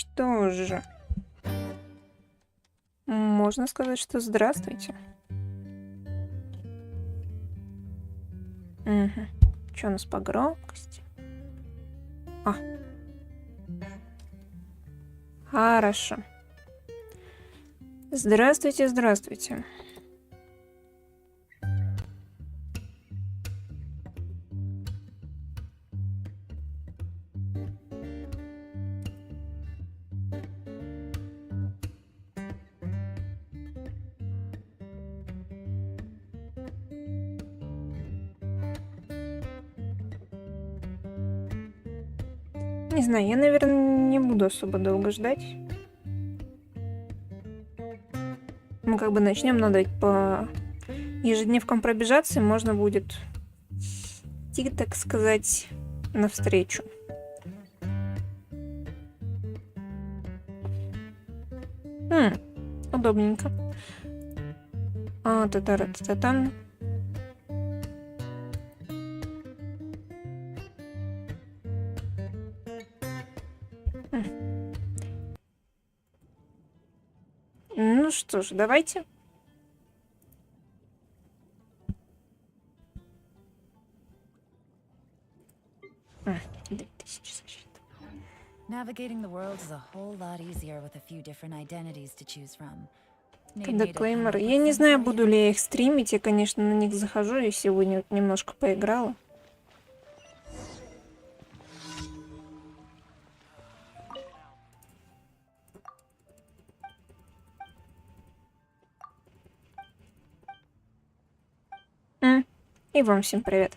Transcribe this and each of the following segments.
Что же, можно сказать, что здравствуйте. Угу. Что у нас по громкости? А. Хорошо. Здравствуйте, здравствуйте. Не знаю, я, наверное, не буду особо долго ждать. Мы как бы начнем, надо по ежедневкам пробежаться, и можно будет идти, так сказать, навстречу. Удобненько. Та-та-та-та-там. Ну что ж, давайте. Тысяч защиты. Клеймор. Я не знаю, буду ли я их стримить. Я, конечно, на них захожу. Я сегодня вот немножко поиграла. И вам всем привет.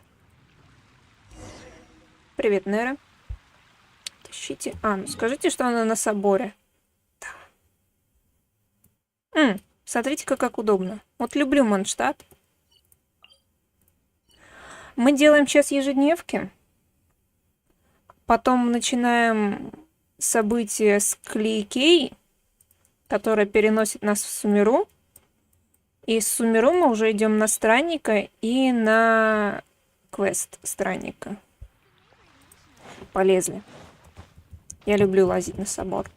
Привет, Нера. Тащите. Ну скажите, что она на соборе. Да. Смотрите-ка, как удобно. Вот люблю Манштадт. Мы делаем сейчас ежедневки. Потом начинаем событие с клейкей, которое переносит нас в Сумеру. И с Сумеру мы уже идем на странника и на квест странника. Полезли. Я люблю лазить на собор.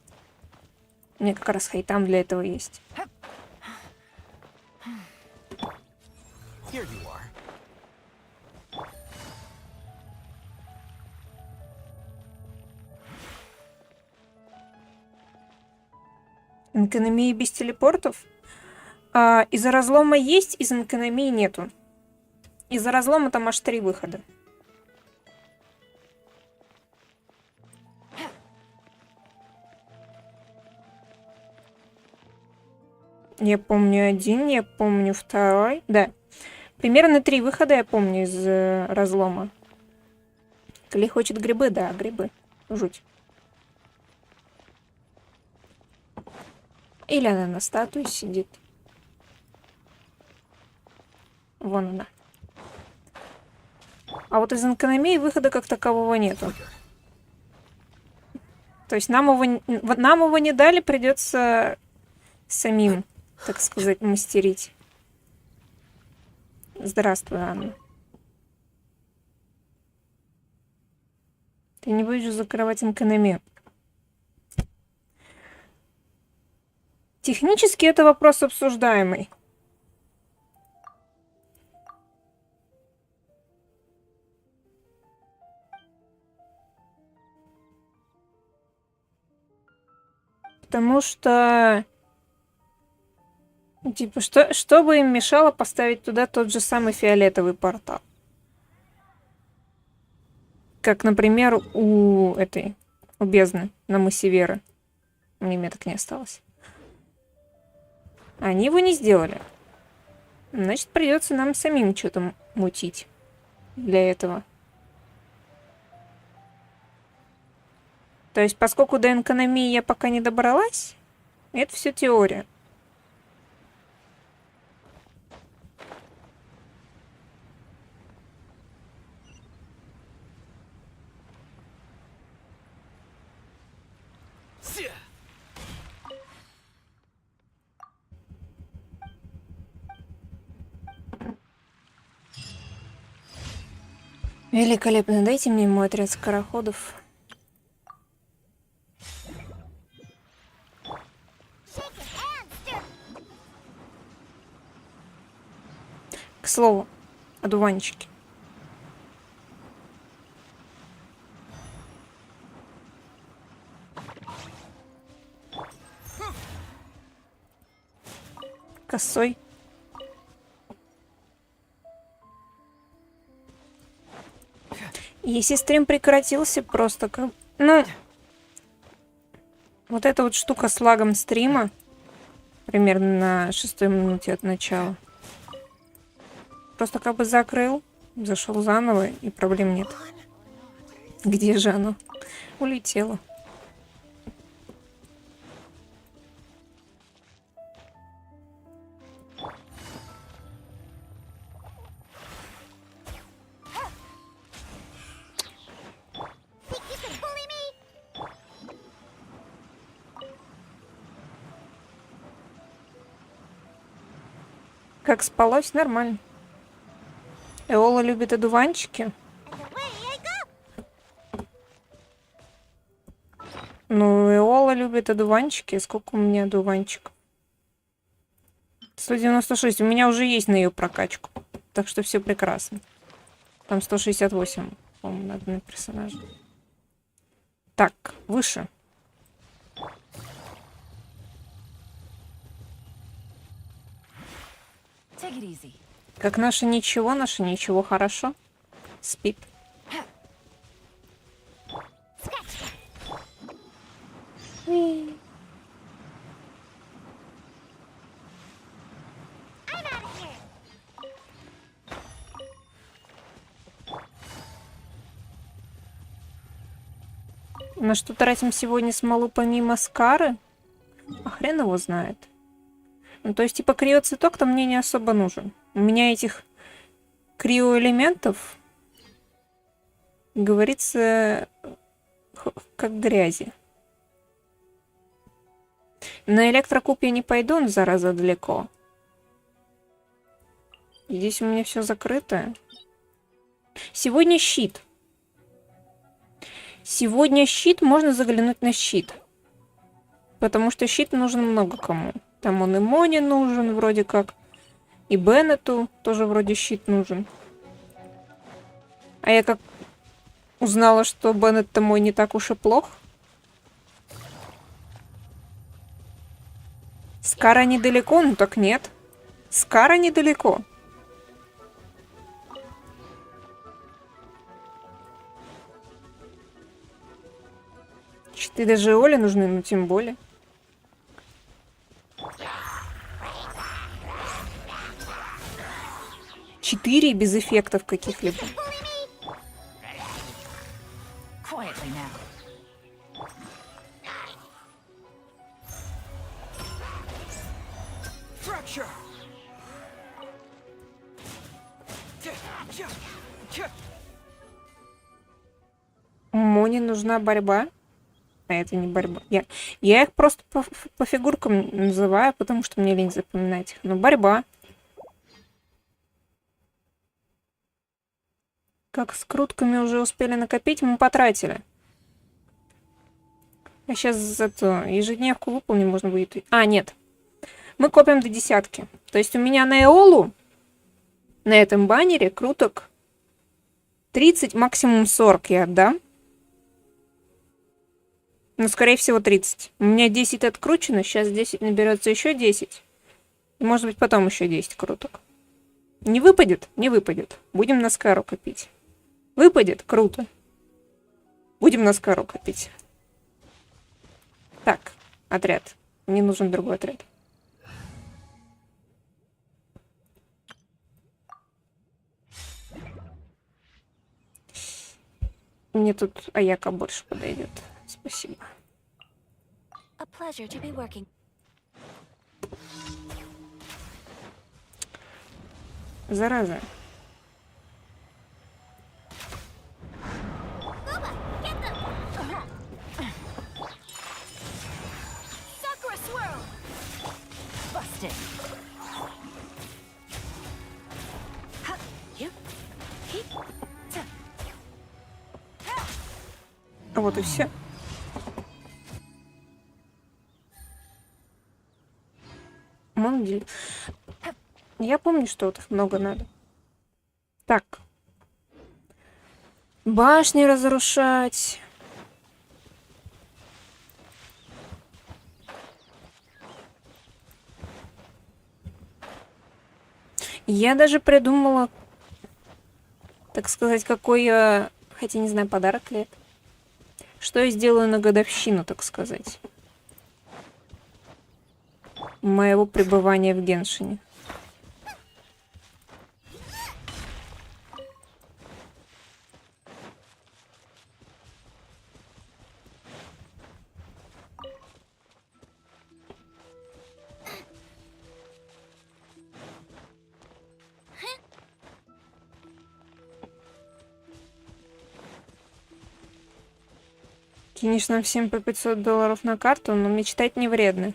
У меня как раз хайтам для этого есть. Энканомии без телепортов? Из-за разлома есть, из Энканомии нету. Из-за разлома там аж 3 выхода. Я помню 1, я помню 2. Да. Примерно 3 выхода я помню из разлома. Кли хочет грибы, да, грибы. Жуть. Или она на статуе сидит. Вон она. А вот из Энканомии выхода как такового нету. То есть нам его не дали, придется самим, так сказать, мастерить. Здравствуй, Анна. Ты не будешь закрывать Энканомию. Технически это вопрос обсуждаемый. Потому что, типа, что бы им мешало поставить туда тот же самый фиолетовый портал? Как, например, у бездны на мысе Веры. Мне меток не осталось. Они его не сделали. Значит, придется нам самим что-то мутить для этого. То есть, поскольку до Энканомии я пока не добралась, это все теория. Великолепно. Дайте мне мой отряд скороходов. К слову, одуванчики. Косой. Если стрим прекратился, просто как... Ну, вот эта вот штука с лагом стрима, примерно на 6-й минуте от начала, просто как бы закрыл, зашел заново, и проблем нет. Где же оно? Улетело. Как спалось? Нормально. Эола любит одуванчики. Ну, Эола любит одуванчики. Сколько у меня одуванчиков? 196. У меня уже есть на ее прокачку. Так что все прекрасно. Там 168, по-моему, на одной персонаже. Так, выше. Как наше ничего хорошо. Спит. На что тратим сегодня смолу помимо скары? А хрен его знает. Ну, то есть, типа, криоцветок-то мне не особо нужен. У меня этих криоэлементов, говорится, как грязи. На электрокуб я не пойду, он, зараза, далеко. Здесь у меня все закрыто. Сегодня щит. Сегодня щит, можно заглянуть на щит. Потому что щит нужен много кому. Там он и Моне нужен, вроде как. И Беннету тоже вроде щит нужен. А я как узнала, что Беннет-то мой не так уж и плох. Скара недалеко? Ну так нет. Скара недалеко. Щиты даже Оле нужны, ну тем более. Четыре без эффектов каких-либо. Моне нужна борьба. А это не борьба. Я их просто по фигуркам называю, потому что мне лень запоминать их. Но борьба. Как с крутками уже успели накопить, мы потратили. А сейчас зато ежедневку выполним, можно будет... А, нет. Мы копим до 10. То есть у меня на Эолу, на этом баннере, круток 30, максимум 40 я отдам. Ну, скорее всего, 30. У меня 10 откручено, сейчас 10 наберется еще 10. И, может быть, потом еще 10 круток. Не выпадет? Не выпадет. Будем на скару копить. Выпадет? Круто. Будем на скару копить. Так, отряд. Мне нужен другой отряд. Мне тут Аяка больше подойдет. Спасибо. Зараза. А вот и все. Я помню, что вот их много надо. Башни разрушать. Я даже придумала, так сказать, какой я... Хотя не знаю, подарок ли это. Что я сделаю на годовщину, так сказать. Моего пребывания в геншине. Кинешь нам всем по $500 на карту, но мечтать не вредно.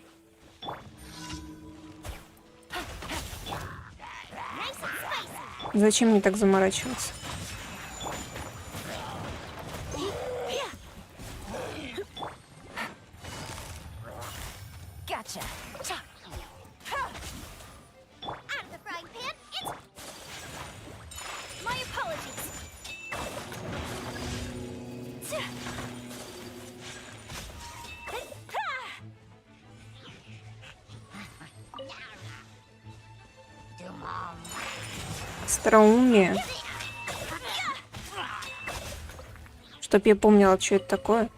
Зачем мне так заморачиваться? Остроумие. Чтоб я помнила, что это такое.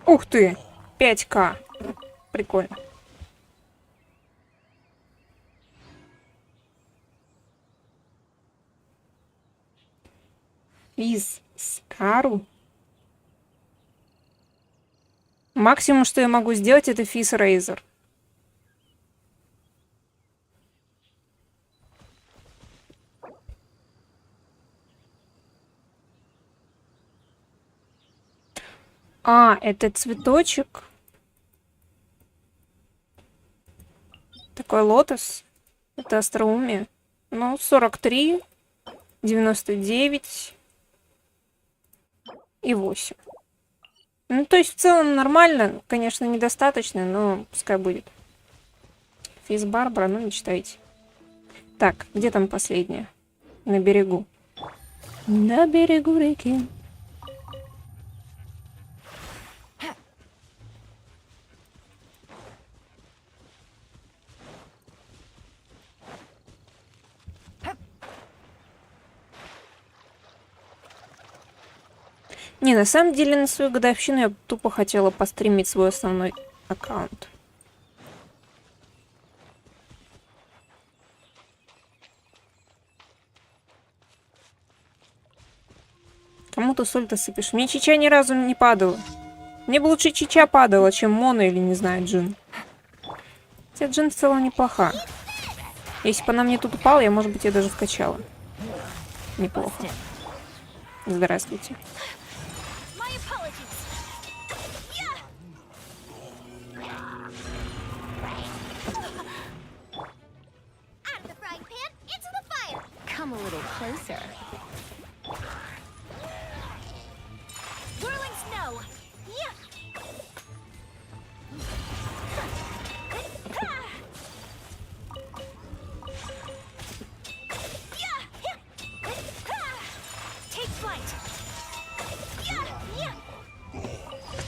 Ух ты! 5К. Прикольно. Из Скару. Максимум, что я могу сделать, это физ Рейзер. А, это цветочек. Такой лотос. Это остроумие. Ну, 43, 99 и 8. Ну, то есть в целом нормально. Конечно, недостаточно, но пускай будет. Физ Барбара, ну не читайте. Так, где там последняя? На берегу. На берегу реки. Не, на самом деле на свою годовщину я тупо хотела постримить свой основной аккаунт. Кому ты соль-то сыпешь? Мне чича ни разу не падала. Мне бы лучше чича падала, чем Мона или, не знаю, Джин. Хотя Джин в целом неплоха. Если бы она мне тут упала, я, может быть, ее даже вкачала. Неплохо. Здравствуйте.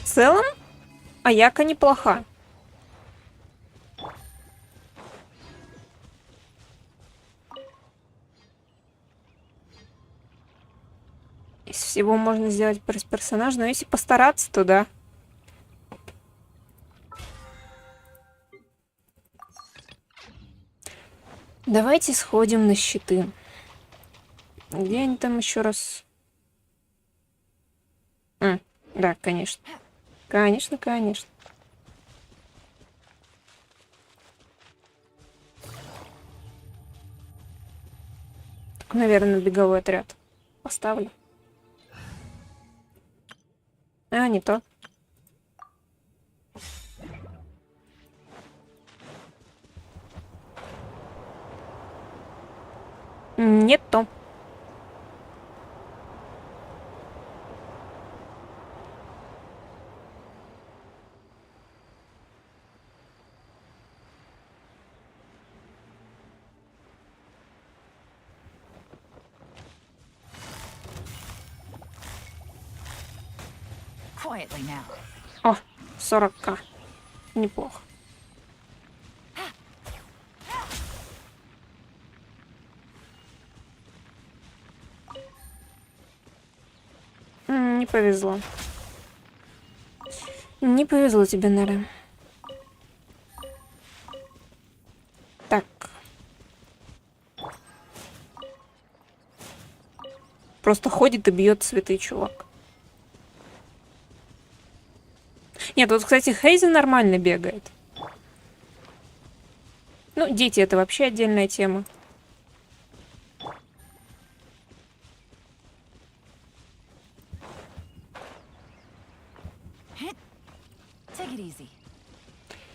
В целом, Аяка неплоха. Из всего можно сделать персонаж, но если постараться, то да. Давайте сходим на щиты. Где они там еще раз? Да, конечно. Конечно, конечно. Так, наверное, беговой отряд. поставлю. А, не то. Не то. О, 40к. Неплохо. Не повезло. Не повезло тебе, наверное. Так. Просто ходит и бьет цветы, чувак. Нет, вот, кстати, Хейзи нормально бегает. Ну, дети — это вообще отдельная тема.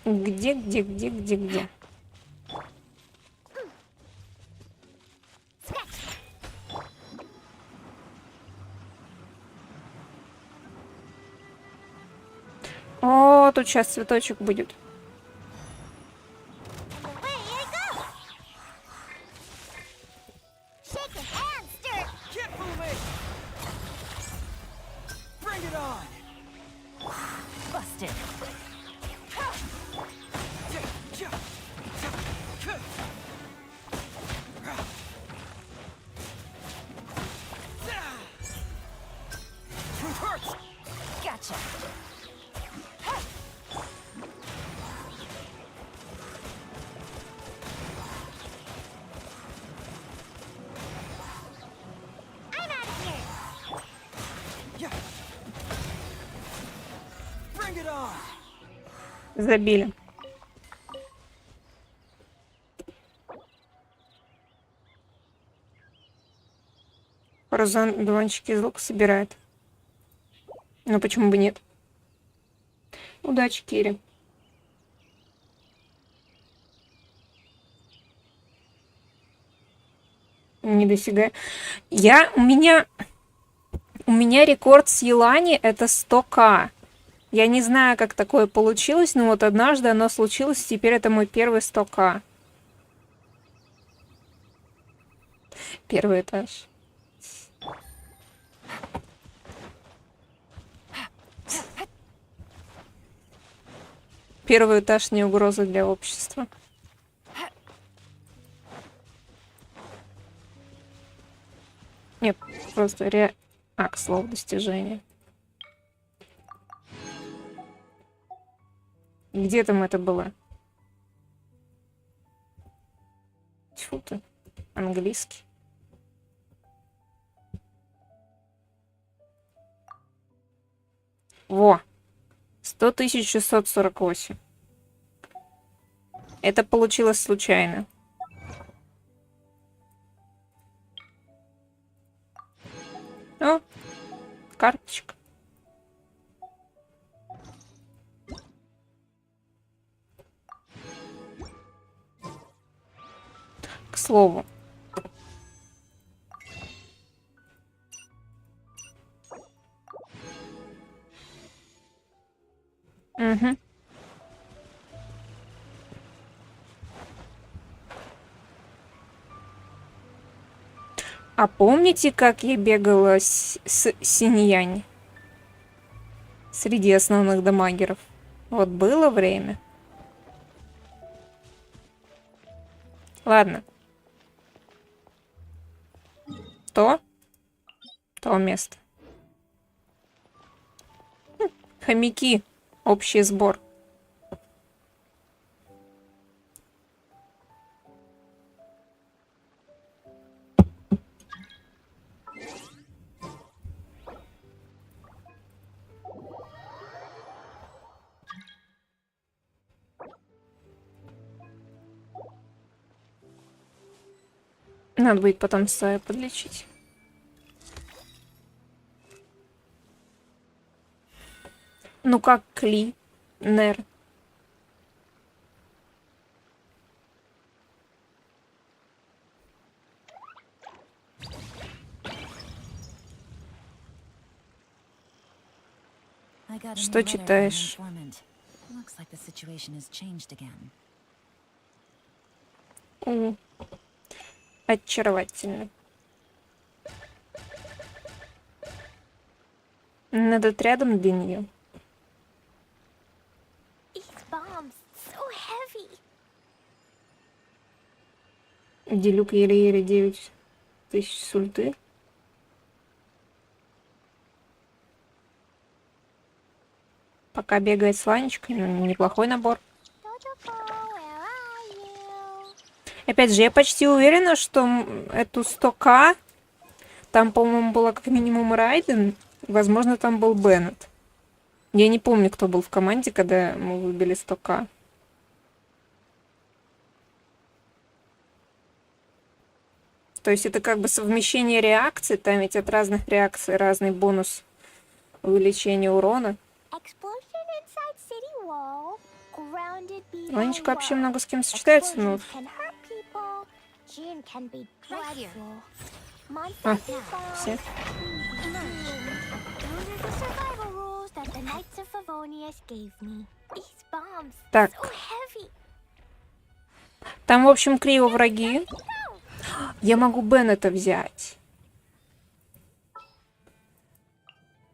Где? О, тут сейчас цветочек будет. Забили. Паразан дуванчики из лука собирает. Но почему бы нет? Удачи, Кири. Не досягаю. У меня рекорд с Елани — это 100к. Я не знаю, как такое получилось, но вот однажды оно случилось, и теперь это мой первый 100к. Первый этаж. Первый этаж не угроза для общества. Нет, просто к слову, достижение. Где там это было? Тьфу ты, английский. Во! 100 648. Это получилось случайно. О, карточка. К слову. Угу. А помните, как я бегала с Синьянь? Среди основных дамагеров. Вот было время. Ладно. То место. Хомяки. Общий сбор. Надо будет потом Сая подлечить. Ну как кли? Нер. Что читаешь? Очаровательно. Над отрядом для нее. Делюк еле-еле 9 тысяч сульты. Пока бегает с Ванечкой, неплохой набор. Опять же, я почти уверена, что эту 100к, там, по-моему, была как минимум Райден, возможно, там был Беннет. Я не помню, кто был в команде, когда мы выбили 100к. То есть это как бы совмещение реакций, там ведь от разных реакций разный бонус увеличения урона. Ванечка вообще много с кем сочетается, но... Все. Так. Там, в общем, криво враги. Я могу Беннета взять.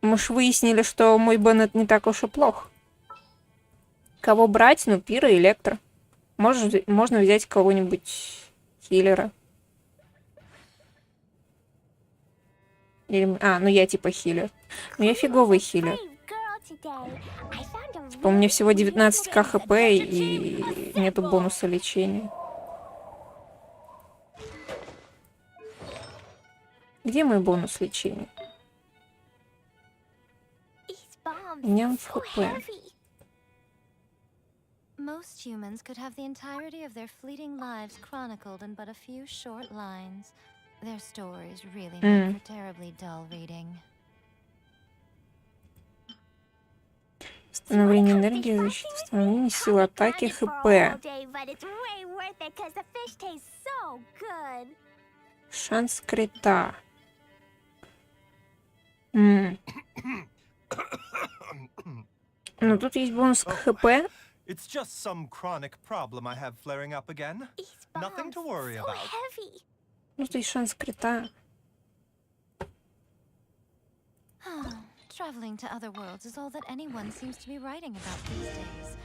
Мы ж выяснили, что мой Беннет не так уж и плох. Кого брать? Ну, Пира и Электро. Можно взять кого-нибудь хиллера. Или... А, ну я типа хиллер. Ну я фиговый хиллер. Типа у меня всего 19к хп и нету бонуса лечения. Где мой бонус лечения? Ням в хп. Most humans could have the entirety of their fleeting lives chronicled in but a few short lines. Their stories really make for terribly dull reading. Восстановление энергии, защита, восстановление силы атаки, хп. Шанс крита. Ну, тут есть бонус к хп. It's just some chronic problem I have flaring up again. Nothing to worry about. Ну, тут есть шанс крита. Traveling to other worlds is all that anyone seems to be writing about these days.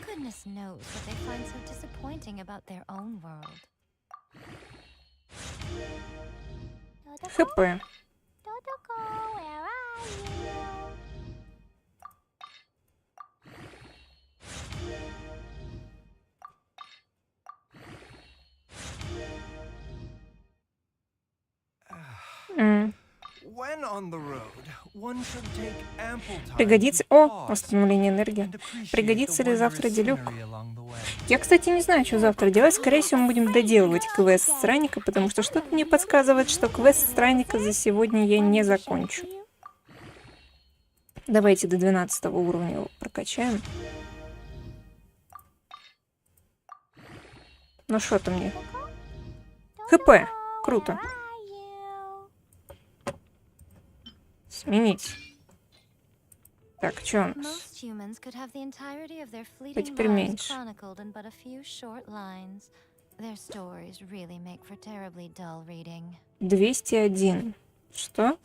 Goodness knows what they find so disappointing about their own world. ХП. Пригодится... О, восстановление энергии. Пригодится ли завтра делюк? Я, кстати, не знаю, что завтра делать. Скорее всего, мы будем доделывать квест странника, потому что что-то мне подсказывает, что квест странника за сегодня я не закончу. Давайте до 12 уровня его прокачаем. Ну что там мне? ХП. Круто. Сменить. Так, что у нас? А теперь меньше. 201. Что?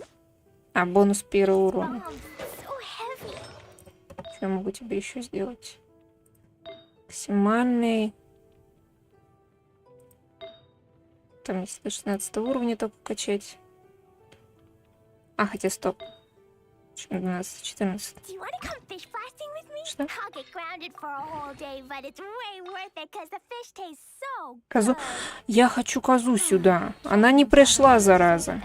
А, бонус первого урона. Что я могу тебе еще сделать? Максимальный. Там есть до 16 уровня только качать. А, хотя стоп. 12, 14. Что? Козу. Я хочу козу сюда. Она не пришла, зараза.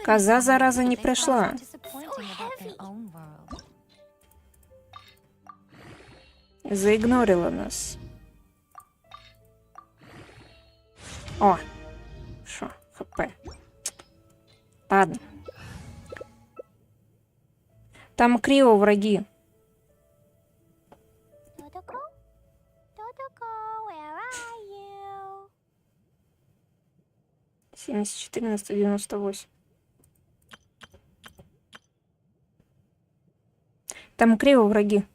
Коза, зараза, не пришла. Заигнорила нас. О, шо, ХП. Ладно. Там криво враги. Dodoco? Dodoco, where are you? 74 на 198. Там криво враги.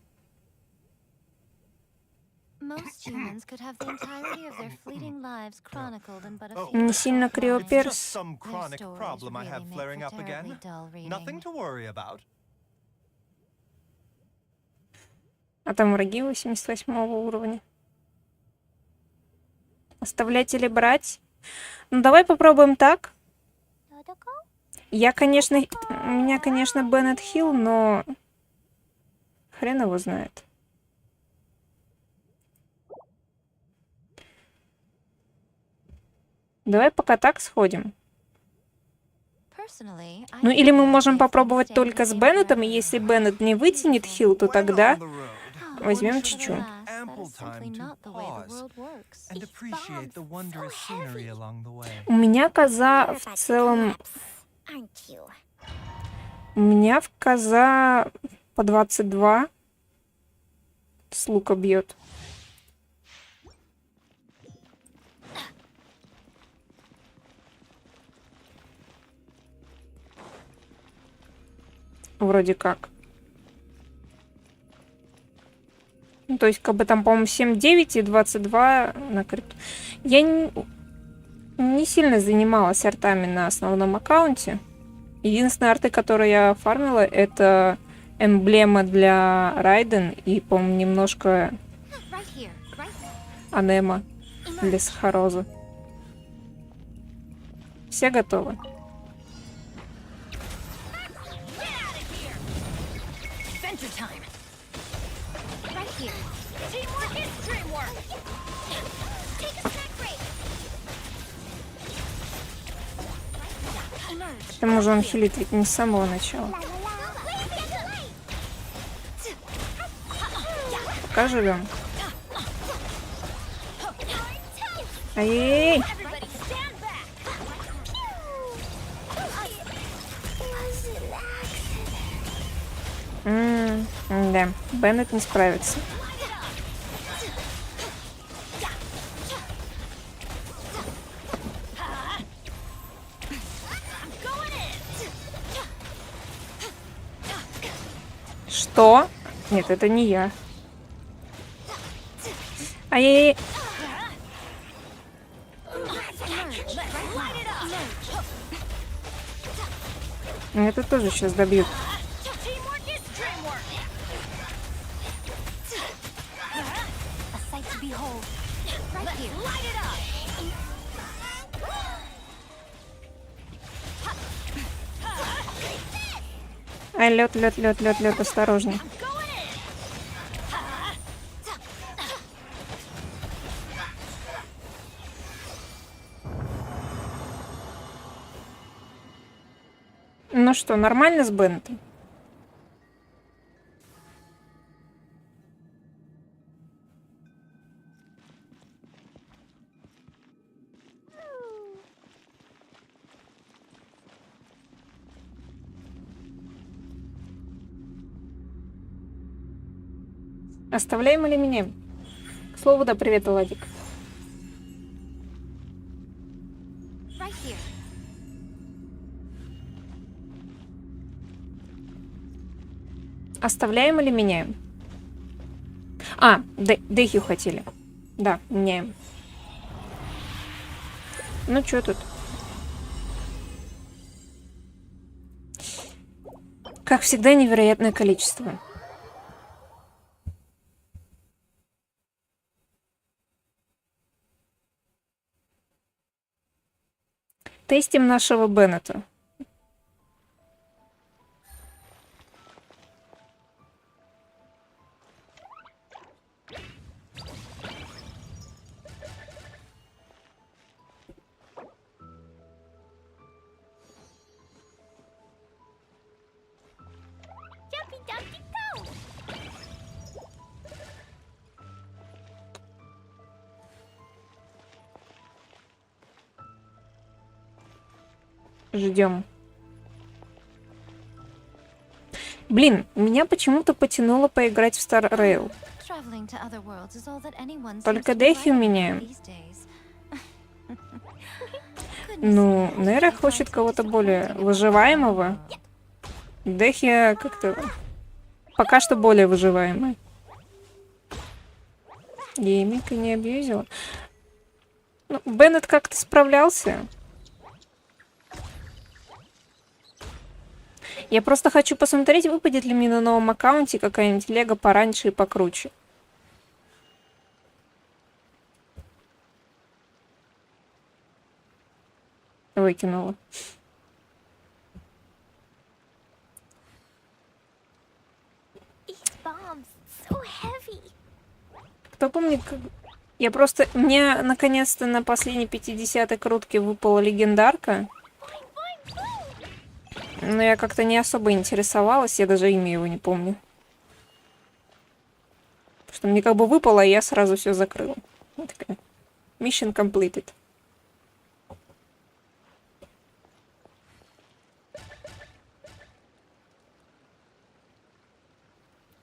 Most humans could have the entirety of their fleeting lives chronicled in but a few Не сильно криво It's just перс. some chronic stories problem I have really make flaring for up again. terribly dull reading. Nothing to worry about. А там враги 88 уровня. Оставлять или брать? Ну, давай попробуем так. Dodoco? Я, конечно... У меня, конечно, Беннет Хилл, но... Хрен его знает. Давай пока так сходим. Personally, I Ну, think или мы that можем these попробовать things только с stand Беннетом, и forever. если Беннет не вытянет хил, то When тогда... on the road, Возьмем one should чуть-чуть. take Alas, that ample is simply time to not the way the pause world works. and appreciate the wondrous scenery along the way. У меня коза в целом... У меня в коза по 22 с лука бьет. Вроде как. Ну, то есть, как бы там, по-моему, 7-9 и 22 на крипту. Я не сильно занималась артами на основном аккаунте. Единственные арты, которые я фармила, это эмблема для Райден и, по-моему, немножко Right here, right анема для Сахароза. Все готовы? Adventure time. Right here. Teamwork is dreamwork. Take a snack break. Emerge. К тому же он хилит ведь не с самого начала. Пока живем. Ай-яй-яй! Everybody stand back. Да, Беннет не справится. Что? Нет, это не я. Ай-яй-яй! Это тоже сейчас добьют. Teamwork is dreamwork. A sight to behold. Right here. Light it up. Ай, лед, лед, лед, лед, лед, осторожней. Ну что, нормально с Беннетом? Оставляем или меняем? К слову, да, привет, Владик. Right here. Оставляем или меняем? А, Дэхью хотели. Да, меняем. Ну, что тут? Как всегда, невероятное количество. Тестим нашего Беннета. Jumpy dumpy go. Ждем. Блин, меня почему-то потянуло поиграть в Старый. Только дехи у меня. Ну, Нера хочет кого-то более выживаемого. Дехи как-то пока что более выживаемый. Гейминг не абьюзила. Ну, Беннет как-то справлялся. Я просто хочу посмотреть, выпадет ли мне на новом аккаунте какая-нибудь лего пораньше и покруче. Выкинула. Кто помнит, как... Я просто... Мне наконец-то на последней 50-й крутке выпала легендарка. Но я как-то не особо интересовалась, я даже имя его не помню. Потому что мне как бы выпало, и я сразу все закрыла. Вот такая. Mission completed.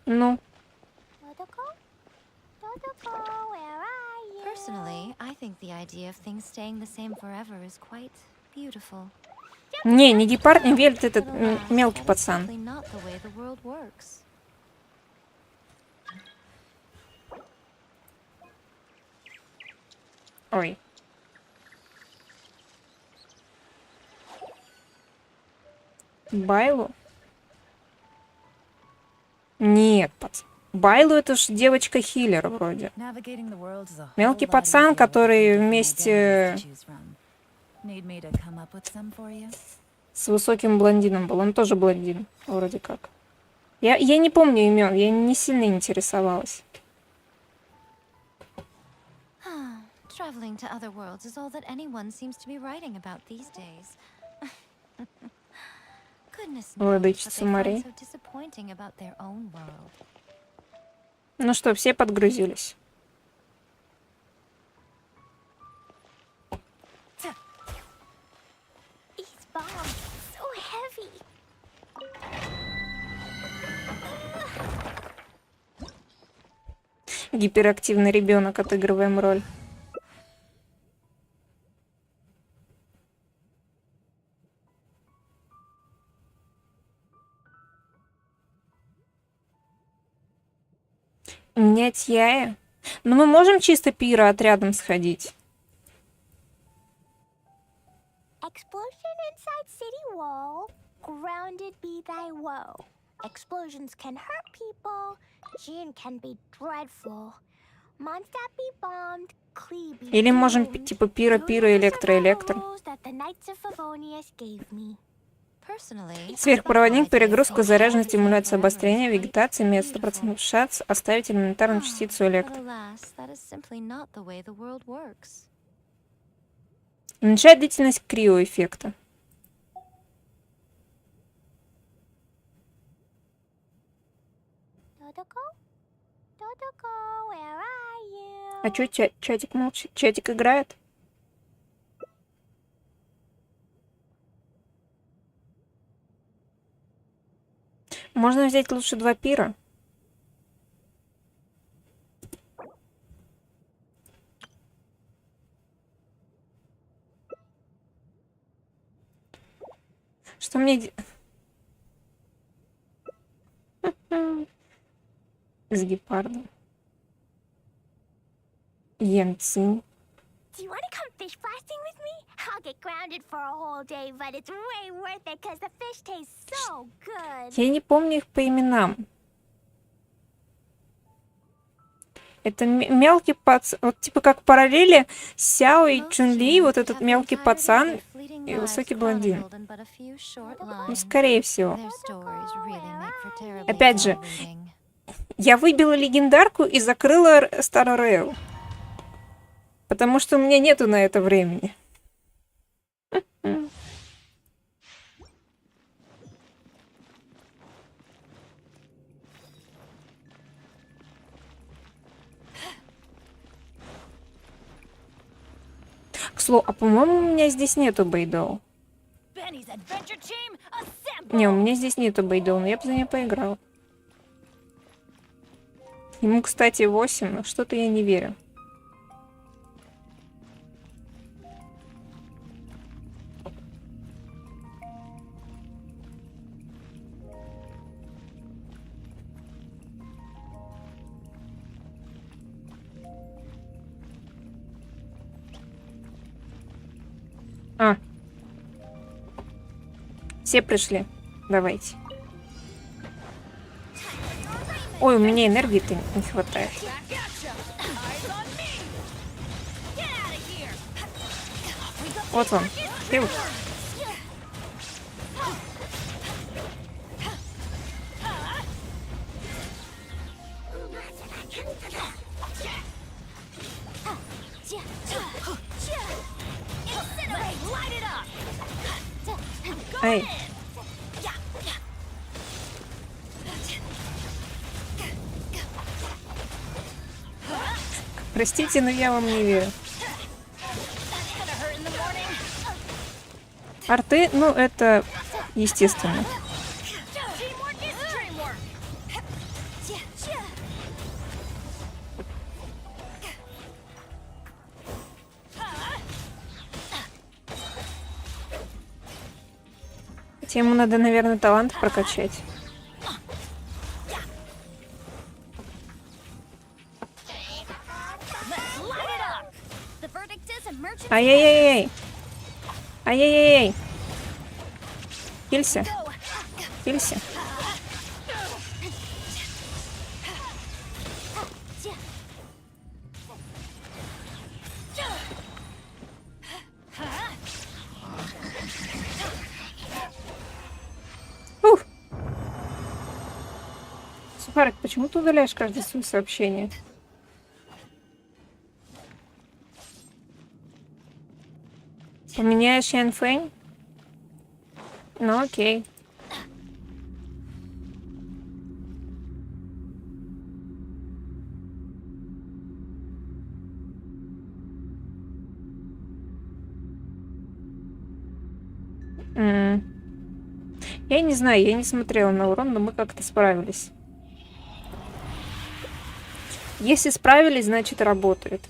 Ну. Personally, I think the idea of things staying the same forever is quite beautiful. Не гепард, не велит этот мелкий пацан. Ой. Байлу? Нет, пацан. Байлу это ж девочка-хиллер вроде. Мелкий пацан, который вместе с высоким блондином был. Он тоже блондин, вроде как. Я не помню имен, я не сильно интересовалась. Traveling to other worlds is all that anyone seems to be writing about these days. Goodness knows what they find so disappointing about their own world. Ну что, все подгрузились. Гиперактивный ребенок, отыгрываем роль. Нельзя. Но мы можем чисто пира отрядом сходить. Explosion inside city wall. Grounded be thy woe. Explosions can hurt people. Gin can be dreadful. Monster be bombed. Clee be Или можем doomed. типа пира, электро. That the Knights of Favonius gave me. Сверхпроводник, перегрузка, заряженная стимуляция обострения, вегетация, имеет 100% шанс оставить элементарную частицу электро. Уменьшает длительность криоэффекта. А чё чатик молчит? Чатик играет? Можно взять лучше 2 пира. Что мне... С гепардом. Янцин. Do you want to come fish blasting with me? I'll get grounded for a whole day, but it's way worth it because the fish tastes so good. Я не помню их по именам. Это мелкий пацан, вот типа как параллели Сяо и Чунли, вот этот мелкий пацан и высокий блондин. Ну, скорее всего. Опять же, я выбила легендарку и закрыла Старый. Потому что у меня нету на это времени. К слову, а по-моему, у меня здесь нету бейдоу. Не, у меня здесь нету Бейдона, я бы за нее поиграл. Ему, кстати, 8, но что-то я не верю. А. Все пришли. Давайте. Ой, у меня энергии-то не хватает. Вот он. Фил. Эй. Простите, но я вам не верю. Арты, ну это естественно. Хотя ему надо, наверное, талант прокачать. Ай-яй-яй-яй! Ай-яй-яй-яй! Хилься! Хилься! Ух! Сухарик, почему ты удаляешь каждое свое сообщение? Поменяешь Янфэнь? Ну окей. Я не знаю, я не смотрела на урон, но мы как-то справились. Если справились, значит работает.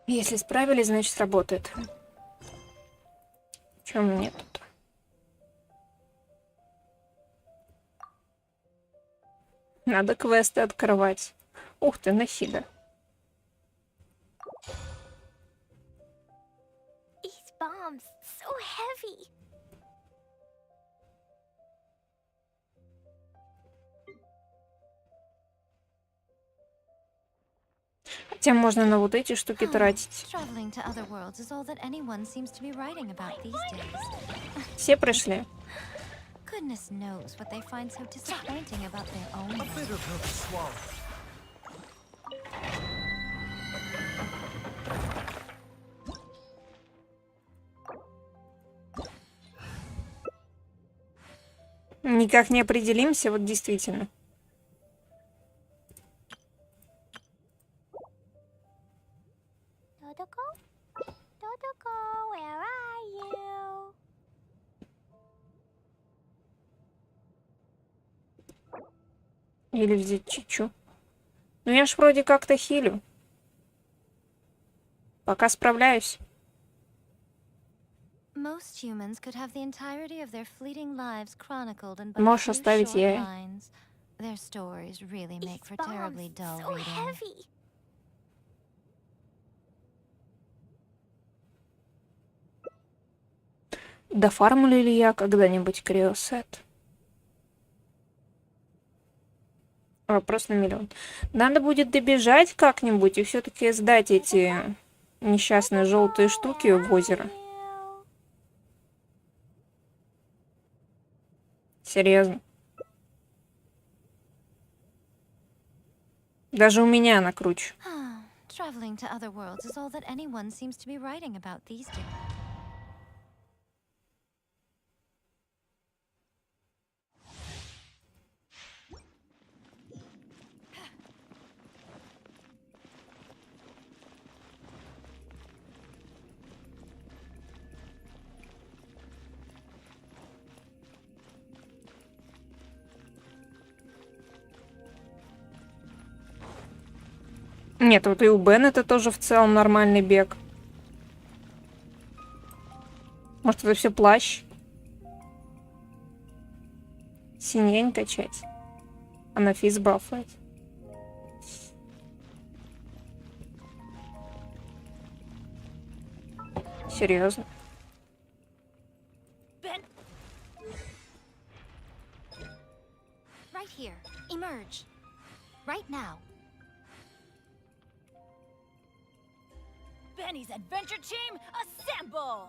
Если справились, значит работает. Чё у меня тут? Надо квесты открывать. Ух ты, Нахида. These bombs so heavy. Хотя можно на вот эти штуки тратить. Traveling to other worlds is all that anyone seems to be writing about these days. Все пришли. Goodness knows what they find so disappointing about their own. A bitter pill to swallow. Никак не определимся, вот действительно. Dodoko, where are you? Или взять чичу. Ну я ж вроде как-то хилю. Пока справляюсь. Most humans could have the entirety of their fleeting lives chronicled in but Можешь a few оставить short я. lines. Their stories really make These for bombs terribly dull so reading. heavy. Дофармлю ли я когда-нибудь криосет? Вопрос на миллион. Надо будет добежать как-нибудь и все-таки сдать эти несчастные желтые штуки в озеро. Серьезно. Даже у меня она круче. Traveling to other worlds is all that anyone seems to be writing about these days. Нет, вот и у Бен это тоже в целом нормальный бег. Может, это все плащ? Синенькая часть. Она физ бафает. Серьезно? Right here. Emerge. Right now. Benny's adventure team assemble.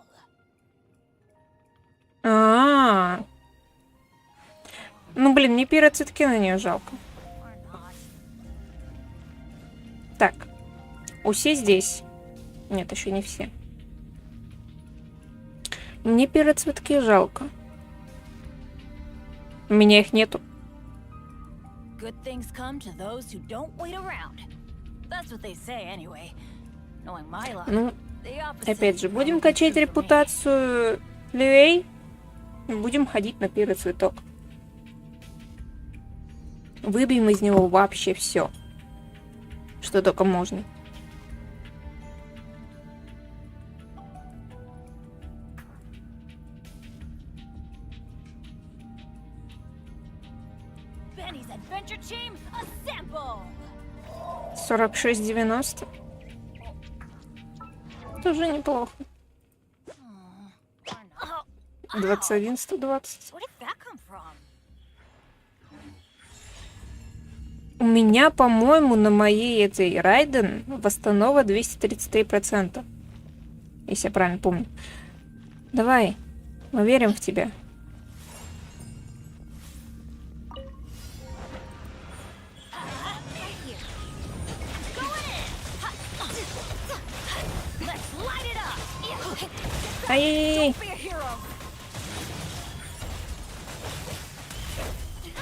А-а-а. Ну, блин, мне пироцитки на нее жалко. Так. Все здесь. Нет, еще не все. Мне пироцветки жалко. У меня их нету. Good things come to those who don't wait around. That's what they say anyway. Knowing my luck, Ну, the opposite опять же, is будем probably качать true for me. репутацию Левей. Будем ходить на пироцветок. Выбьем из него вообще все, что только можно. Benny's adventure team assemble. 46,90. Тоже неплохо. 21, 120. Where did that come from? У меня, по-моему, на моей этой Райден восстанова 233%. Если я правильно помню. Давай, мы верим в тебя. Ай-яй-яй. Be a hero. Get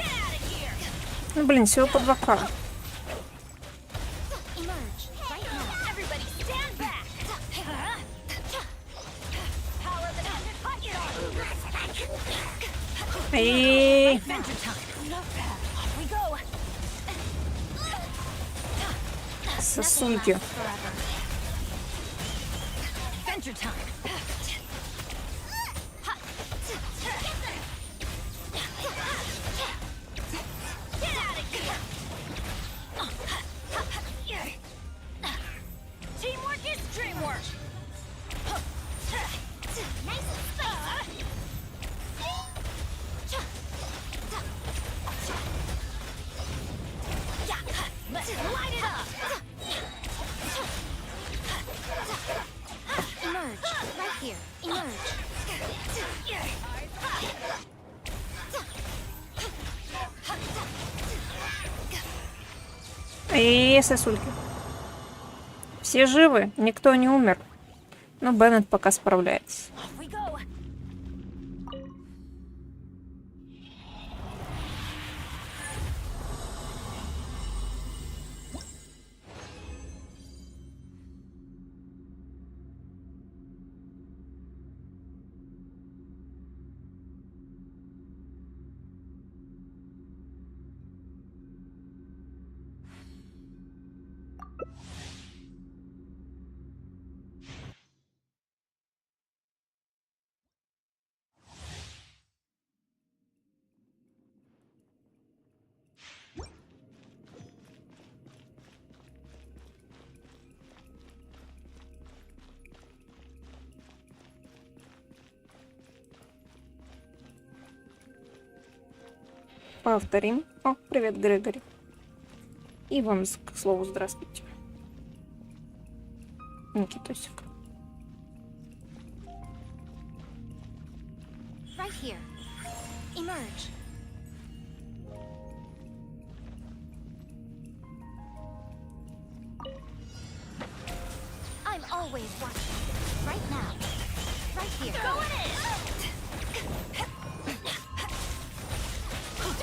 out of here. Ну, блин, всего по 2К. Emerge right now. Everybody stand back. Power that hasn't caught you. Ай-яй-яй. Adventure time. Off we go. Сосульки. Forever. Adventure time. Get out of here. Teamwork is dreamwork. Nice and let's light it up. Emerge right here. Emerge. Ай-яй-яй, сосульки. Все живы, никто не умер. Но Беннет пока справляется. Off we go. Повторим. О, привет, Грегори. И вам, к слову, здравствуйте. Никитосик. Right here. Emerge. I'm always watching. Right now. Right here. Going in.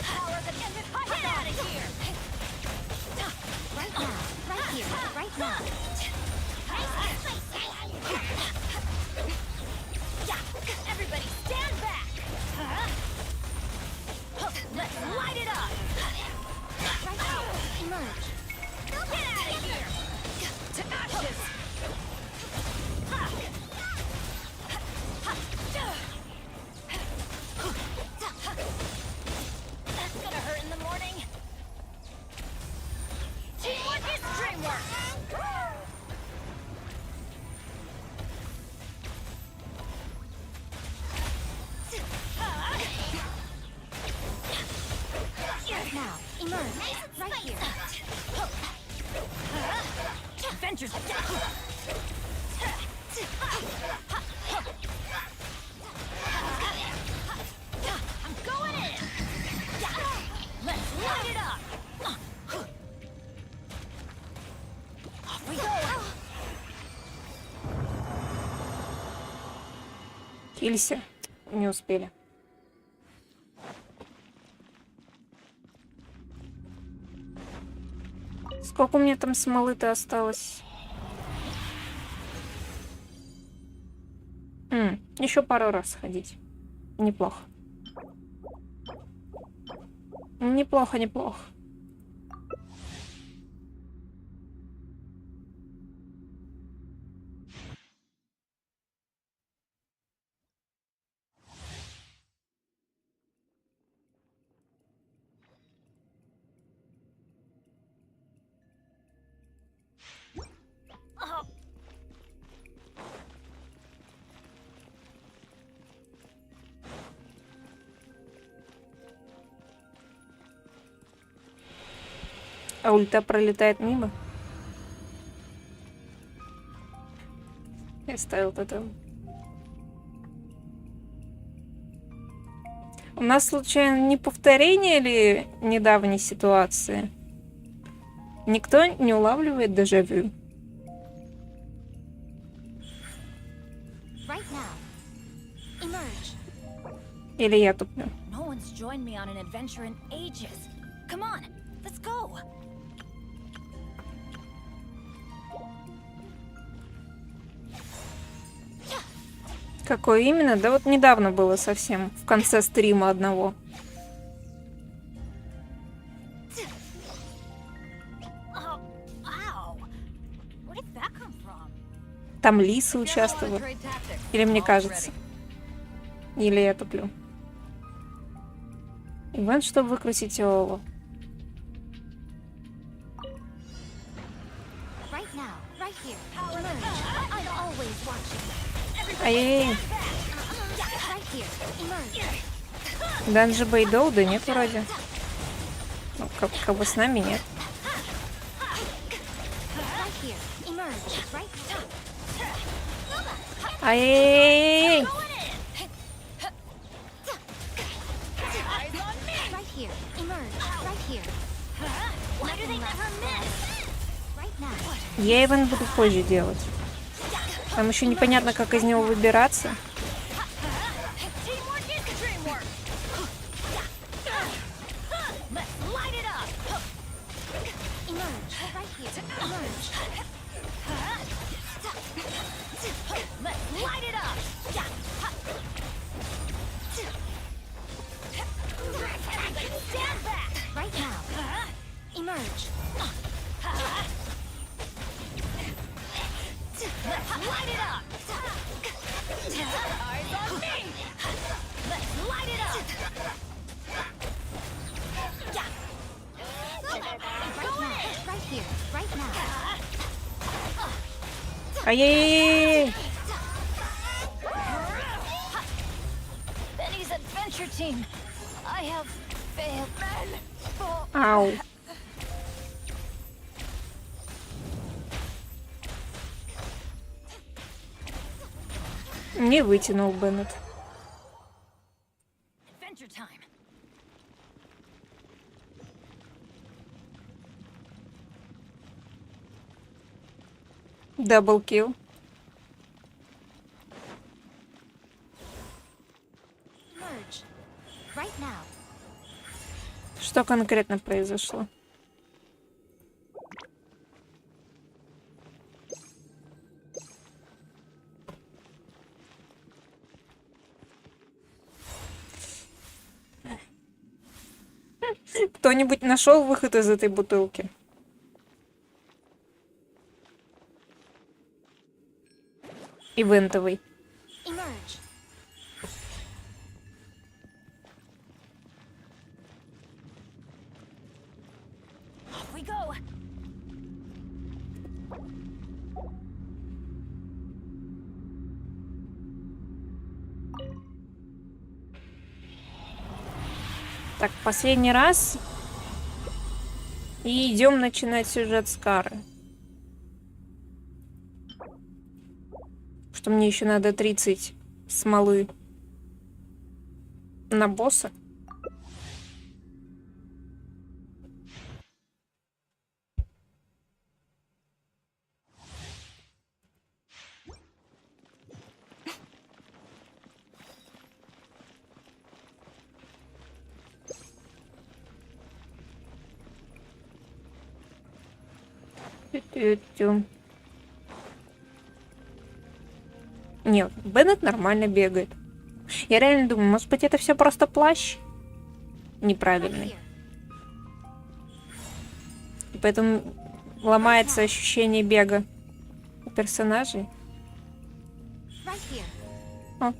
Power that ended high. Get out of here. Right now. Right here. Right now. Yeah. Everybody stand back. Let's light it up. Right here. Emerge. Get out of Хилься. Не успели. Сколько у меня там смолы-то осталось? Еще пару раз сходить. Неплохо. Неплохо, неплохо. А ульта пролетает мимо. Я ставил это. У нас случайно не повторение ли недавней ситуации? Никто не улавливает дежавю. Или я туплю? Какое именно? Да вот недавно было совсем, в конце стрима одного. Там лисы участвовали. Или мне кажется. Или я туплю. Ивент, чтобы выкрутить Олу. Ай-яй-яй. Данжи Бейдоу, да нет вроде. Ну, как бы с нами нет. Ай-яй-яй-яй. Я ивент буду позже делать. Там еще непонятно, как из него выбираться. Ай-яй-яй-яй! Ау. Не вытянул Беннет. Даблкил. Что конкретно произошло? Кто-нибудь нашел выход из этой бутылки? ивентовый. Emerge. Off we go. Так, последний раз. И идем начинать сюжет с Кары. Что мне еще надо 30 смолы на босса. Тю-тю-тю. Нет, Беннет нормально бегает. Я реально думаю, может быть, это все просто плащ неправильный. И поэтому ломается ощущение бега у персонажей. Right here. О.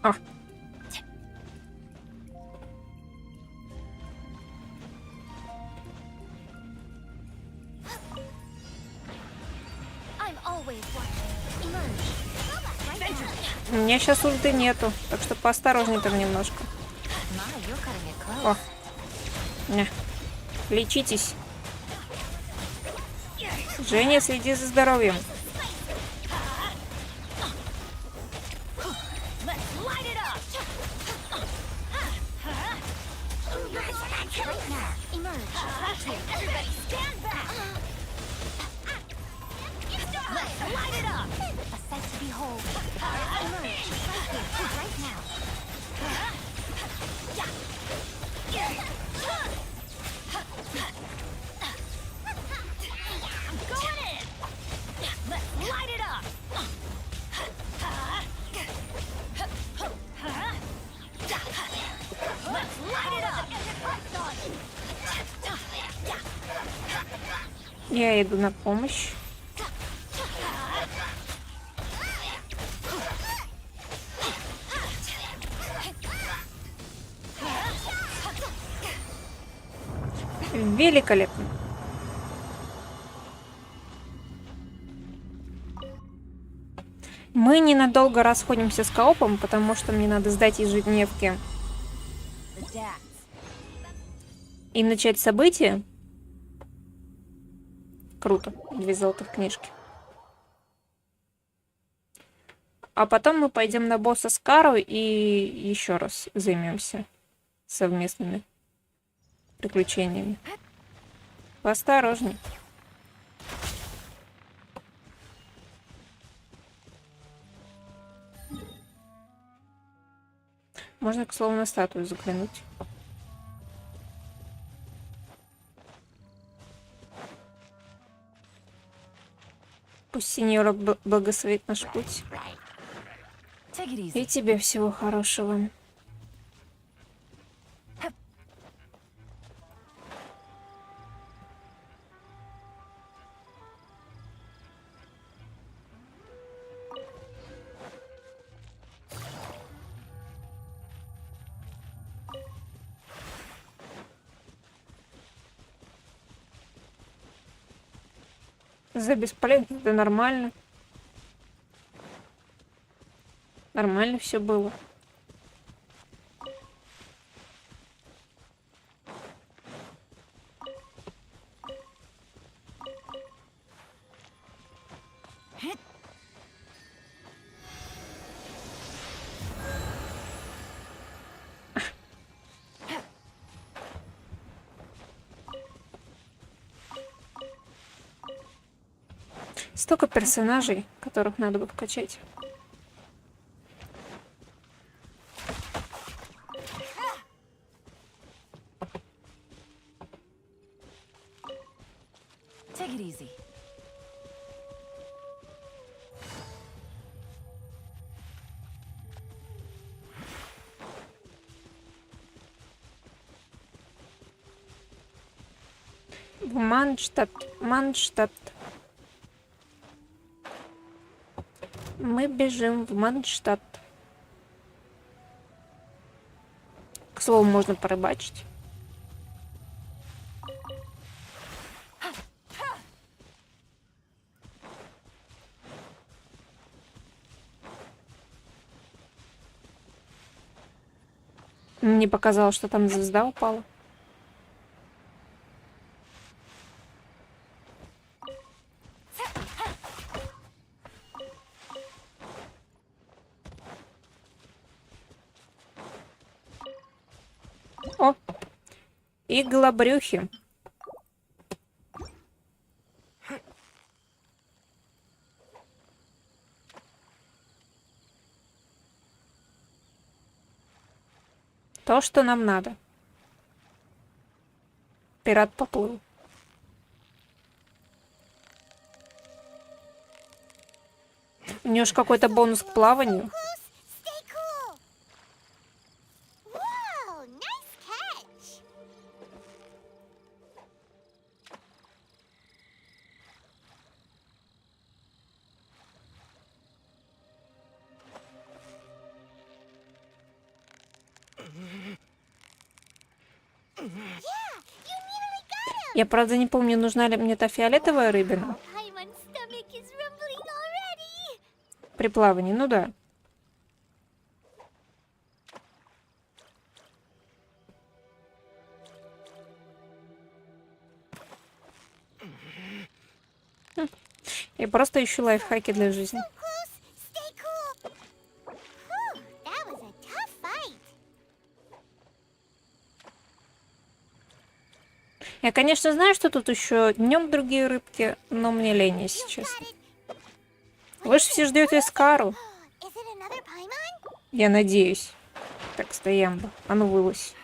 А. I'm always watching. Emerge. У меня сейчас ульты нету, так что поосторожней там немножко. My, you're cutting it О. close. Не. Лечитесь. Женя, следи за здоровьем. Let's light it up. Right now. Emerge. Everybody stand back. Let's light it up. A sight to behold. Emerge. Right here. Right now. I'm going in. Let's light it up. Let's light it up. Я иду на помощь. Великолепно. Мы ненадолго расходимся с коопом, потому что мне надо сдать ежедневки и начать события. Круто. 2 золотых книжки. А потом мы пойдем на босса с Карой и еще раз займемся совместными приключениями. Поосторожней. Можно, к слову, на статую заглянуть. Пусть сеньора благословит наш путь. Take it easy. И тебе всего хорошего. За бесполезно, это нормально. Нормально все было. Столько персонажей, которых надо бы вкачать. Take it easy. В Манштадт. Манштадт. Мы бежим в Манштадт. К слову, можно порыбачить. Мне показалось, что там звезда упала. О! Иглобрюхи. То, что нам надо. Пират поплыл. У нее же какой-то бонус к плаванию. Stay cool. Whoa, nice catch. Я, правда, не помню, нужна ли мне та фиолетовая рыбина Paimon's stomach is rumbling already. при плавании. Ну да. Я просто ищу лайфхаки для жизни. Close, stay cool. Whew, that was a tough fight. Я, конечно, знаю, что тут еще днем другие рыбки, но мне лень, если честно. Вы же все ждете Скару. Is it another Paimon? Я надеюсь. Так, стоямба. А ну вылазь.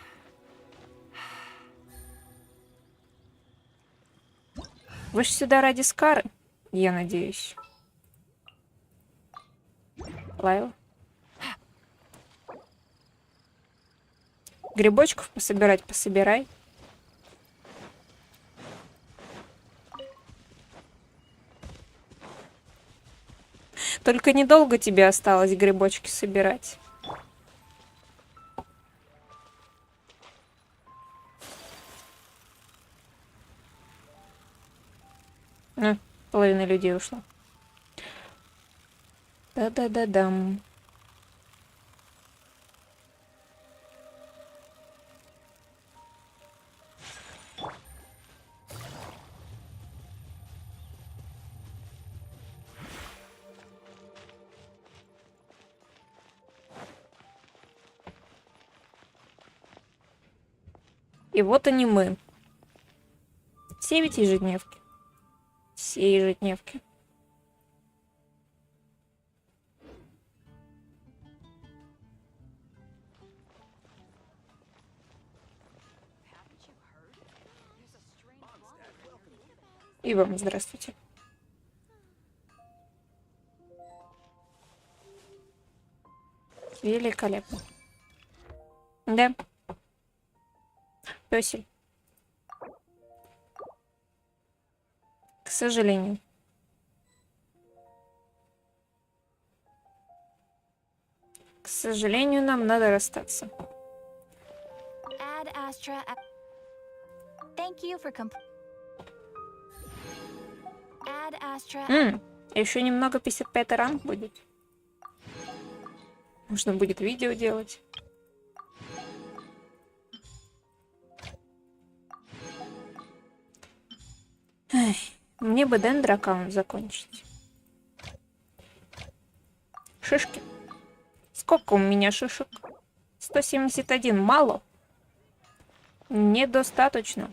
Вы же сюда ради Скары. Я надеюсь. Лайла. Грибочков пособирай. Только недолго тебе осталось грибочки собирать. Половина людей ушла. Да-да-да-дам. И вот они мы. Все ведь ежедневки. Все ежедневки. И вам здравствуйте. Великолепно. Да. Пёсель. К сожалению. К сожалению, нам надо расстаться. Ad Astra. Thank you for Ad Astra. Еще немного 55 ранг будет. Можно будет видео делать. Эх, мне бы дендер аккаунт закончить. Шишки. Сколько у меня шишек? 171. Мало? Недостаточно.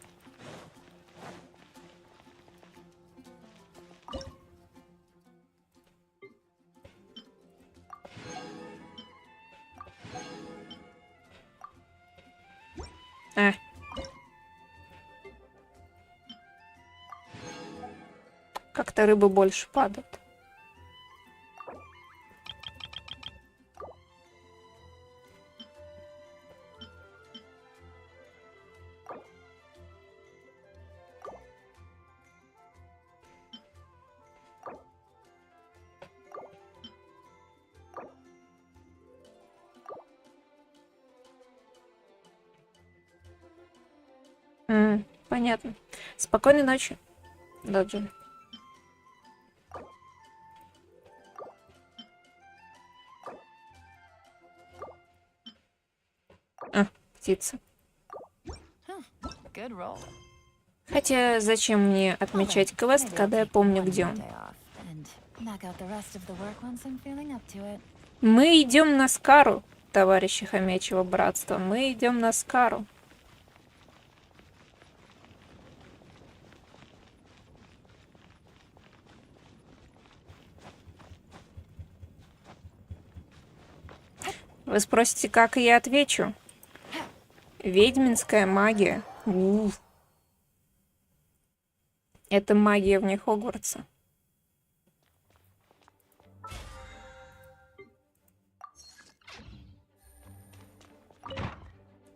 Как-то рыбы больше падают. Понятно. Спокойной ночи, Доджи. Птица. Good roll. Хотя зачем мне отмечать квест, когда я помню, где он? Мы идем на Скару, товарищи хомячьего братства. Мы идем на Скару. Вы спросите, как я отвечу? Ведьминская магия. Это магия вне Хогвартса.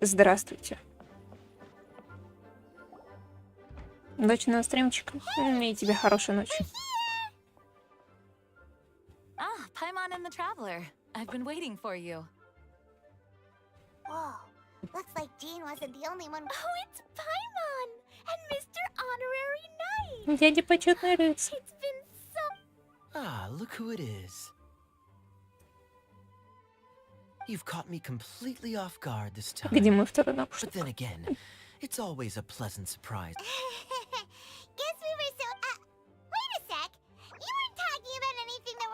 Здравствуйте. Ночного стримчика. И тебе хорошей ночи. Paimon and the Traveler. I've been waiting for you. Whoa, looks like Jean wasn't the only one. Oh, it's Paimon and Mr. Honorary Knight. Дядя почетный рыцарь. It's been so... Ah, look who it is. You've caught me completely off guard this time. Где мой второй But наушник? then again, it's always a pleasant surprise. Guess we were so... wait a sec. You weren't talking about anything that...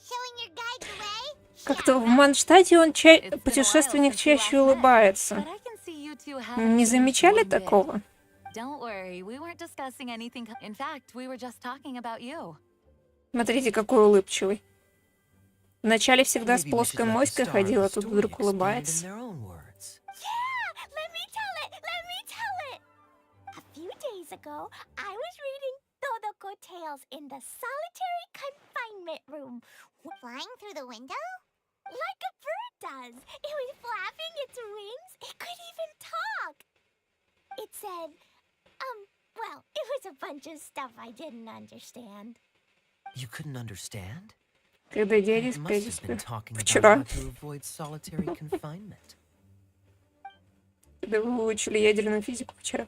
showing your guides the way? Как-то в Манштате он путешественник чаще улыбается. But I can see you two have Не замечали one bit. такого? Don't worry, we weren't discussing anything. In fact, we were just talking about you. Смотрите, какой улыбчивый. Вначале всегда с Maybe we should плоской let the моськой star of ходил, the а тут story вдруг explain it in улыбается. their own words. Yeah, let me tell it. Let me tell it. A few days ago, I was reading Todoko Tales in the solitary confinement room. Flying through the window? Like a bird does. It was flapping its wings. It could even talk. It said, well, it was a bunch of stuff I didn't understand. You couldn't understand? Когда дядя It must have been спят talking about вчера, how to avoid solitary confinement. когда вы выучили ядерную физику вчера.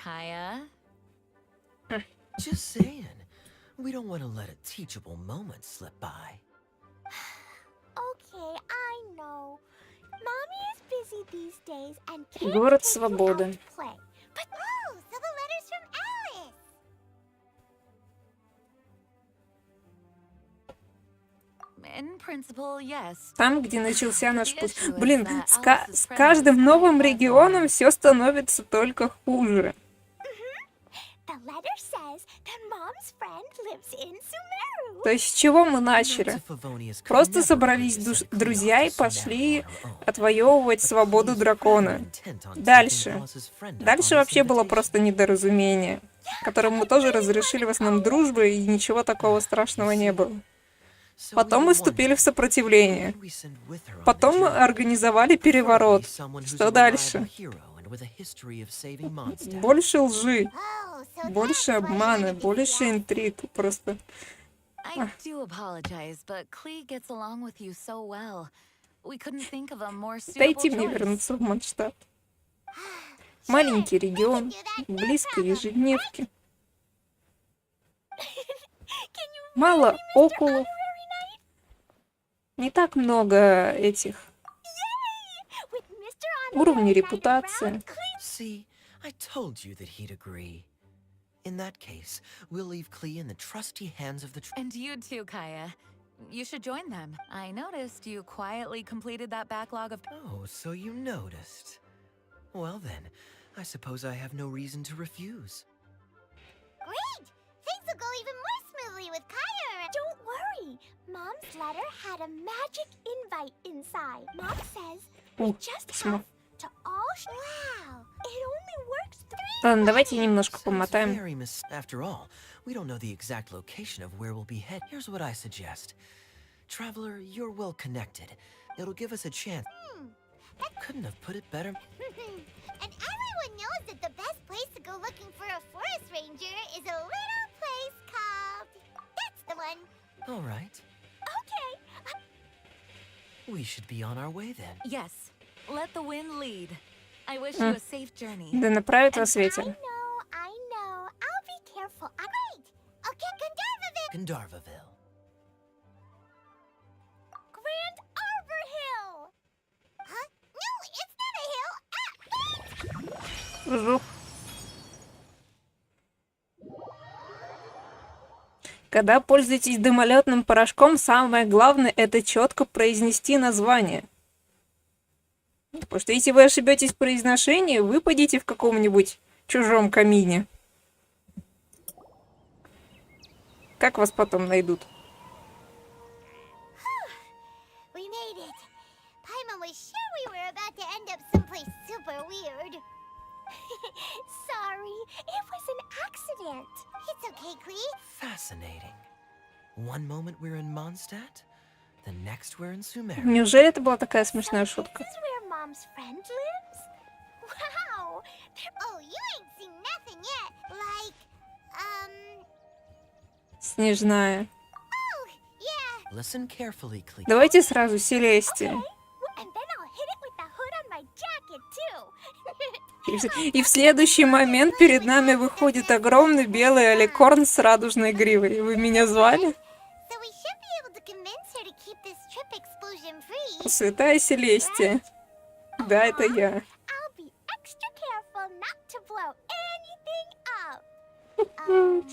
Kaya? Just saying. We don't want to let a teachable moment slip by. Okay, I know. Mommy is busy these days and can't Город take you свободы. out to play. But oh, so the letters from Alice. In principle, yes. Там, где начался наш путь. Блин, с каждым новым регионом все становится только хуже. The letter says that Mom's friend lives in Sumeru. То есть с чего мы Knights начали? of Favonius could Просто never собрались represent друзья и chaos пошли on their own. отвоевывать But свободу Clee's дракона. rather intent on Дальше. taking Alice's friend up Дальше on вообще this было invitation. просто недоразумение, которым мы тоже разрешили в основном дружбы, и ничего такого страшного не было. So Потом we мы were вступили в wondering, сопротивление. who could we send with her on Потом the мы journey? организовали переворот. Preferably someone who's Что a дальше? reliable hero and with a history of saving Mondstadt. Больше лжи, Oh, so больше that's why you обмана, wanted to больше see us. интриг. Просто I do apologize, but Klee gets along with you so well. We couldn't think of a more suitable дайте мне choice. вернуться в Манштадт. Маленький регион, близко ежедневки. Мало окулов. Не так много этих With Mr. уровней Honorary Knight репутации. around, Clee See, I told you that he'd agree. In that case, we'll leave Clee in the trusty hands of the And you too, Kaya. You should join them. I noticed you quietly completed that backlog of... Oh, so you noticed. Well then, I suppose I have no reason to refuse. Great! Things will go even more smoothly with Kaya around. Don't worry. Mom's letter had a magic invite inside. Mom says we Ух, just письмо. have to all... Wow! It only works 3 Ладно, давайте ways. немножко Sounds помотаем. very After all, we don't know the exact location of where we'll be headed. Here's what I suggest. Traveler, you're well connected. It'll give us a chance. Couldn't have put it better. And everyone knows that the best place to go looking for a forest ranger is a little place called... That's the one. All right. Okay. We should be on our way then. Yes. Let the wind lead. I wish you a safe journey. Да направит вас I ветер. know. I'll be careful. Great. Okay, Gandharvaville. Gandharvaville. Grand Arbor Hill. Huh? No, it's not a hill. Жух. Когда пользуетесь дымолетным порошком, самое главное это четко произнести название. Потому что если вы ошибетесь в произношении, вы падите в каком-нибудь чужом камине. Как вас потом найдут? We made it. Paimon was sure we were about to end up someplace super weird. Sorry, it was an accident. It's okay, Clee. Fascinating. One moment we're in Mondstadt, the next we're in Sumeru. Неужели это была такая смешная шутка? This is where Mom's friend lives? Wow! Oh, you ain't seen nothing yet. Like, Снежная. oh, yeah. Listen carefully, Clee. Давайте сразу Селестия. And then I'll hit it with the hood on my jacket, too. И в следующий момент перед нами выходит огромный белый аликорн с радужной гривой. Вы меня звали? So we should be able to convince her to keep this trip explosion free. Святая Селестия. Да, это я. I'll be extra careful not to blow anything up. I'm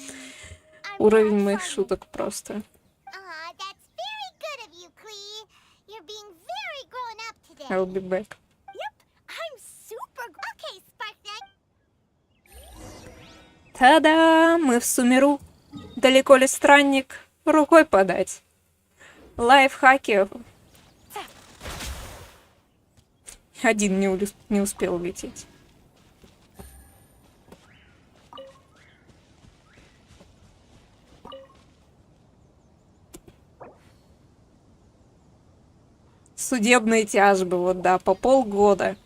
Уровень not моих funny. шуток просто. That's very good of you, Clee. You're being very grown up today. I'll be back. Yep, I'm super. Okay, Sparknet. Та-да! Мы в Сумеру. Далеко ли странник? Рукой подать. Лайфхаки. Один не успел улететь. Судебные тяжбы, вот да, по полгода.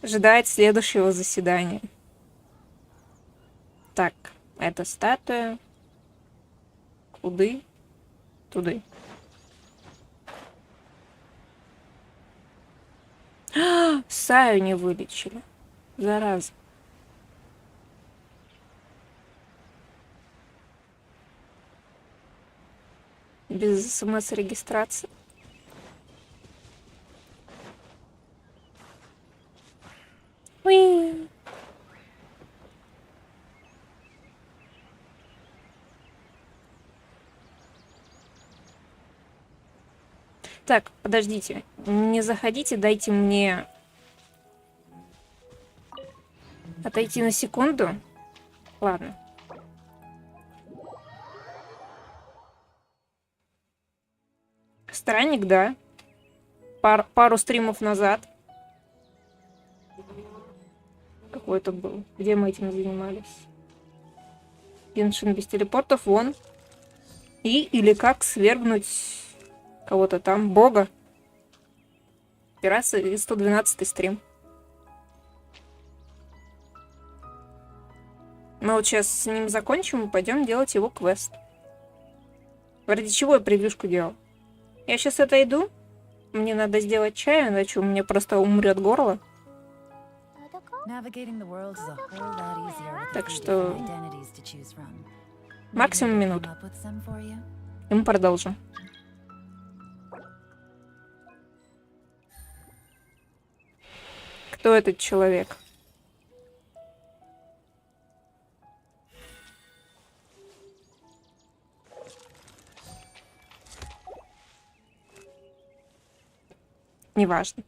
Ждать следующего заседания. Так, это статуя. Куды? Туды. Саю не вылечили. Зараза. Без смс-регистрации. Уи. Так, подождите. Не заходите, дайте мне отойти на секунду. Ладно. Странник, да. Пару стримов назад. Какой это был? Где мы этим занимались? Геншин без телепортов, вон. Или как свергнуть кого-то там, бога. Пирасы и 112 стрим. Мы вот сейчас с ним закончим и пойдем делать его квест. Ради чего я превьюшку делал? Я сейчас отойду. Мне надо сделать чай, иначе у меня просто умрет горло. Так что максимум минут. И мы продолжим. Кто этот человек? Неважно.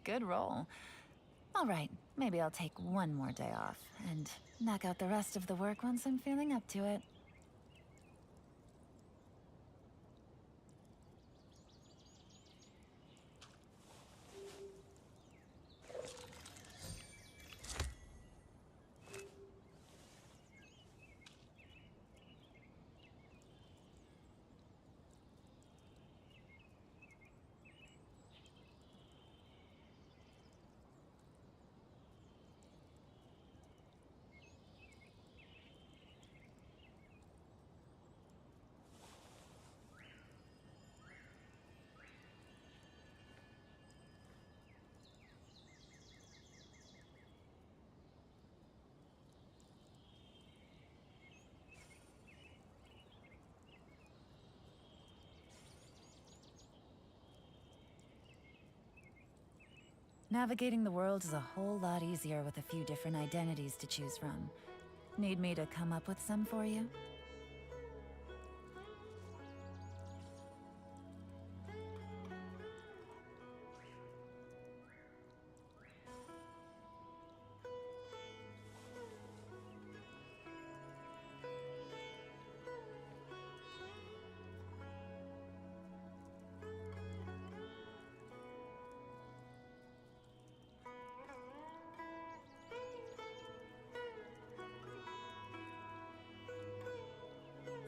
Good roll. All right, maybe I'll take one more day off and knock out the rest of the work once I'm feeling up to it. Navigating the world is a whole lot easier with a few different identities to choose from. Need me to come up with some for you?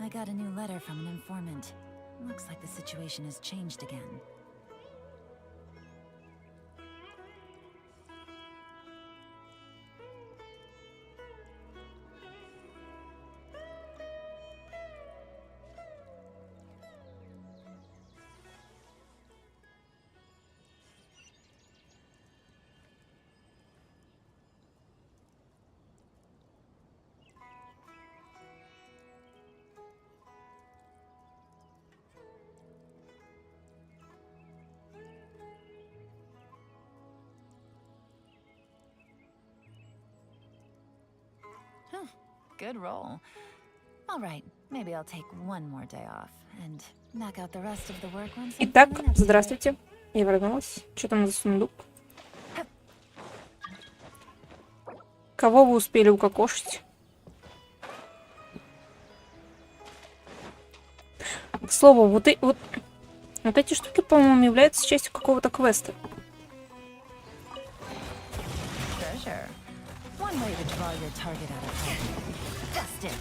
I got a new letter from an informant. Looks like the situation has changed again. Good roll. All right, maybe I'll take one more day off and knock out the rest of the work once I'm Итак, feeling up to it. здравствуйте. Я вернулась. Что там за сундук? Кого вы успели укокошить? К слову, вот эти штуки, по-моему, являются частью какого-то квеста. Sure. One way to draw your target out of hand. Dust it.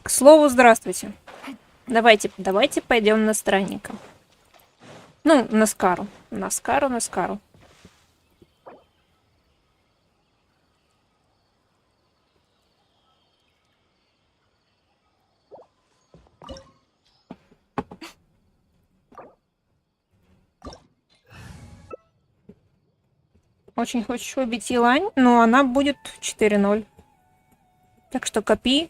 К слову, здравствуйте. Давайте пойдем на странника. Ну, на Скару. На Скару. Очень хочешь убить Елань, но она будет 4-0. Так что копи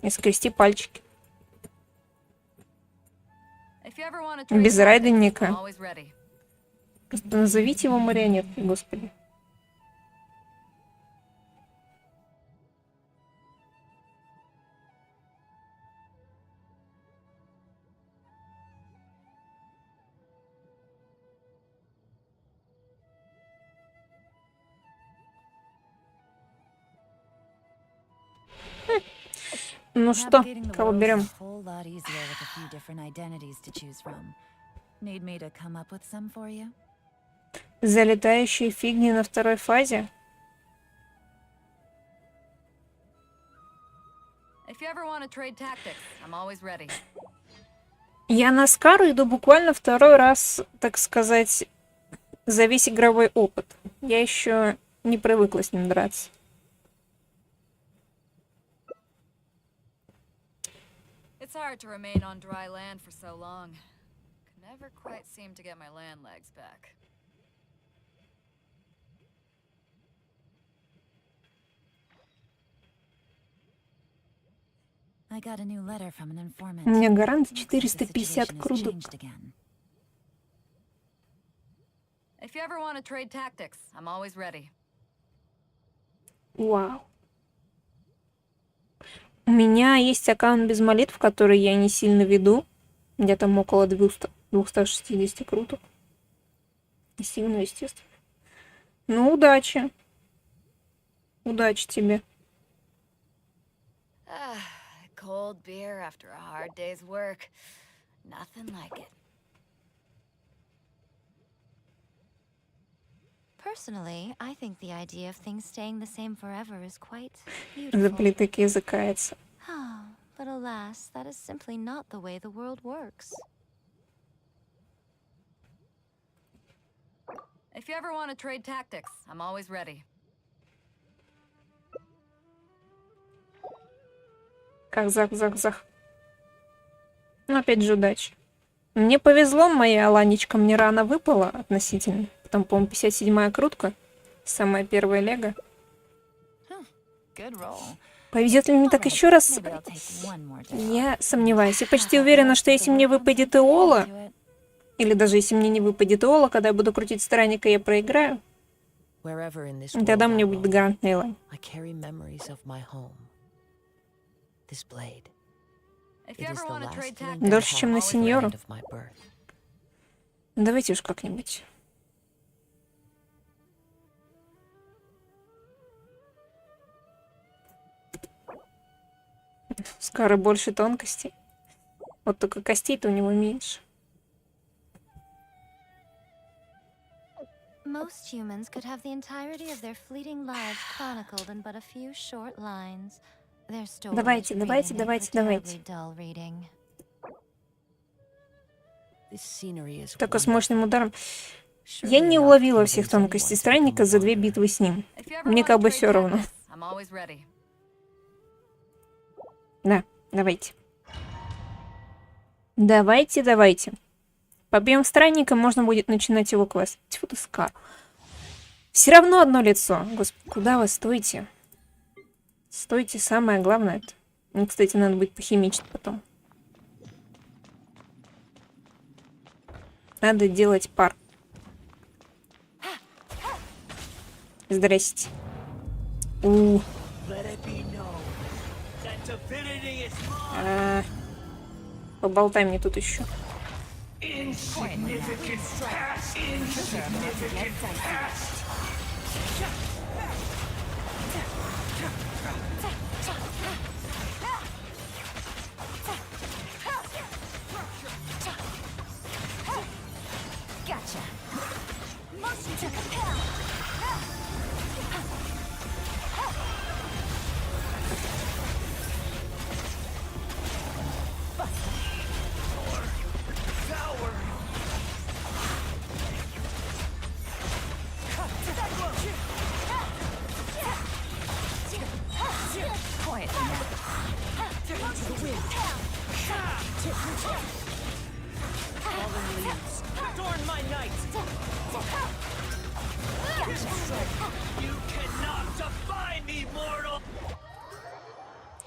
и скрести пальчики. Без райденника. Просто назовите его марионеткой, господи. Ну что, Navigating the кого world is берем? a whole lot easier with a few different identities to choose from. Need me to come up with some for you? Залетающие фигни на второй фазе? If you ever want to trade tactics, I'm always ready. Я на Скару иду буквально второй раз, так сказать, за весь игровой опыт. Я еще не привыкла с ним драться. It's hard to remain on dry land for so long. Can never quite seem to get my land legs back. I got a new letter from an informant. У меня гарант Looks like the 450 situation has крудок. changed again. If you ever want to trade tactics, I'm always ready. Вау. У меня есть аккаунт без молитв, который я не сильно веду. Где там около 260 круток. Не сильно, естественно. Ну, удачи. Удачи тебе. Cold beer after a hard day's work. Nothing like it. Personally, I think the idea of things staying the same forever is quite beautiful. Заплеток языкается. But alas, that is simply not the way the world works. If you ever want to trade tactics, I'm always ready. Казах. Ну, опять же, удачи. Мне повезло, моя ланечка мне рано выпала относительно. Потом, по-моему, 57-я крутка. Самая первая лего. Good roll. Повезет ли мне так еще раз? Maybe I'll take one more day. Я сомневаюсь. Я почти уверена, что если мне выпадет Иола, или даже если мне не выпадет Иола, когда я буду крутить странника, я проиграю, Wherever in this тогда world мне I будет roam, гарантная лань. I carry memories of my home. This blade. If It you is ever the want to last trade link tactics, I Дольше, have чем на with the сеньору. land of my birth. Давайте уж как-нибудь. Скоро больше тонкостей. Вот только костей-то у него меньше. Most humans could have the entirety of their fleeting lives chronicled in but a few short lines. Their stories Давайте. really make for terribly dull reading. This scenery is Только с wonderful. мощным ударом. Surely Я не enough to уловила всех convince тонкостей anyone to странника become a за 2 wanderer. битвы с ним. If you ever Мне want как to бы trade все равно. tactics, I'm always ready. Да, давайте. Давайте. Побьем странника, можно будет начинать его квест. Тьфу ты, Скар. Все равно одно лицо. Господи, куда вы стойте? Стойте, самое главное это. Мне, кстати, надо будет похимичить потом. Надо делать пар. Здрасте. Поболтай мне тут еще.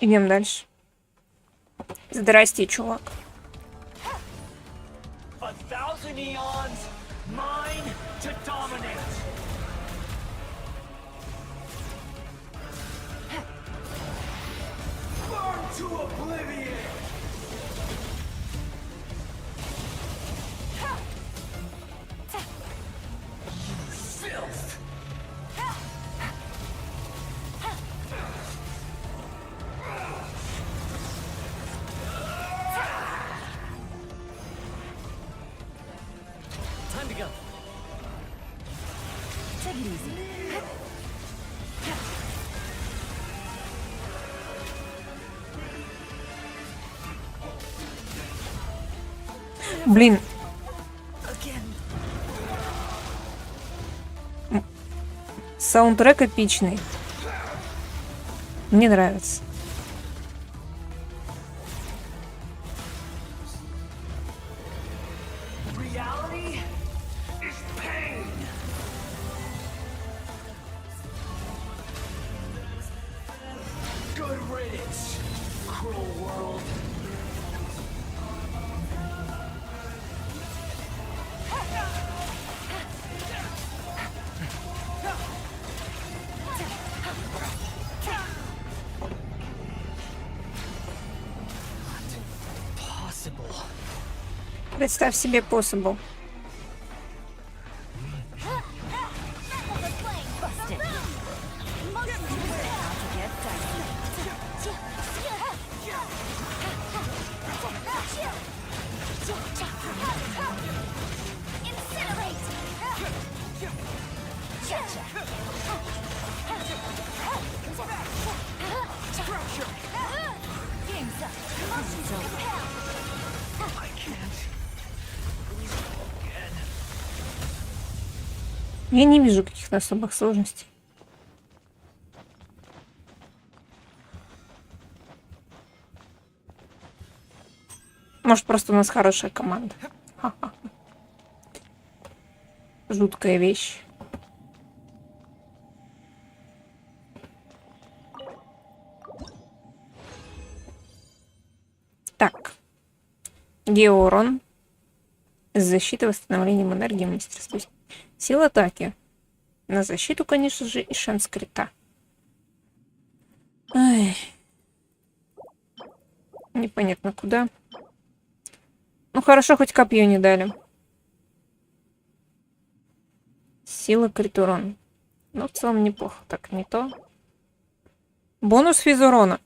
Идем дальше. Здрасте, чувак. A thousand eons, mine to dominate. Burn to oblivion. Filth. Time to go. Take it easy. Блин. Саундтрек эпичный. Мне нравится. Reality is pain. Good riddance. cruel world. Possible. Представь себе possible. Я не вижу каких-то особых сложностей. Может, просто у нас хорошая команда. Ха-ха. Жуткая вещь. Так. Георон. Защита, восстановление энергии, мастерство. Сила атаки. На защиту, конечно же, и шанс крита. Ай. Непонятно куда. Ну хорошо, хоть копье не дали. Сила крит урон. Ну, в целом неплохо. Так, не то. Бонус физ урона.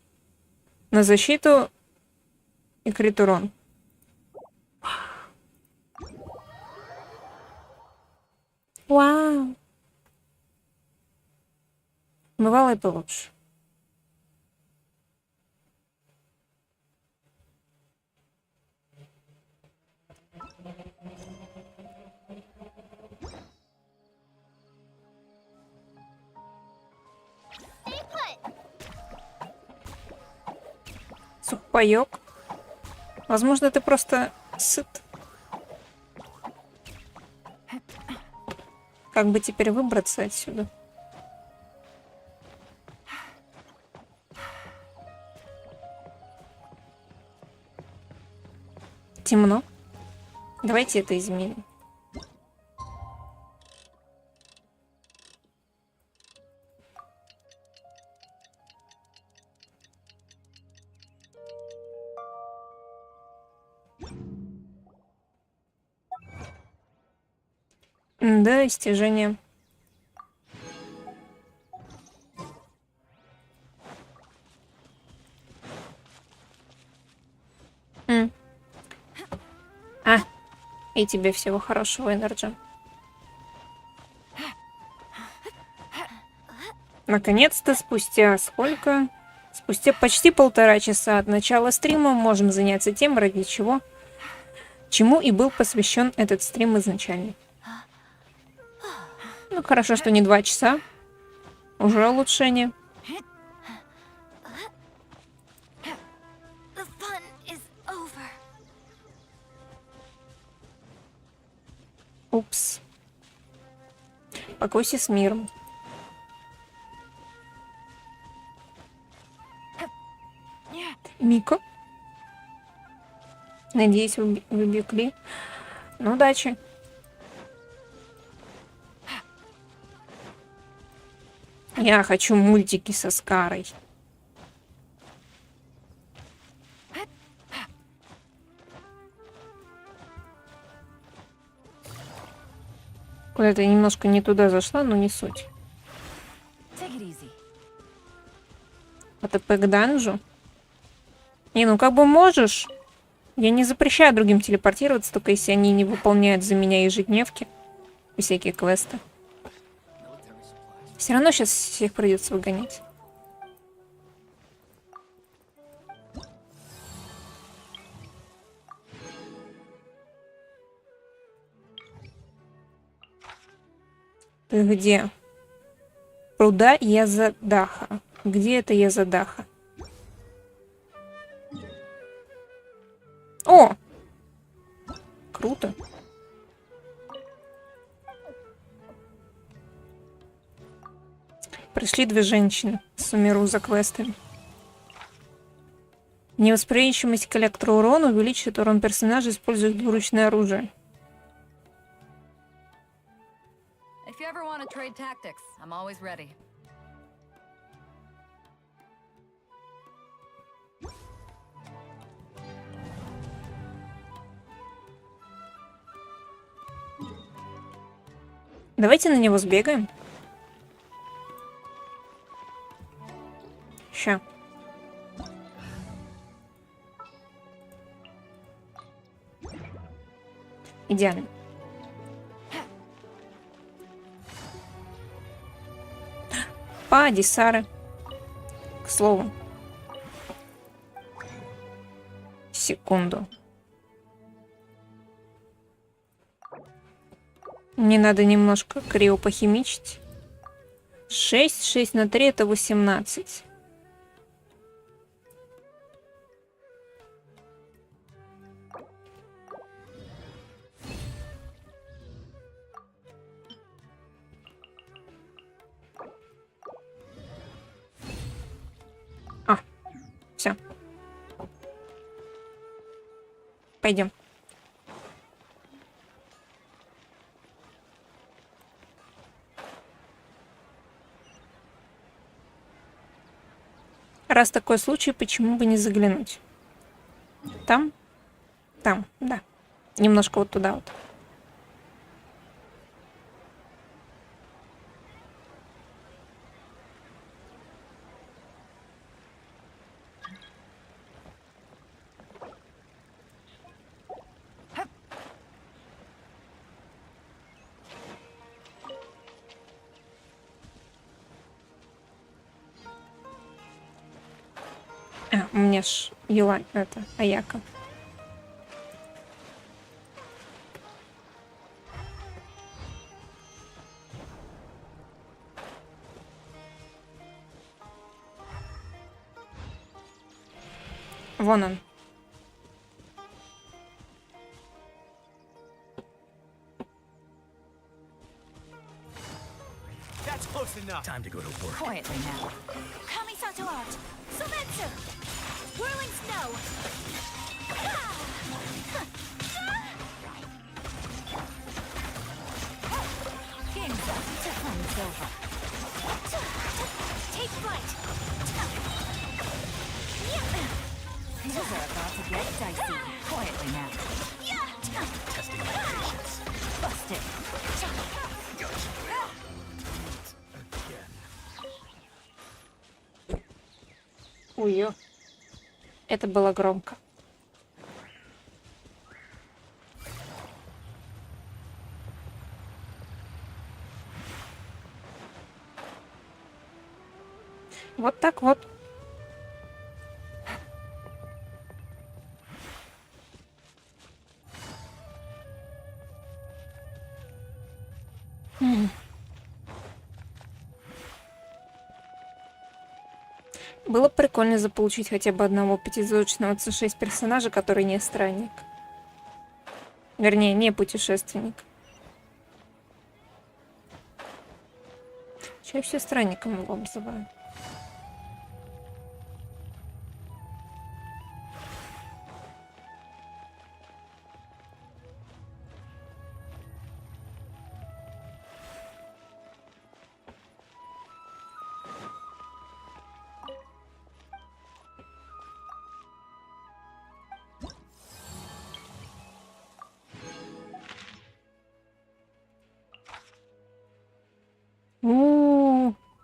На защиту и крит урон. Вау. Бывало и получше. Сухпайок. Возможно, ты просто сыт. Как бы теперь выбраться отсюда? Темно. Давайте это изменим. Да, достижение. И тебе всего хорошего, Энерджи. Наконец-то, спустя сколько? Спустя почти 1,5 часа от начала стрима можем заняться тем, ради чему и был посвящен этот стрим изначально. Ну, хорошо, что не 2 часа. Уже улучшение. Упс. Покойся с миром. Мико. Надеюсь, вы бегли. Ну, удачи. Я хочу мультики со Скарой. Куда-то я немножко не туда зашла, но не суть. АТП к данжу? Не, ну как бы можешь. Я не запрещаю другим телепортироваться, только если они не выполняют за меня ежедневки и всякие квесты. Все равно сейчас всех придется выгонять. Ты где? Пруда Язадаха. Где это Язадаха? О! Круто. Пришли 2 женщины. Сумеру за квестами. Невосприимчивость к электроурону увеличивает урон персонажа, используя двуручное оружие. If you ever want to trade tactics, I'm always ready. Давайте на него сбегаем. Ща. Идеально. Пади, Сара. К слову. Секунду. Мне надо немножко криопохимичить. 6 на 3 это 18. Все. Пойдем. Раз такой случай, почему бы не заглянуть? Там? Там, да. Немножко вот туда вот. У меня ж Юлань, это, Аяка. Вон он. That's close enough. Time to go to work. Quietly now. Kamisato art. Sumetsu. Whirling snow. King's up to comes over. Take flight. Things are about to get dicey. Quietly now. Testing my patience. Busted. Ой, это было громко. Вот так вот. Было бы прикольно заполучить хотя бы одного пятизвездочного C6 персонажа, который не странник. Вернее, не путешественник. Чаще все странником его обзывают.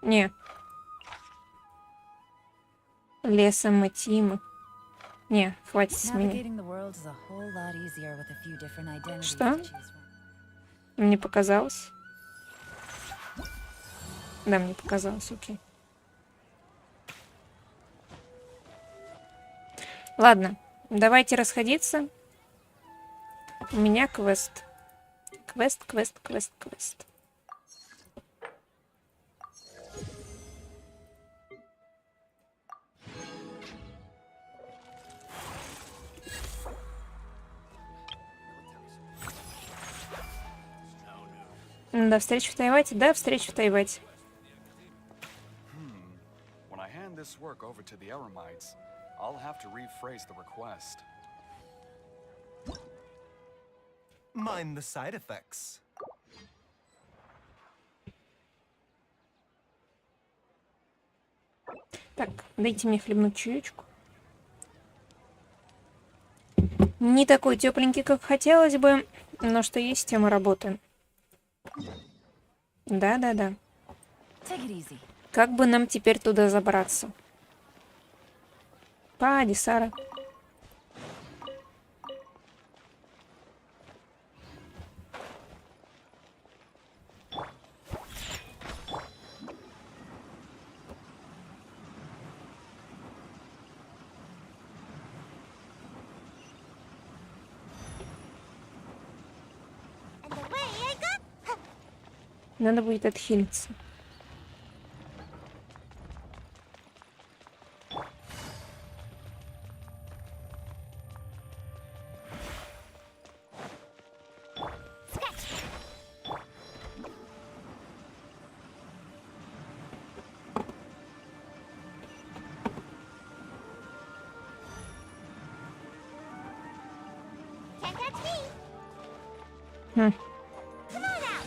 Не. Лесом Тима. Не, хватит с меня. Что? Мне показалось? Да, мне показалось, окей. Ладно, давайте расходиться. У меня квест. Квест. До встречи в Тайвате. Да, встречи в Тайвате. When I hand this work over to the Eremites, I'll have to rephrase the request. Mind the side effects. Так, дайте мне хлебнуть чаечку. Не такой тепленький, как хотелось бы, но что есть, тем и работаем. Да-да-да. Take it easy. Как бы нам теперь туда забраться? Пади, Сара. And away I go. Надо будет отхилиться. Can't touch me. Хм. Come on out.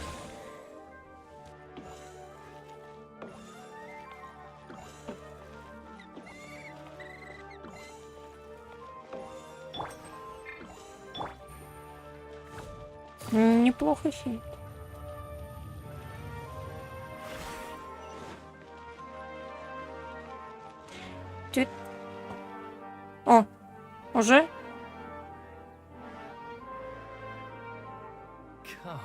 Неплохо хилит. Тю- О, уже? Come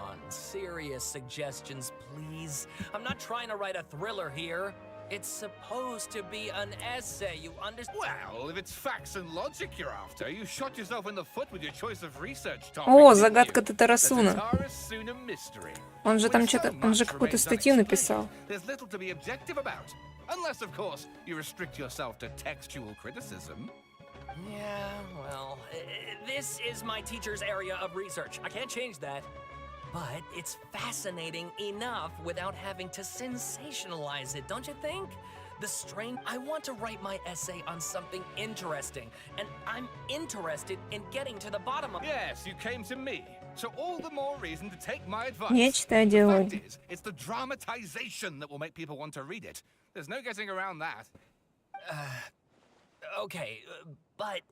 on, serious suggestions, please. I'm not trying to write a thriller here. It's supposed to be an essay, you understand? Well, if it's facts and logic you're after, you shot yourself in the foot with your choice of research topic. О, didn't загадка you? The Татарасуна. Tatarasuna mystery. Он же там With что-то, so он же much какую-то remains статью unexplained, написал. There's little to be objective about. Unless, of course, you restrict yourself to textual criticism. Yeah, well, this is my teacher's area of research. I can't change that. But it's fascinating enough without having to sensationalize it, don't you think? The strain. I want to write my essay on something interesting, and I'm interested in getting to the bottom of it. Yes, you came to me. So all the more reason to take my advice. Я читаю The fact диалоги. is, it's the dramatization that will make people want to read it. There's no getting around that. Okay, but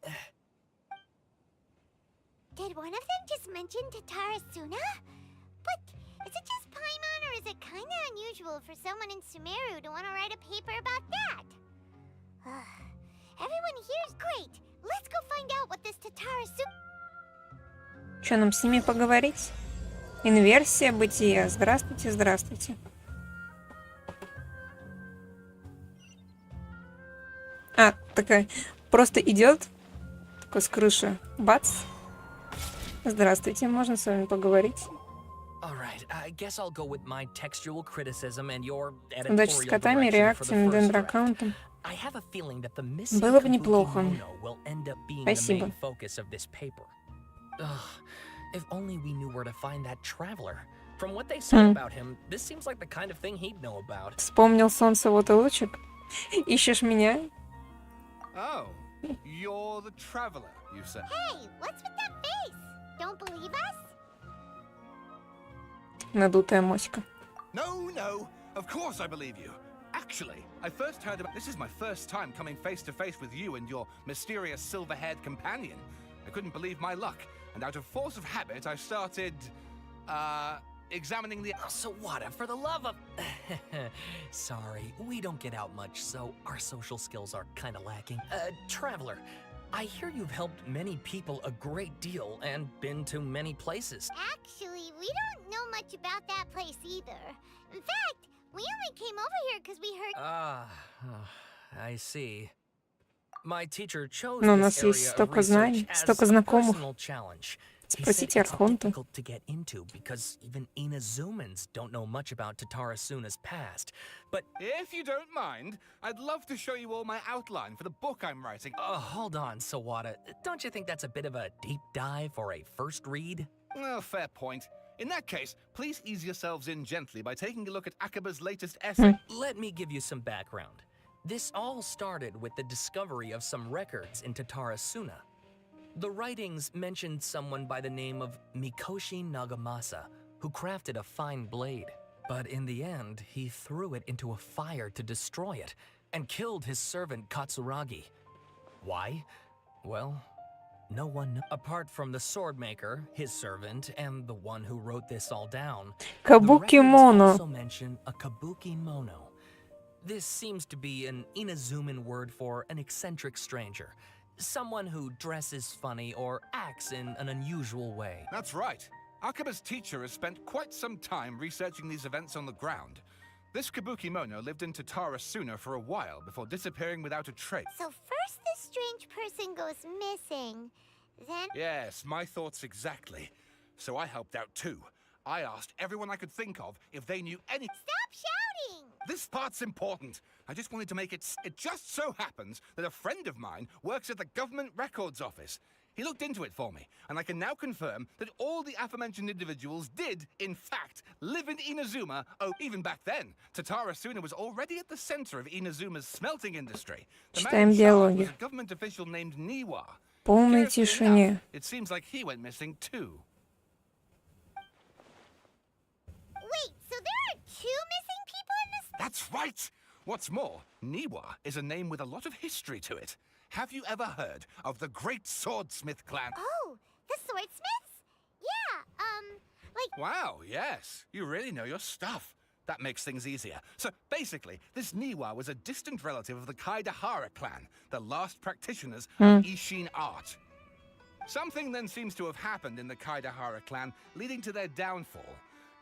Did one of them just mention Tatarasuna? But is it just Paimon, or is it kind of unusual for someone in Sumeru to want to write a paper about that? Everyone here's great. Let's go find out what this Tatarasuna... Что, нам с ними поговорить? Инверсия бытия. Здравствуйте, здравствуйте. А, такая, просто идет, такой с крыши, бац. Здравствуйте, можно с вами поговорить? all right, I guess I'll go with my textual criticism and your Удачи с editorial котами, direction for the реакциями, first draft. дендроаккаунтом. I have a feeling that the missing Было бы kabuki неплохо. mono will end up being the Спасибо. main focus of this paper. Ugh, if only we knew where to find that traveler. From what they say about him, this seems like the kind of thing he'd know about. Вспомнил солнце, вот и лучик. Ищешь меня? Oh, you're the traveler, you say. Hey, what's with that face? Don't believe us? Надутая моська. No, no, of course I believe you. Actually, I first heard about this is my first time coming face to face with you and your mysterious silver-haired companion. I couldn't believe my luck, and out of force of habit, I started, examining the... Oh, so what? For the love of... Sorry, we don't get out much, so our social skills are kind of lacking. Traveler, I hear you've helped many people a great deal and been to many places. Actually, we don't know much about that place either. In fact, we only came over here because we heard... I see. My teacher chose Но у this нас есть area of столько research знаний, as столько a знакомых. personal challenge. He said Спросите it's Архонта. difficult to get into because even Inazumans don't know much about Tatarasuna's past. But If you don't mind, I'd love to show you all my outline for the book I'm writing. hold on, Sawada. Don't you think that's a bit of a deep dive for a first read? Well, fair point. In that case, please ease yourselves in gently by taking a look at Akaba's latest essay. Let me give you some background. This all started with the discovery of some records in Tatarasuna. The writings mentioned someone by the name of Mikoshi Nagamasa, who crafted a fine blade. But in the end, he threw it into a fire to destroy it, and killed his servant Katsuragi. Why? Well, no one knows. Apart from the sword maker, his servant, and the one who wrote this all down, Кабуки the моно. records also mention a kabuki mono. This seems to be an Inazuman word for an eccentric stranger. Someone who dresses funny or acts in an unusual way. That's right. Akaba's teacher has spent quite some time researching these events on the ground. This Kabukimono lived in Tatarasuna for a while before disappearing without a trace. So first this strange person goes missing, then... Yes, my thoughts exactly. So I helped out too. I asked everyone I could think of if they knew any... Stop shouting! This part's important. I just wanted to make it... It just so happens that a friend of mine works at the Government Records Office. He looked into it for me, and I can now confirm that all the aforementioned individuals did, in fact, live in Inazuma. Oh, even back then, Tatarasuna was already at the center of Inazuma's smelting industry. The man Читаем in charge диалоги. was a government official named Niwa. Полной Curiously тишине. enough, it seems like he went missing too. Wait, so there are two missing people in this? That's right! What's more, Niwa is a name with a lot of history to it. Have you ever heard of the Great Swordsmith clan? Oh, the swordsmiths? Yeah, like... Wow, yes. You really know your stuff. That makes things easier. So, basically, this Niwa was a distant relative of the Kaidahara clan, the last practitioners of Ishin art. Something then seems to have happened in the Kaidahara clan, leading to their downfall.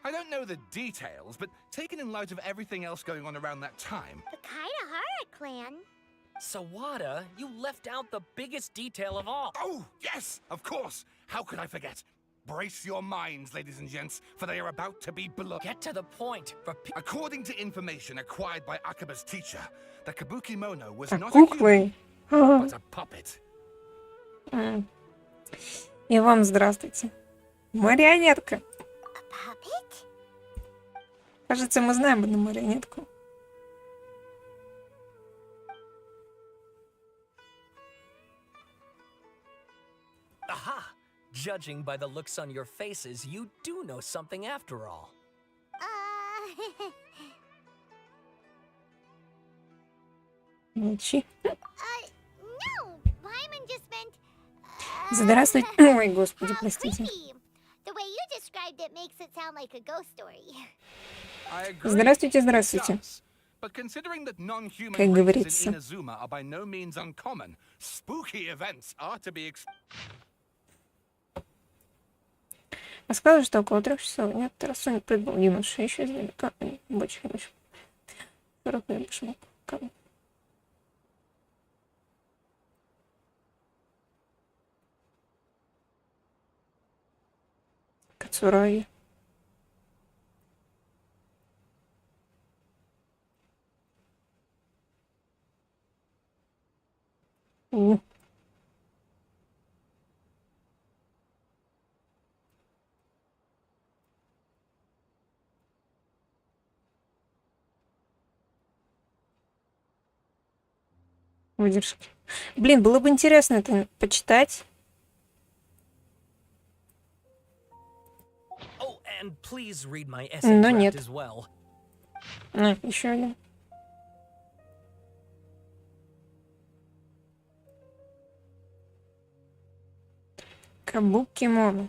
I don't know the details, but taken in light of everything else going on around that time... The Kaidahara clan? Sawada, you left out the biggest detail of all. Oh, yes, of course. How could I forget? Brace your minds, ladies and gents, for they are about to be blown. Get to the point. According to information acquired by Akaba's teacher, the Kabukimono was not a Куклы. human, but a puppet. И вам здравствуйте. Марионетка. A puppet? Кажется, мы знаем одну марионетку. Aha! Judging by the looks on your faces, you do know something after all. Молчи. No, Paimon just meant... Здравствуйте. Ой, господи, простите. creepy. The way you described it makes it sound like a ghost story. I agree. Здравствуйте, It здравствуйте. does. But considering that non-human Как races говорится. in Inazuma are by no means uncommon, spooky events are to be Рассказываю, что около 3 часов нет, Тарасунь прибыл юноша, еще издалека, больше. 40 башмак. Кацураги. Выдержки. Блин, было бы интересно это почитать. Oh, and please read my essay Но draft нет. as well. Еще один. Кабукимоно.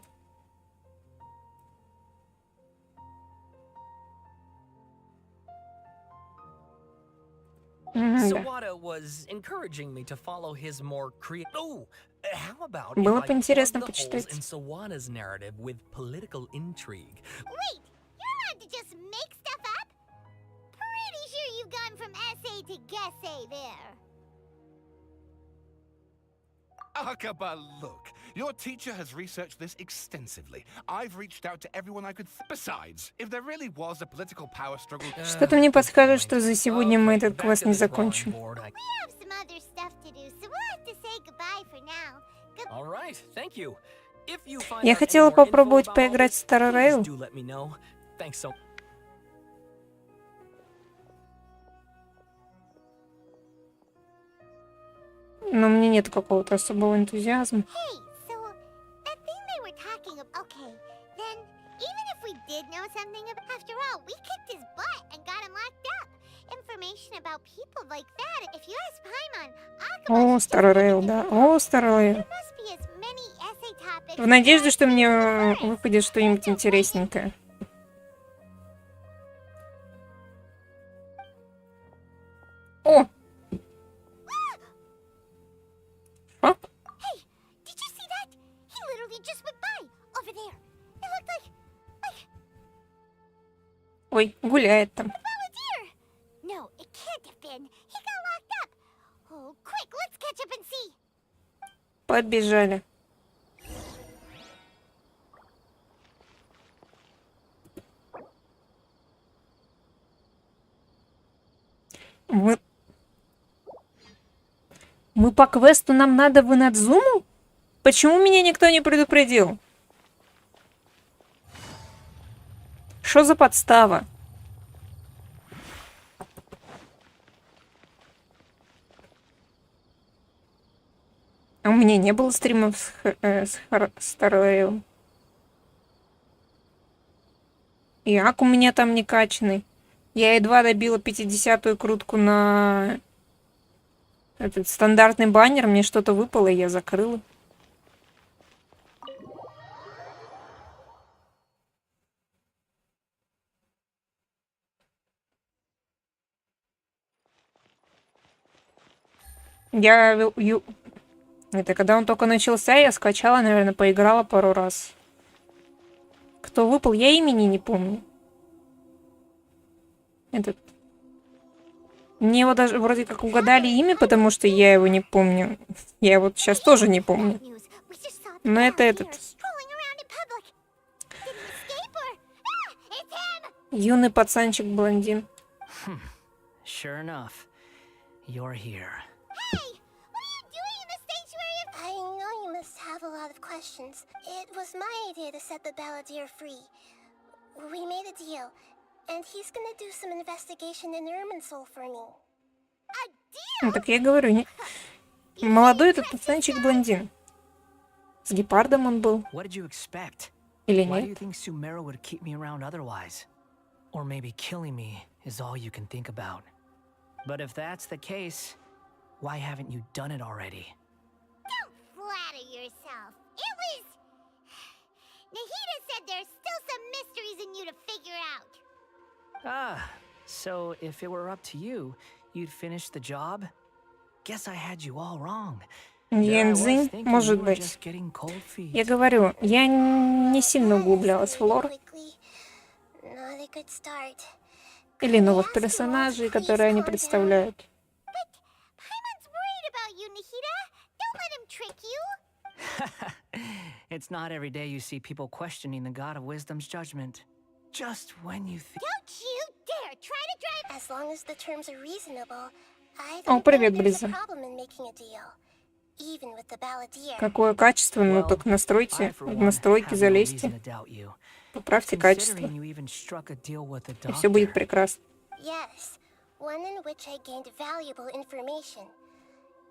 Да. Sawada was encouraging me to follow his more creative. Oh, how about Было if бы I интересно plug the holes почитать. in Sawada's narrative with political intrigue? Wait, you're allowed to just make stuff up? Pretty sure you've gone from essay to guessay there. Akaba, look. Your teacher has researched this extensively. I've reached out to everyone I could. Besides, if there really was a political power struggle... Что-то мне подскажет, что за сегодня мы этот квест не закончим. We have some other stuff to do, so we'll have to say goodbye for now. All right, thank you. If you find Я out хотела any more info попробовать about all поиграть в this, Старый please Райл. do let me know. Thanks so Но мне нет какого-то особого энтузиазма. Hey, so that thing they were talking about. Okay, then even if we did know something about, after all, we kicked his butt and got him locked up. Information about people like that. If you ask Paimon, О, Старый Рейл, да. О, Старый Рейл. there must be as many essay topics. В надежде, что мне выпадет что-нибудь интересненькое. О! Что? Hey, did you see that? He literally just went by over there. It looked like Ой, гуляет там. volunteer. No, it can't have been. He got locked up. Oh, quick, let's catch up and see. Побежали. Мы по квесту, нам надо в Инадзуму? Почему меня никто не предупредил? Что за подстава? А у меня не было стримов с Старым. И ак у меня там не качанный. Я едва добила 50-ю крутку на этот стандартный баннер. Мне что-то выпало, и я закрыла. Это когда он только начался, я скачала, наверное, поиграла пару раз. Кто выпал, я имени не помню. Этот. Мне его даже вроде как угадали имя, потому что я его не помню. Я его сейчас тоже не помню. Но это этот. Юный пацанчик-блондин. Sure enough, you're here. I know you must have a lot of questions. It was my idea to set the balladeer free. We made a deal, and he's gonna do some investigation in Irminsul for me. A deal? Ну, так я говорю, не... молодой этот пацанчик-блондин. С гепардом он был. What did you expect? Или Why do you нет? think Sumero would keep me around otherwise? Or maybe killing me is all you can think about. But if that's the case, why haven't you done it already? Don't flatter yourself. It was... Nahida said there's still some mysteries in you to figure out. Ah, so if it were up to you, you'd finish the job? Guess I had you all wrong. Янзы, может быть. Я говорю, я не сильно углублялась в лор. Not a good start. Или новых персонажей, которые они представляют. But Paimon's worried about you, Nahida. Don't let him trick you. It's not every day you see people questioning the God of Wisdom's judgment. Just when you think... Don't you dare try to drive... As long as the terms are reasonable, I О, don't привет, think there's Бриза. a problem in making a deal. Even with the balladeer. Какое качество, ну так настройте, в настройки залезьте, поправьте качество, и все будет прекрасно. Yes, one in which I gained valuable information.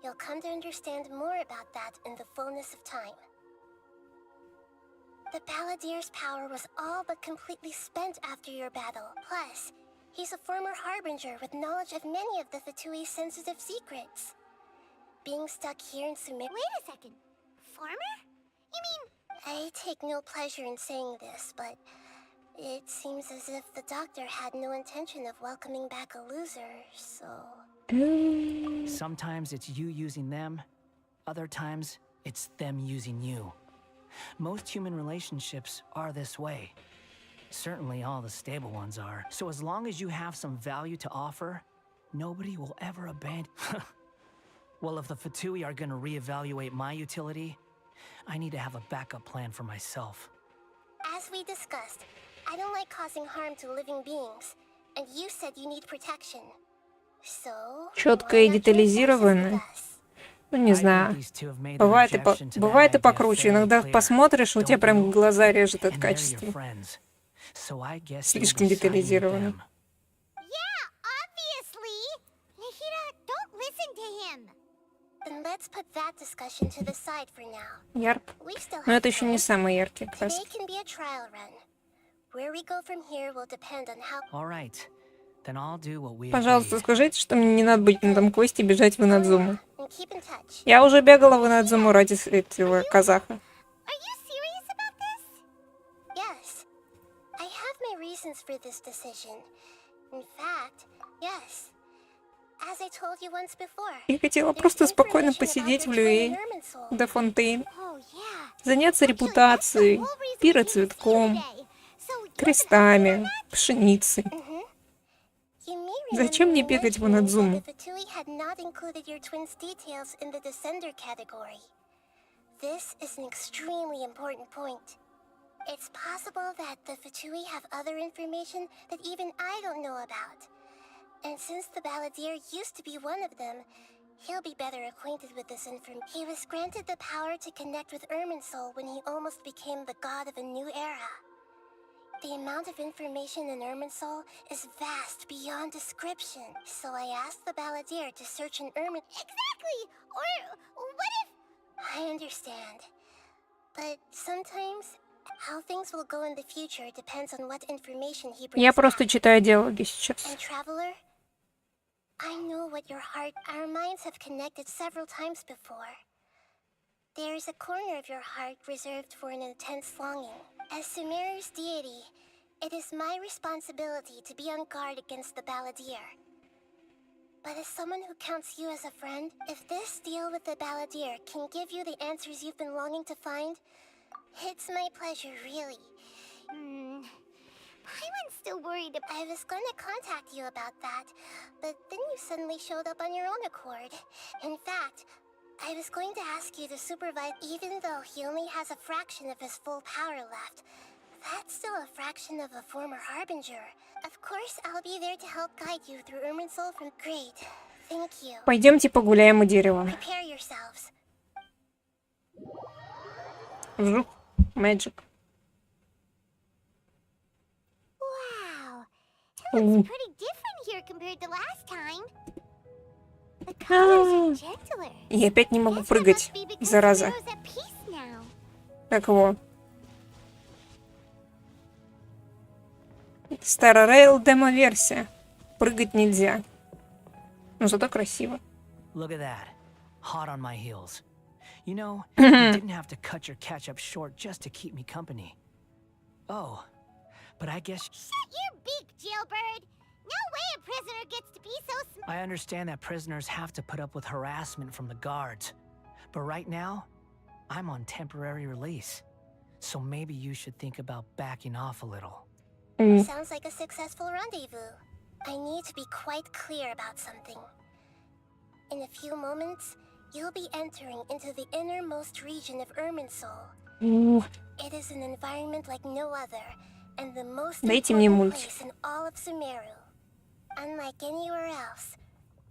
You'll come to understand more about that in the fullness of time. The balladeer's power was all but completely spent after your battle. Plus, he's a former harbinger with knowledge of many of the Fatui's sensitive secrets. Being stuck here in Sumer... Wait a second. Farmer? You mean... I take no pleasure in saying this, but it seems as if the doctor had no intention of welcoming back a loser, so... Sometimes it's you using them, other times it's them using you. Most human relationships are this way. Certainly all the stable ones are. So as long as you have some value to offer, nobody will ever abandon... Well, if the Fatui are gonna reevaluate my utility, I need to have a backup plan for myself. As we discussed, I don't like causing harm to living beings, and you said you need protection. So... Четко и детализированно. Ну, не знаю. Бывает и покруче. Иногда посмотришь, у тебя прям глаза режет от качества. Слишком детализированно. Then let's put that discussion to the side for now. Ярп. We still Но have это еще не time. самый яркий Today квест. can be a trial run. Where we go from here will depend on how. All right. Then I'll do what we Пожалуйста, agreed. скажите, что мне не надо быть на этом квесте и бежать в Инадзуму. And keep in touch. Я уже бегала в Инадзуму ради этого казаха. Are you serious about this? Yes. I have my reasons for this decision. In fact, yes. As I told you once before. Я хотела просто спокойно посидеть в Люэй, до Фонтейн, Oh, yeah. заняться репутацией, пироцветком, крестами, пшеницей. Зачем мне бегать в Инадзуму? This is an extremely important point. It's possible that the Fatui have other information that even I don't know about. And since the Balladeer used to be one of them, he'll be better acquainted with this information. He was granted the power to connect with Irminsul when he almost became the god of a new era. The amount of information in Irminsul is vast beyond description. So I asked the Balladeer to search in Irmin. Exactly! Or what if... I understand. But sometimes how things will go in the future depends on what information he brings. Я просто читаю диалоги сейчас. And Traveler, I know what your heart... Our minds have connected several times before. There is a corner of your heart reserved for an intense longing. As Sumeru's deity, it is my responsibility to be on guard against the Balladeer. But as someone who counts you as a friend, if this deal with the Balladeer can give you the answers you've been longing to find, it's my pleasure, really. Paimon's still worried. I was going to contact you about that, but then you suddenly showed up on your own accord. In fact, I was going to ask you to supervise, even though he only has a fraction of his full power left. That's still a fraction of a former Harbinger. Of course, I'll be there to help guide you through Irminsul from... Great. Thank you. Пойдемте погуляем у дерева. Prepare yourselves. Жук. Magic. Wow. It looks pretty different here compared to last time. The colors are gentler. Я опять не могу прыгать, зараза. Sumeru's at peace now. Как его? Старый Рейл демо-версия. Прыгать нельзя. Но зато красиво. Look at that. Hot on my heels. You know, you didn't have to cut your catch-up short just to keep me company. Oh, but I guess... Shut your beak, jailbird. No way a prisoner gets to be so smart. I understand that prisoners have to put up with harassment from the guards. But right now, I'm on temporary release. So maybe you should think about backing off a little. Sounds like a successful rendezvous. I need to be quite clear about something. In a few moments, you'll be entering into the innermost region of Irminsul. It is an environment like no other, and the most Дайте мне important мультик. place in all of Sumeru. Unlike anywhere else,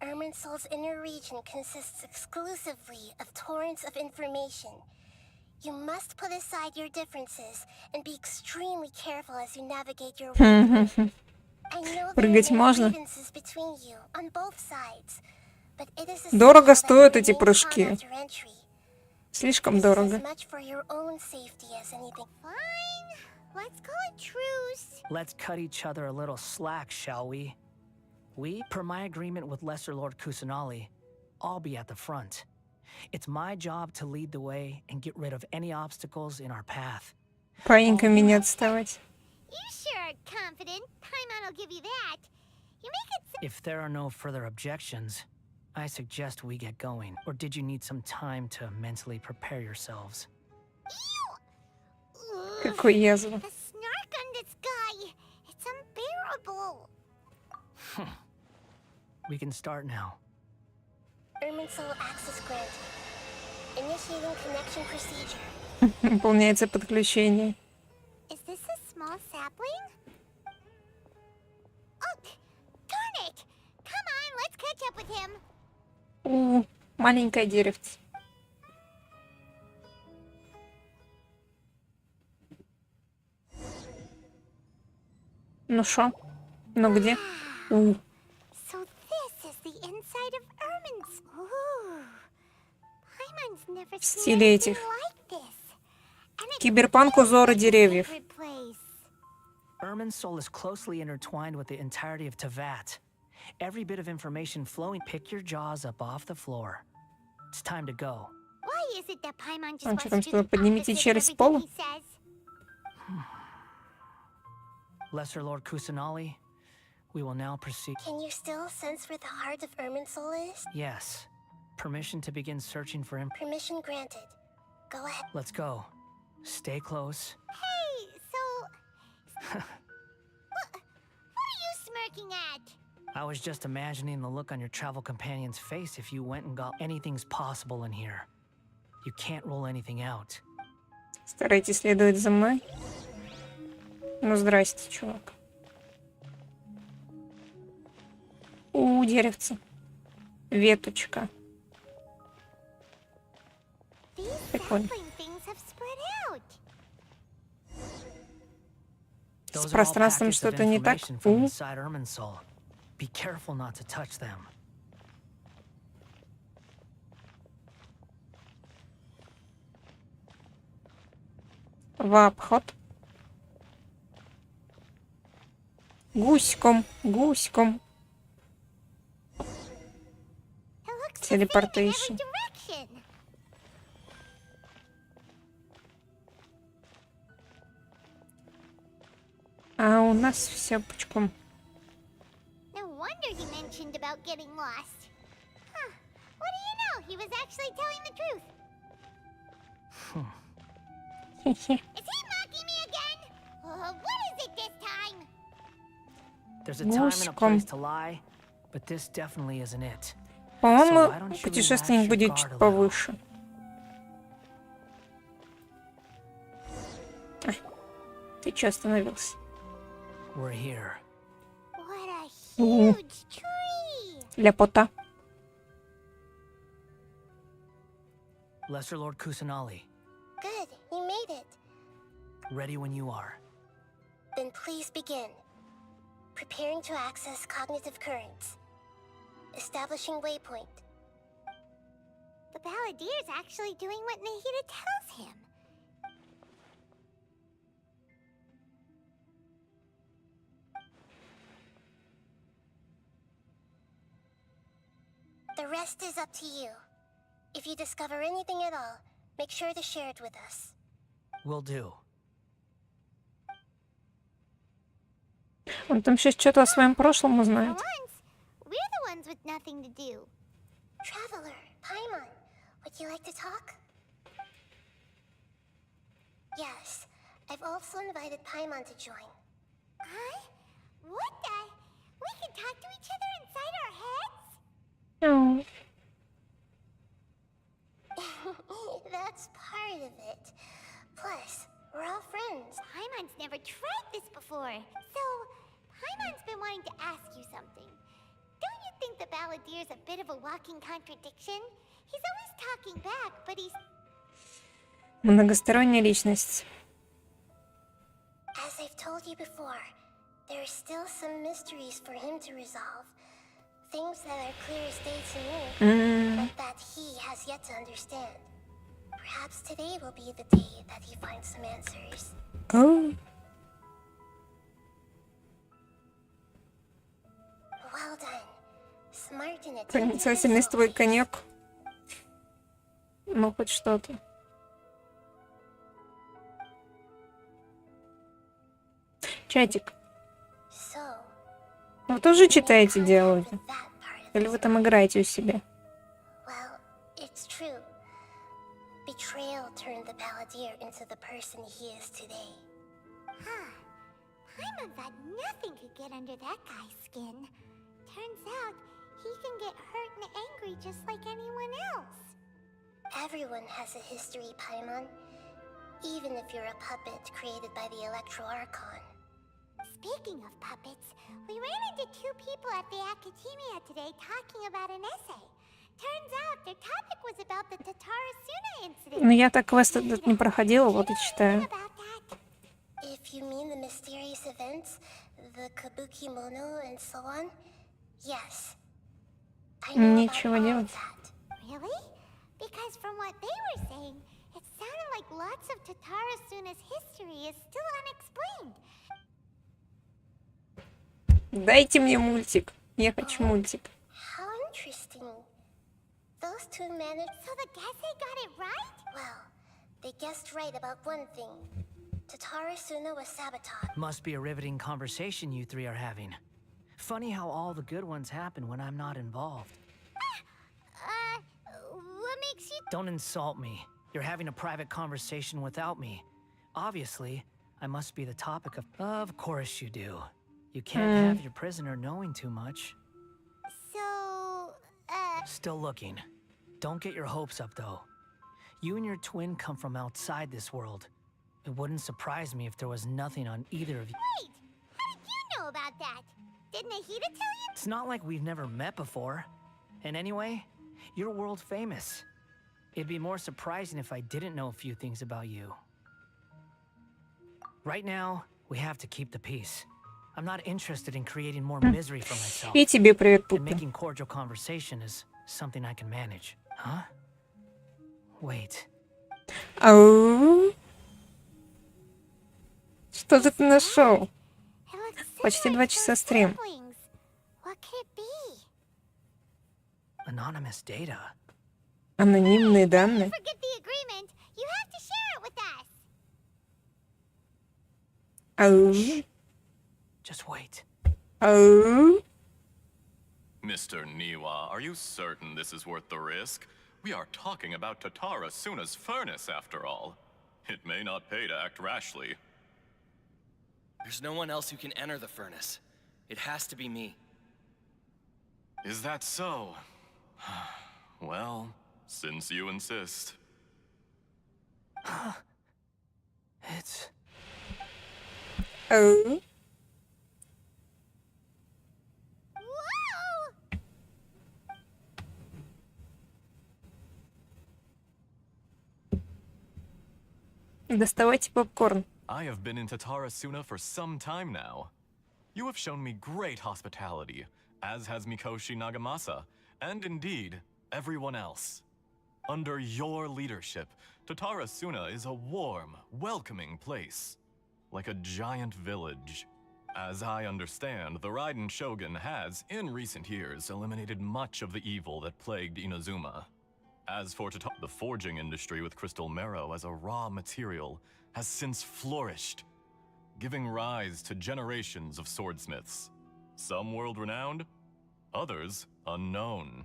Irminsul's inner region consists exclusively of torrents of information. You must put aside your differences and be extremely careful as you navigate your way. I know there Прыгать are можно? grievances between you on both sides, but it is Дорого essential that стоят you эти remain прыжки. calm after entry. Слишком This is дорого. as much for your own safety as anything. Fine, let's call it truce. Let's cut each other a little slack, shall we? We, per my agreement with Lesser Lord Kusanali, all be at the front. It's my job to lead the way and get rid of any obstacles in our path. Паинька меня отставать. You sure are confident. Paimon will give you that. You make it If there are no further objections, I suggest we get going. Or did you need some time to mentally prepare yourselves? Какой язва. The snark on this guy. It's unbearable. We can start now. Irminsul access granted. Initiating connection procedure. Выполняется подключение. Is this a small sapling? Oh, darn it! Come on, let's catch up with him. Маленькое деревце. Ну шо? Ну где? So this is the inside of Irminsul. Ooh, Paimon's never В seen стиле anything этих. like this. And it's Киберпанк узоры деревьев. a sacred place. Irminsul is closely intertwined with the entirety of Teyvat. Every bit of information flowing. Pick your jaws up off the floor. It's time to go. Why is it that Paimon just А wants что to там, do что the поднимите opposite of челюсть с everything пола? he says? Lesser Lord Kusanali, we will now proceed. Can you still sense where the heart of Irminsul is? Yes. Permission to begin searching for him. Permission granted. Go ahead. Let's go. Stay close. Hey, so... what are you smirking at? I was just imagining the look on your travel companion's face if you went and got anything's possible in here. You can't rule anything out. Старайтесь следовать за мной. Ну, здрасте, чувак. Деревце. Веточка. These Прикольно. sapling things have spread out. С Those are all пространством packets of что-то не так. information from inside Irminsul. Be careful not to touch them. В обход. Гуськом, гуськом. It looks the same in every Телепортейшн. direction. А у нас все пучком. No wonder he mentioned about getting lost. Huh. What do you know? He was actually telling the truth. Is he mocking me again? What is it this time? There's a time and a Гуськом. place to lie, but this definitely isn't it. По-моему, путешественник будет чуть повыше. Ай, ты чё остановился? We're here. What a Ooh. huge tree! Ляпота. Lesser Lord Kusanali, Good, you made it. ready when you are. Then please begin. Preparing to access cognitive currents. Establishing waypoint. The Balladeer's actually doing what Nahida tells him. The rest is up to you. If you discover anything at all, make sure to share it with us. Will do. Он там сейчас что-то о своем прошлом For узнает. once, we're the ones with nothing to do. Traveler, Paimon, would you like to talk? Yes, I've also invited Paimon to join. Huh? What the? We can talk to each other inside our heads? М, That's part of it. Plus, we're all friends. Paimon's never tried this before. So, Paimon's been wanting to ask you something. Don't you think the Balladeer's a bit of a walking contradiction? He's always talking back, but he's... Многосторонняя личность. As I've told you before, there are still some mysteries for him to resolve. Things that are clear as day to me, but that he has yet to understand. Perhaps today will be the day that he finds some answers. О, Well done. Smart and attentive. проницательность твой конек. Ну, хоть что-то. Чатик. So, Вы тоже читаете диалоги? with that part of Или his вы там играете у себя? Well, it's true. Betrayal turned the Balladeer into the person he is today. Huh. Paimon thought nothing could get under that guy's skin. Turns out, he can get hurt and angry just like anyone else. Everyone has a history, Paimon. Even if you're a puppet created by the Electro Archon. Speaking of puppets, we ran into two people at the Academia today talking about an essay. Turns out their topic was about the Tatarasuna incident. Ну, я так квест этот не проходила, вот и читаю. About that? If you mean the mysterious events, the Kabuki Mono and so on, yes. I know about Нечего all делать. of that. Really? Because Because from what they were saying, it sounded like lots of Tatarasuna's history is still unexplained. Дайте мне мультик. Я хочу мультик. How interesting. Those two managed. So the Gase got it right? Well, they guessed right about one thing. Tatarasuna was sabotaged. Must be a riveting conversation you three are having. Funny how all the good ones happen when I'm not involved. What makes you... Don't insult me. You're having a private conversation without me. Obviously, I must be the topic of... Of course you do. You can't have your prisoner knowing too much. So, Still looking. Don't get your hopes up, though. You and your twin come from outside this world. It wouldn't surprise me if there was nothing on either of you. Wait! How did you know about that? Didn't Ahita tell you? It's not like we've never met before. And anyway, you're world famous. It'd be more surprising if I didn't know a few things about you. Right now, we have to keep the peace. I'm not interested in creating more misery for myself. И тебе привет, And Пуппи. making cordial conversation is something I can manage. Huh? Wait. Ау. Что же ты нашел? It looks Почти similar 2 to часа those стрим. siblings. What could it be? Anonymous data. Анонимные данные. Forget the agreement. You have to share it with us. Ау. Just wait. Ау. Mr. Niwa, are you certain this is worth the risk? We are talking about Tatarasuna's furnace, after all. It may not pay to act rashly. There's no one else who can enter the furnace. It has to be me. Is that so? Well, since you insist. It's... Ау. Whoa! Доставайте попкорн. I have been in Tatarasuna for some time now. You have shown me great hospitality, as has Mikoshi Nagamasa, and indeed, everyone else. Under your leadership, Tatarasuna is a warm, welcoming place, like a giant village. As I understand, the Raiden Shogun has, in recent years, eliminated much of the evil that plagued Inazuma. As for the forging industry with crystal marrow as a raw material has since flourished, giving rise to generations of swordsmiths. Some world-renowned, others unknown,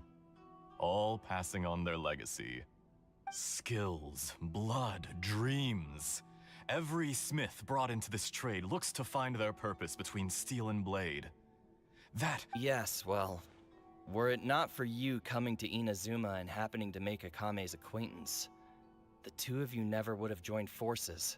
all passing on their legacy. Skills, blood, dreams. Every smith brought into this trade looks to find their purpose between steel and blade. That... Yes, well, were it not for you coming to Inazuma and happening to make Akame's acquaintance, the two of you never would have joined forces.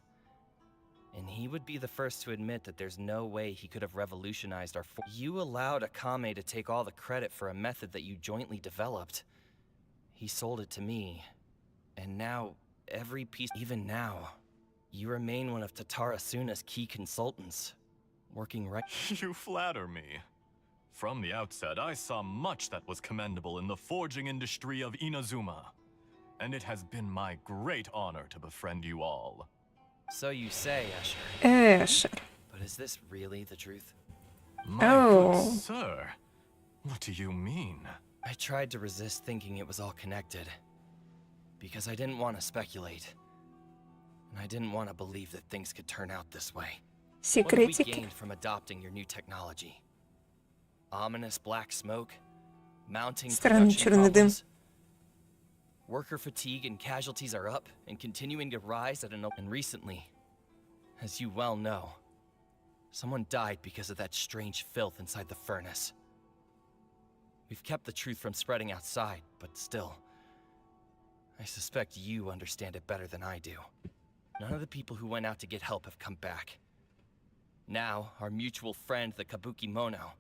And he would be the first to admit that there's no way he could have revolutionized our You allowed Akame to take all the credit for a method that you jointly developed. He sold it to me. And now, every piece... Even now, you remain one of Tatarasuna's key consultants, working right... You flatter me. From the outset, I saw much that was commendable in the forging industry of Inazuma. And it has been my great honor to befriend you all. So you say, Escher. Эшер. But is this really the truth? My Oh. good sir, what do you mean? I tried to resist thinking it was all connected. Because I didn't want to speculate. And I didn't want to believe that things could turn out this way. What have we Секретики. gained from adopting your new technology? Ominous black smoke? Mounting Странный production черный дым. problems? Worker fatigue and casualties are up and continuing to rise at an... And recently, as you well know, someone died because of that strange filth inside the furnace. We've kept the truth from spreading outside, but still, I suspect you understand it better than I do. None of the people who went out to get help have come back. Now, our mutual friend, the Kabuki Mono,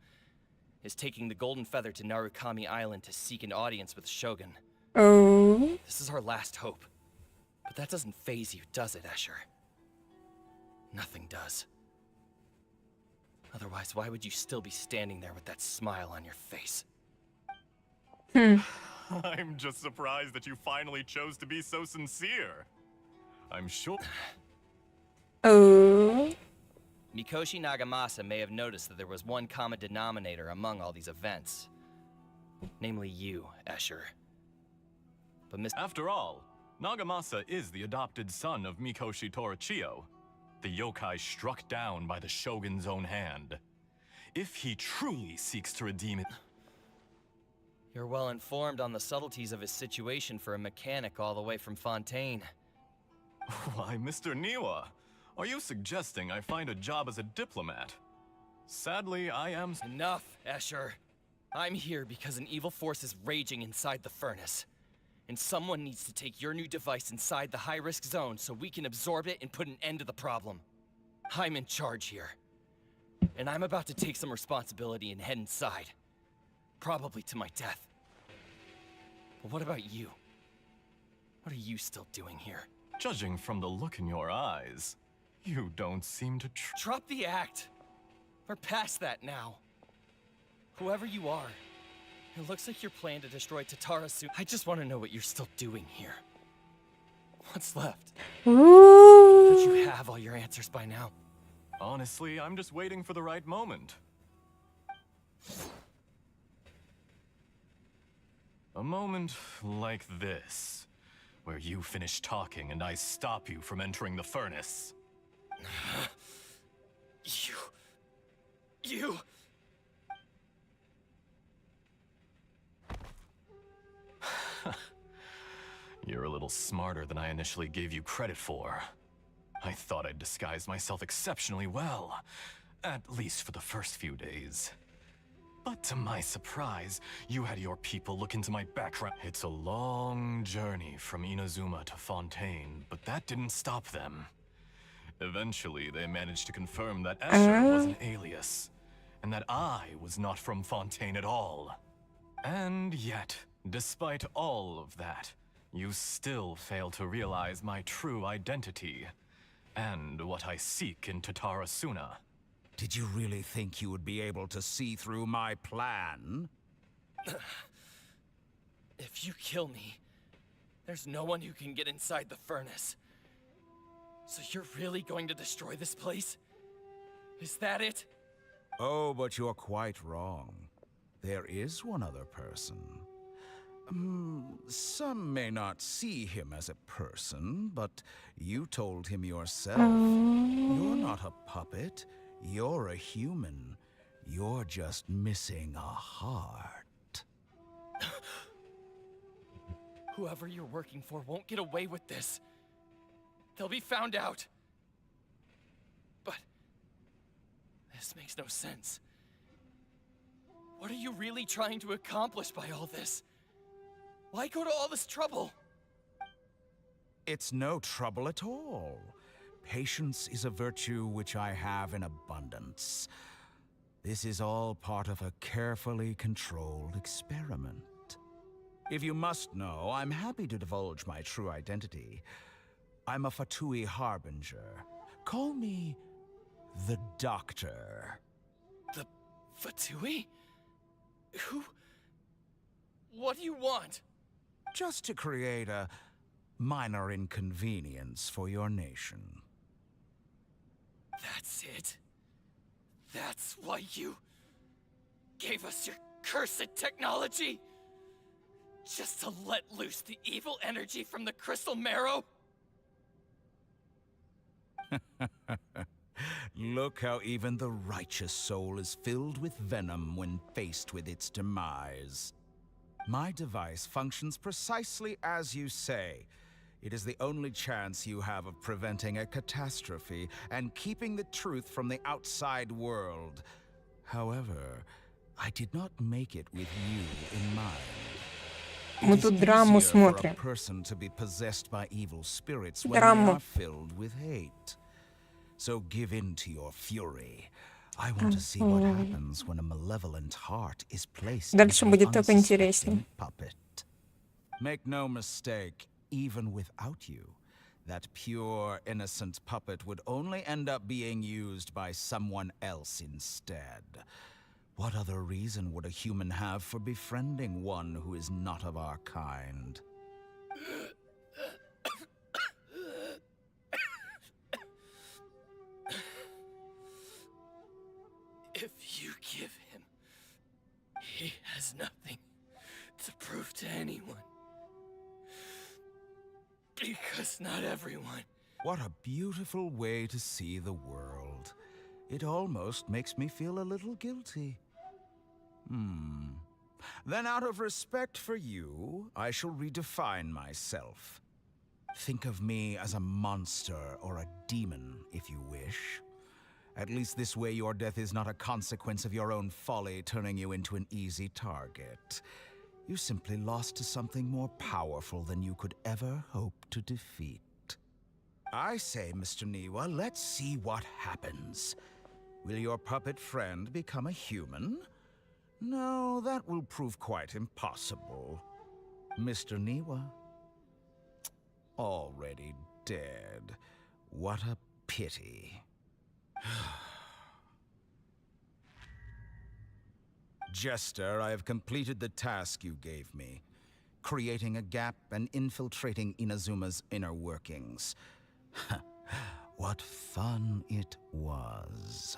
is taking the Golden Feather to Narukami Island to seek an audience with Shogun. Оу. This is our last hope. But that doesn't faze you, does it, Escher? Nothing does. Otherwise, why would you still be standing there with that smile on your face? I'm just surprised that you finally chose to be so sincere. I'm sure. Oh. Mikoshi Nagamasa may have noticed that there was one common denominator among all these events. Namely you, Escher. But After all, Nagamasa is the adopted son of Mikoshi Torichio, the yokai struck down by the shogun's own hand. If he truly seeks to redeem it... You're well informed on the subtleties of his situation for a mechanic all the way from Fontaine. Why, Mr. Niwa, are you suggesting I find a job as a diplomat? Sadly, I am... Enough, Escher. I'm here because an evil force is raging inside the furnace. And someone needs to take your new device inside the high-risk zone so we can absorb it and put an end to the problem. I'm in charge here. And I'm about to take some responsibility and head inside. Probably to my death. But what about you? What are you still doing here? Judging from the look in your eyes, you don't seem to Drop the act! We're past that now. Whoever you are, it looks like your plan to destroy Tatarasu. I just want to know what you're still doing here. What's left? Ooh. Don't you have all your answers by now? Honestly, I'm just waiting for the right moment. A moment like this, where you finish talking and I stop you from entering the furnace. You... You're a little smarter than I initially gave you credit for. I thought I'd disguised myself exceptionally well, at least for the first few days. But to my surprise, you had your people look into my background. It's a long journey from Inazuma to Fontaine, but that didn't stop them. Eventually, they managed to confirm that Escher was an alias, and that I was not from Fontaine at all. And yet, despite all of that, you still fail to realize my true identity, and what I seek in Tatarasuna. Did you really think you would be able to see through my plan? If you kill me, there's no one who can get inside the furnace. So you're really going to destroy this place? Is that it? Oh, but you're quite wrong. There is one other person. Some may not see him as a person, but you told him yourself. You're not a puppet. You're a human. You're just missing a heart. Whoever you're working for won't get away with this. They'll be found out. But this makes no sense. What are you really trying to accomplish by all this? Why go to all this trouble? It's no trouble at all. Patience is a virtue which I have in abundance. This is all part of a carefully controlled experiment. If you must know, I'm happy to divulge my true identity. I'm a Fatui harbinger. Call me the Doctor. The Fatui? Who? What do you want? Just to create a minor inconvenience for your nation. That's it? That's why you gave us your cursed technology? Just to let loose the evil energy from the crystal marrow? Look how even the righteous soul is filled with venom when faced with its demise. My device functions precisely as you say. It is the only chance you have of preventing a catastrophe and keeping the truth from the outside world. However, I did not make it with you in mind. Мы тут драму смотрим. Person to be possessed by evil spirits when they are filled with hate. So give in to your fury. I want to see what happens when a malevolent heart is placed Дальше in будет an только интереснее. unsuspecting puppet. Make no mistake, even without you, that pure, innocent puppet would only end up being used by someone else instead. What other reason would a human have for befriending one who is not of our kind? If you give him, he has nothing to prove to anyone. Because not everyone. What a beautiful way to see the world. It almost makes me feel a little guilty. Then out of respect for you, I shall redefine myself. Think of me as a monster or a demon, if you wish. At least this way your death is not a consequence of your own folly turning you into an easy target. You simply lost to something more powerful than you could ever hope to defeat. I say, Mr. Niwa, let's see what happens. Will your puppet friend become a human? No, that will prove quite impossible. Mr. Niwa? Already dead. What a pity. Jester, I have completed the task you gave me. Creating a gap and infiltrating Inazuma's inner workings. What fun it was.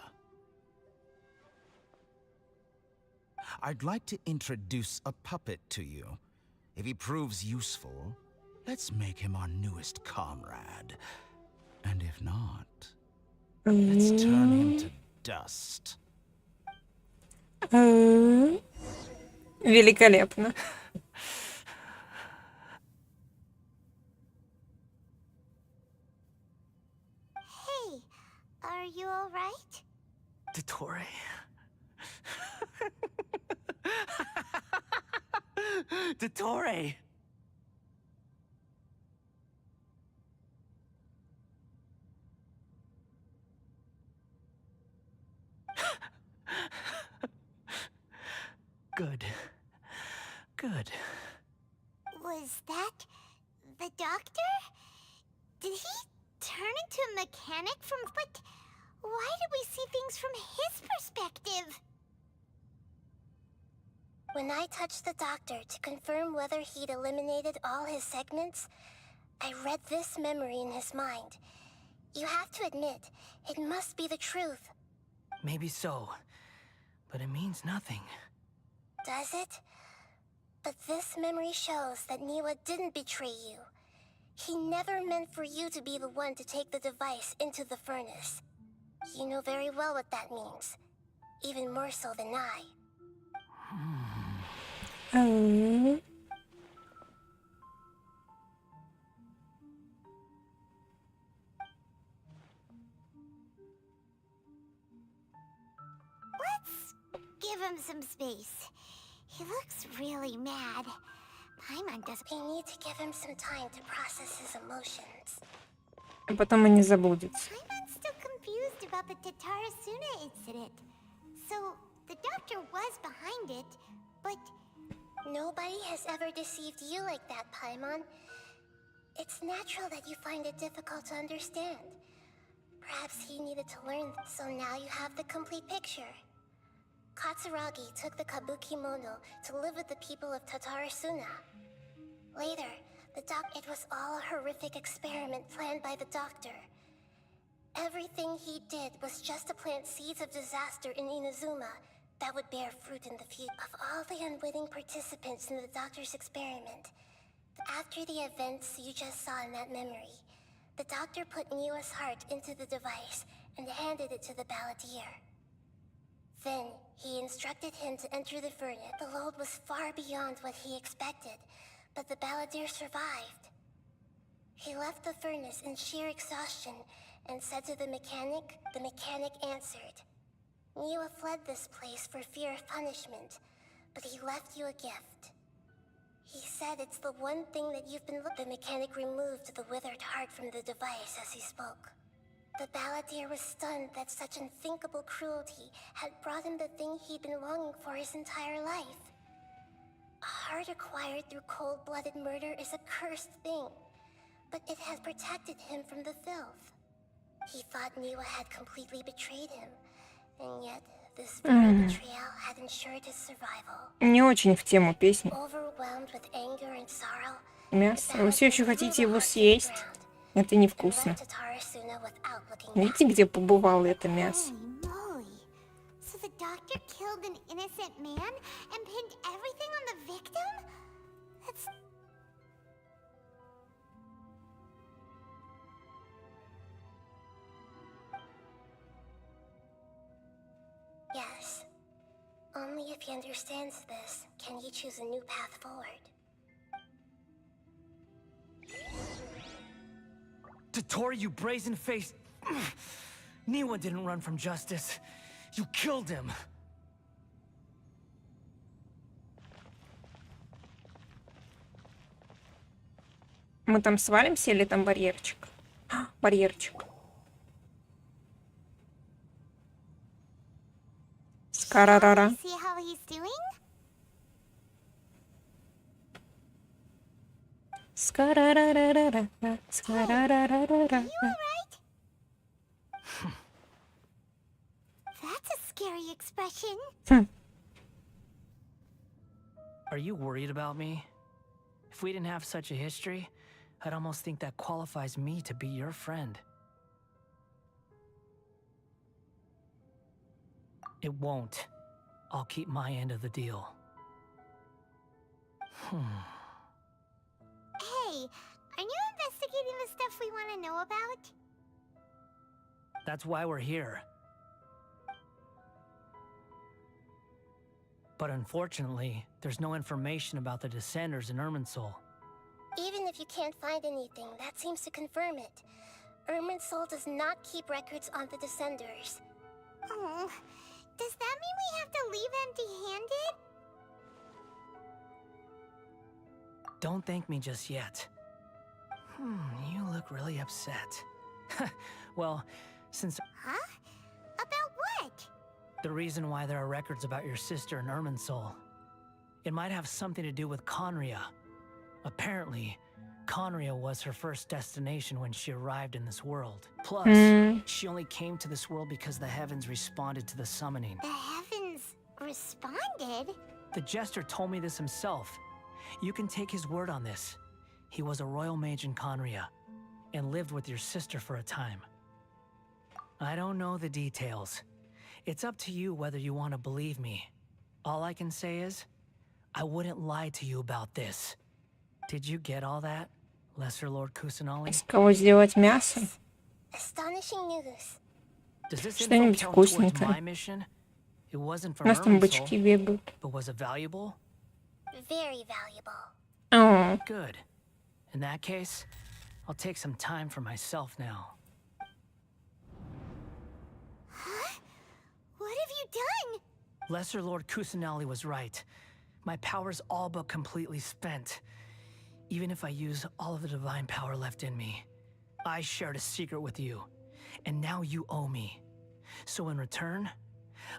I'd like to introduce a puppet to you. If he proves useful, let's make him our newest comrade. And if not, let's turn him to dust. Великолепно. Hey, are you all right? Dottore. Dottore! Good. Good. Was that the doctor? Did he turn into a mechanic from... But why did we see things from his perspective? When I touched the doctor to confirm whether he'd eliminated all his segments, I read this memory in his mind. You have to admit, it must be the truth. Maybe so, but it means nothing. Does it? But this memory shows that Niwa didn't betray you. He never meant for you to be the one to take the device into the furnace. You know very well what that means. Even more so than I. Let's give him some space. He looks really mad. Paimon does. We need to give him some time to process his emotions. А потом и не забудется. Paimon's still confused about the Tatarasuna incident. So, the doctor was behind it, but... Nobody has ever deceived you like that, Paimon. It's natural that you find it difficult to understand. Perhaps he needed to learn, so now you have the complete picture. Katsuragi took the kabuki mono to live with the people of Tatarasuna. Later, it was all a horrific experiment planned by the doctor. Everything he did was just to plant seeds of disaster in Inazuma that would bear fruit in the future. Of all the unwitting participants in the doctor's experiment, after the events you just saw in that memory, the doctor put Niwa's heart into the device and handed it to the balladeer. Then, he instructed him to enter the furnace. The load was far beyond what he expected, but the balladeer survived. He left the furnace in sheer exhaustion and said to the mechanic answered. Niwa fled this place for fear of punishment, but he left you a gift. He said it's the one thing that you've been looking. The mechanic removed the withered heart from the device as he spoke. The balladeer was stunned that such unthinkable cruelty had brought him the thing he'd been longing for his entire life. A heart acquired through cold-blooded murder is a cursed thing, but it has protected him from the filth. He thought Niwa had completely betrayed him, and yet This very betrayal had ensured his survival. Не очень в тему песни. Overwhelmed with anger and sorrow, Мясо. Вы все еще хотите его съесть? Это he невкусно. went to Tarasuna without looking back. Видите, где побывало это мясо? Holy moly. So the doctor killed an innocent man and pinned everything on the victim? That's... Yes. Only if he understands this can he choose a new path forward. Tottori, you brazen-faced... Niwa didn't run from justice. You killed him. Мы там свалимся или там барьерчик? Барьерчик. Скарарара. See how he's doing? Скарарарара. Скарарарара. You alright? That's a scary expression. Are you worried about me? If we didn't have such a history, I'd almost think that qualifies me to be your friend. It won't. I'll keep my end of the deal. Hey, aren't you investigating the stuff we want to know about? That's why we're here. But unfortunately, there's no information about the Descenders in Irminsul. Even if you can't find anything, that seems to confirm it. Irminsul does not keep records on the Descenders. Oh, does that mean we have to leave empty-handed? Don't thank me just yet. You look really upset. Well, since... Huh? About what? The reason why there are records about your sister in Irminsul. It might have something to do with Conria. Apparently, Conria was her first destination when she arrived in this world. Plus, she only came to this world because the heavens responded to the summoning. The heavens responded? The jester told me this himself. You can take his word on this. He was a royal mage in Conria, and lived with your sister for a time. I don't know the details. It's up to you whether you want to believe me. All I can say is, I wouldn't lie to you about this. Did you get all that, Lesser Lord Kusanali? Из кого сделать мясо? Astonishing news. Does this Что-нибудь info count towards вкусненькое. my mission? It wasn't У from нас там бычки Irminsul, бегают. but was it valuable? Very valuable. О, Good. In that case, I'll take some time for myself now. Huh? What have you done? Lesser Lord Kusanali was right. My power's all but completely spent. Even if I use all of the divine power left in me, I shared a secret with you, and now you owe me. So in return,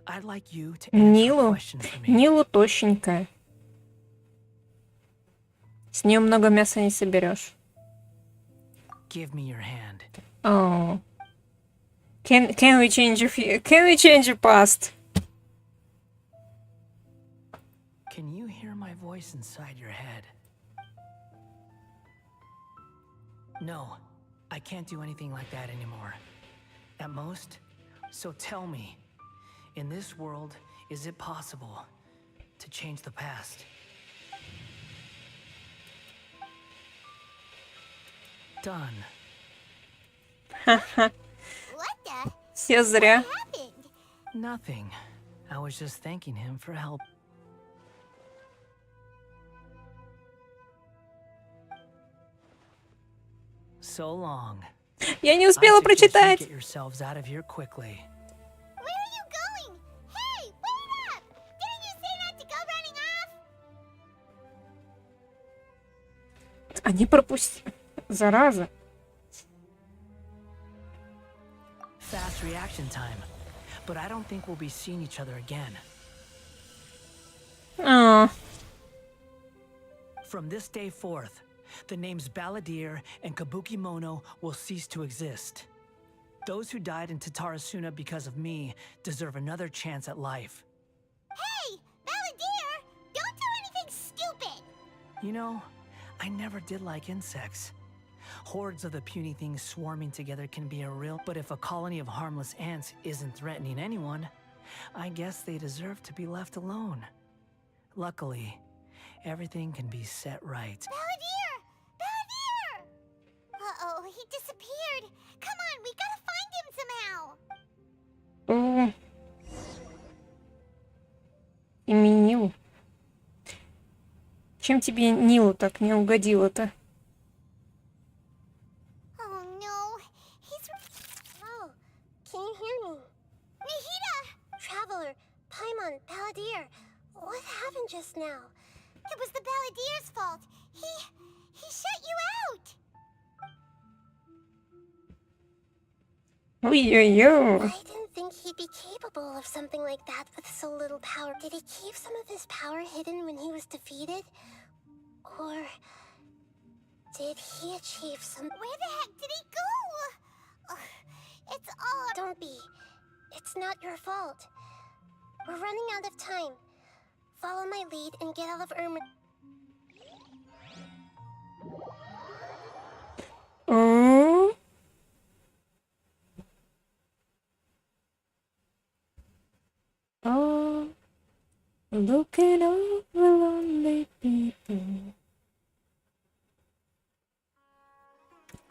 I'd like you to answer a Нилу. question for me. Нилу тощенькая. С нее много мяса не соберешь. Give me your hand. Oh. Can we change your past? Can you hear my voice inside your head? No, I can't do anything like that anymore. At most, so tell me, in this world, is it possible to change the past? Done. Ха-ха. What the? Все зря. Happened? Nothing. I was just thanking him for help. So long. Я не I успела suggest you прочитать. get yourselves out of here quickly. Where are you going? Hey, wait up! Didn't you say not to go running off? Они пропустили. Зараза. Fast reaction time. But I don't think we'll be seeing each other again. А, From this day forth, the names Balladeer and Kabukimono will cease to exist. Those who died in Tatarasuna because of me deserve another chance at life. Hey, Balladeer! Don't do anything stupid! You know, I never did like insects. Hordes of the puny things swarming together can be a real... But if a colony of harmless ants isn't threatening anyone, I guess they deserve to be left alone. Luckily, everything can be set right. Balladeer! Balladeer! Uh-oh, he disappeared. Come on, we gotta find him somehow. Именил. Чем тебе Нилу так не угодило-то? Oh no, he's... Oh, can you hear me? Nihida! Traveler, Paimon, Balladeer, what happened just now? It was the Balladeer's fault. He shut you out. Ой-ой-ой. I didn't think he'd be capable of something like that with so little power. Did he keep some of his power hidden when he was defeated? Or did he achieve some... Where the heck did he go? Ugh, it's all... Don't be. It's not your fault. We're running out of time. Follow my lead and get out of Irma. Oh, looking over lonely people.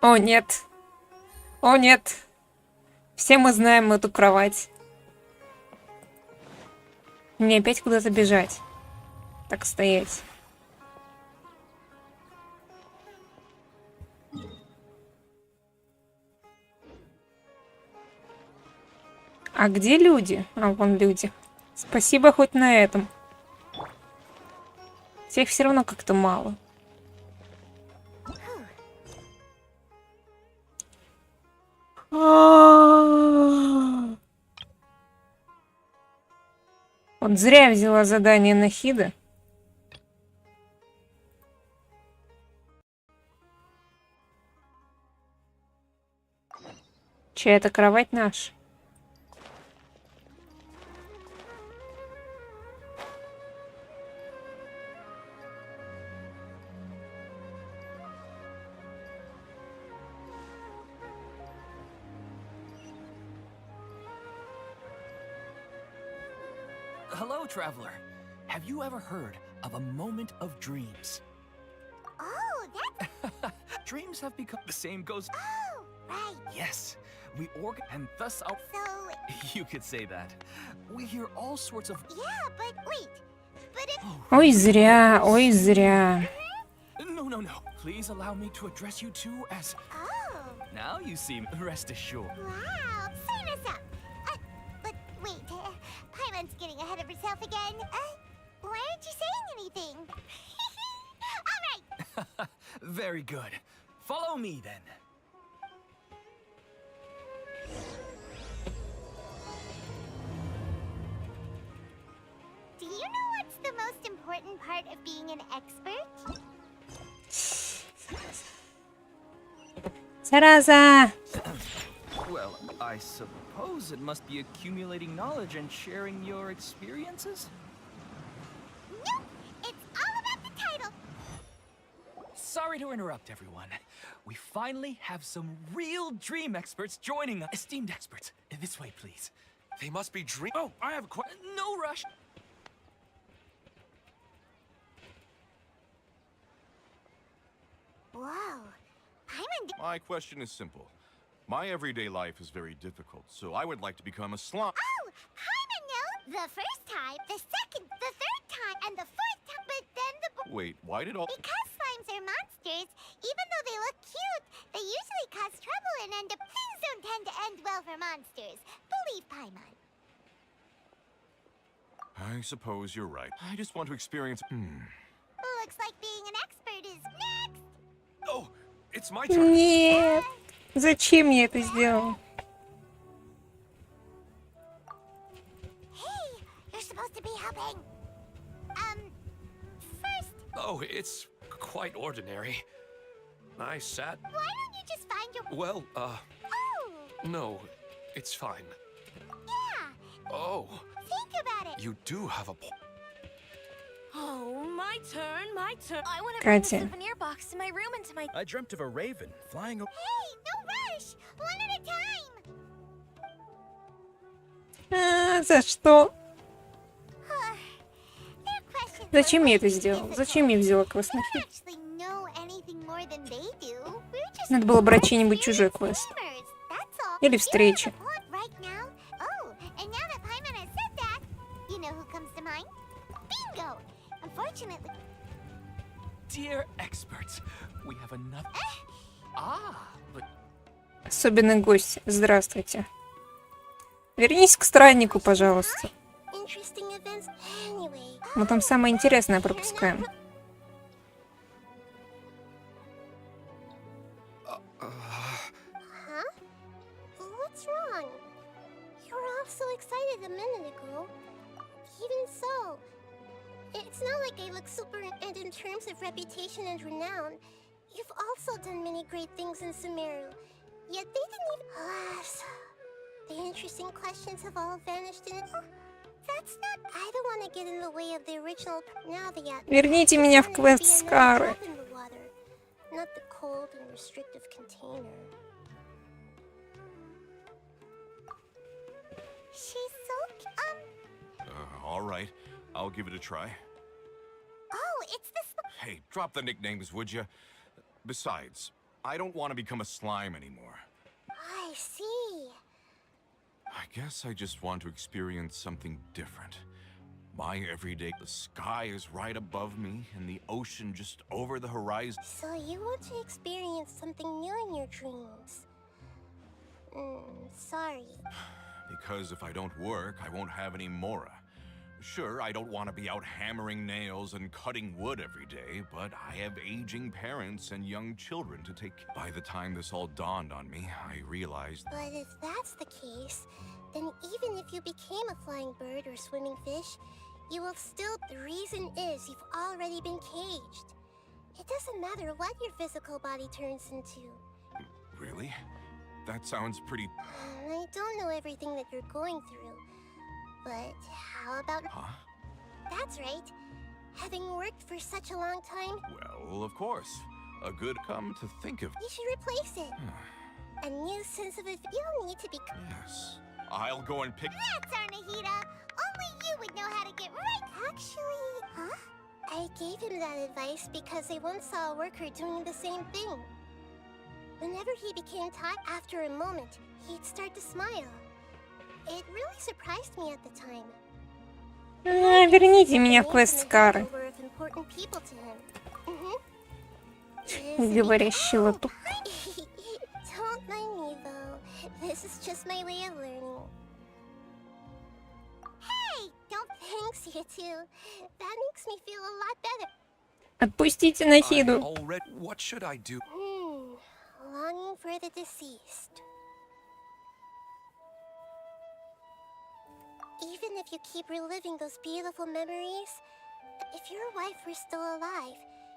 О, нет. О, нет. Все мы знаем эту кровать. Мне опять куда-то бежать. Так стоять. А где люди? А, вон люди. Спасибо хоть на этом. Всех все равно как-то мало. Вот зря взяла задание на Хида. Чья-то кровать наша. Hello, traveler. Have you ever heard of a moment of dreams? Oh, that's... Dreams have become... The same goes... Oh, right. Yes, we and thus out... So... You could say that. We hear all sorts of... Yeah, but wait. But if... Ой, зря, ой, зря. No. Please allow me to address you two as... Oh. Now you seem rest assured. Wow, sign us up. But wait, Paimon's getting ahead of herself again. Why aren't you saying anything? All right. Very good. Follow me then. Do you know what's the most important part of being an expert? Зараза! Well, I suppose it must be accumulating knowledge and sharing your experiences? Nope, it's all about the title. Sorry to interrupt, everyone. We finally have some real dream experts joining us. Esteemed experts, this way, please. They must be dream... Oh, I have a question. No rush. Whoa, Paimon... My question is simple. My everyday life is very difficult, so I would like to become a slime. Oh, Paimon knows! The first time, the second, the third time, and the fourth time, but then the... Wait, why did all... Because slimes are monsters, even though they look cute, they usually cause trouble and end up... Things don't tend to end well for monsters. Believe Paimon. I suppose you're right. I just want to experience... Looks like being an expert is next! Oh, it's my turn. Нет. Зачем я это сделал? Hey, you're supposed to be helping. First... Oh, it's quite ordinary. I sat... Why don't you just find your... Well, Oh! No, it's fine. Yeah, Oh, think about it. you do have a point. Oh, my turn, my turn. I want to bring bring the the Катя. souvenir box to my room and to my... I dreamt of a raven flying over. Hey, no rush. One at a time. За что? Their questions Зачем were я way это too сделал? difficult. Зачем я взяла We квест на don't хит? actually know anything more than they do. We're just Надо было брать чей-нибудь чужой квест. dreamers, that's all. Или You встречи. have a point right now. Oh, and now that Paimon has said that, you know who comes to mind? Bingo. Unfortunately, Dear experts, we have another. But Особенный гость. Здравствуйте. Вернись к страннику, пожалуйста. interesting events. Anyway. Мы там самое интересное пропускаем. Huh? What's wrong? You were all so excited a minute ago. Even so, it's not like I look super, and in terms of reputation and renown, you've also done many great things in Sumeru. Yet they didn't even... Alas, the interesting questions have all vanished in... That's not... I don't want to get in the way of the original... Now the... Верните меня в квест Скары. Not the cold and restrictive container. She's so... All right. I'll give it a try. Oh, it's this... Hey, drop the nicknames, would you? Besides, I don't want to become a slime anymore. I see. I guess I just want to experience something different. My everyday... The sky is right above me, and the ocean just over the horizon. So you want to experience something new in your dreams? Sorry. Because if I don't work, I won't have any Mora. Sure, I don't want to be out hammering nails and cutting wood every day, but I have aging parents and young children to take. By the time this all dawned on me, I realized... But if that's the case, then even if you became a flying bird or swimming fish, you will still... The reason is you've already been caged. It doesn't matter what your physical body turns into. Really? That sounds pretty... I don't know everything that you're going through, but how about... Huh? That's right. Having worked for such a long time, Well, of course. A good come to think of... you should replace it. A new sense of... You'll need to be... Yes. I'll go and pick... That's our Nahida! Only you would know how to get right... Actually... Huh? I gave him that advice because I once saw a worker doing the same thing. Whenever he became tired, after a moment, he'd start to smile. It really surprised me at the time. Верните меня в квест Скары. Were of important people to him. Говорящий латук. Don't mind me though. This is just my way of learning. Hey, don't thanks you too. That makes me feel a lot better. Отпустите Нахиду. What should I do? Longing for the deceased. Even if you keep reliving those beautiful memories, if your wife were still alive,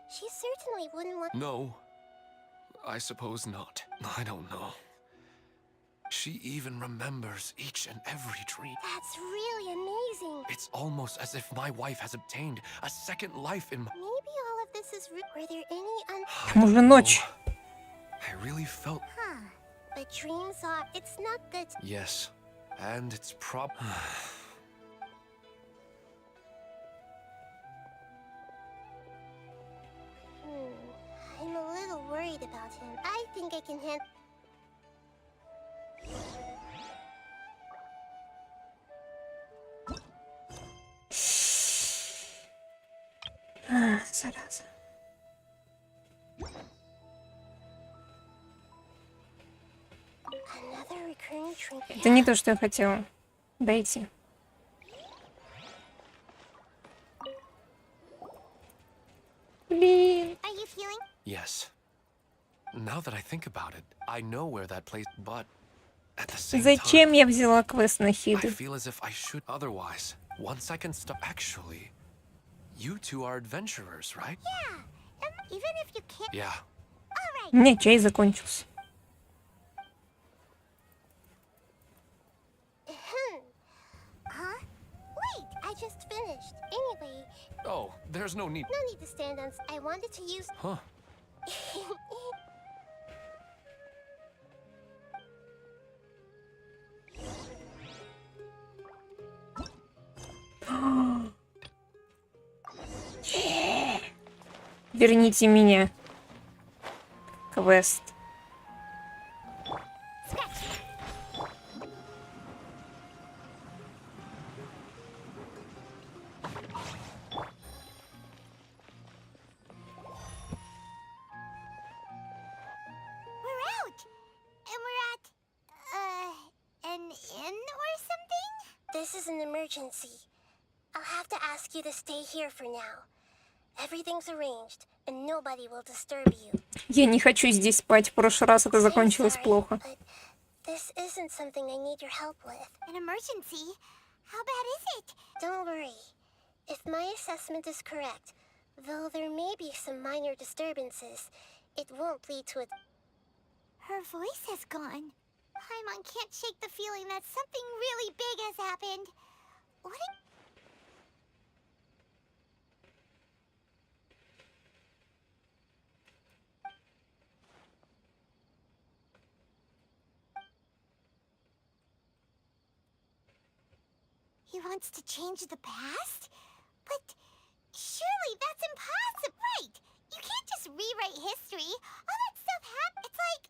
she certainly wouldn't want... No. I suppose not. I don't know. She even remembers each and every dream. That's really amazing. It's almost as if my wife has obtained a second life in my... Maybe all of this is... Were there any Там уже ночь. I really felt... Huh. But dreams are... It's not that... Yes. And it's I'm a little worried about him. I think I can handle... Зараза. Another recurring dream. Это не то, что я хотела. Дайте. Блин. Are you feeling... Yes. Now that I think about it, I know where that place, but at the same Зачем time, я взяла квест I Нахиду? feel as if I should otherwise. Once I can stop... Actually, you two are adventurers, right? Yeah. Even if you can't... Yeah. У меня чай закончился. There's no need. No need to stand on. I wanted to use. Huh. Верните меня. Квест. This is an emergency. I'll have to ask you to stay here for now. Everything's arranged, and nobody will disturb you. Я не хочу здесь спать. В прошлый раз это закончилось плохо. This isn't something I need your help with. An emergency? How bad is it? Don't worry. If my assessment is correct, though there may be some minor disturbances, it won't lead to a... Her voice has gone. Paimon can't shake the feeling that something really big has happened. What He wants to change the past? But surely that's impossible. Right. You can't just rewrite history. All that stuff happened. It's like,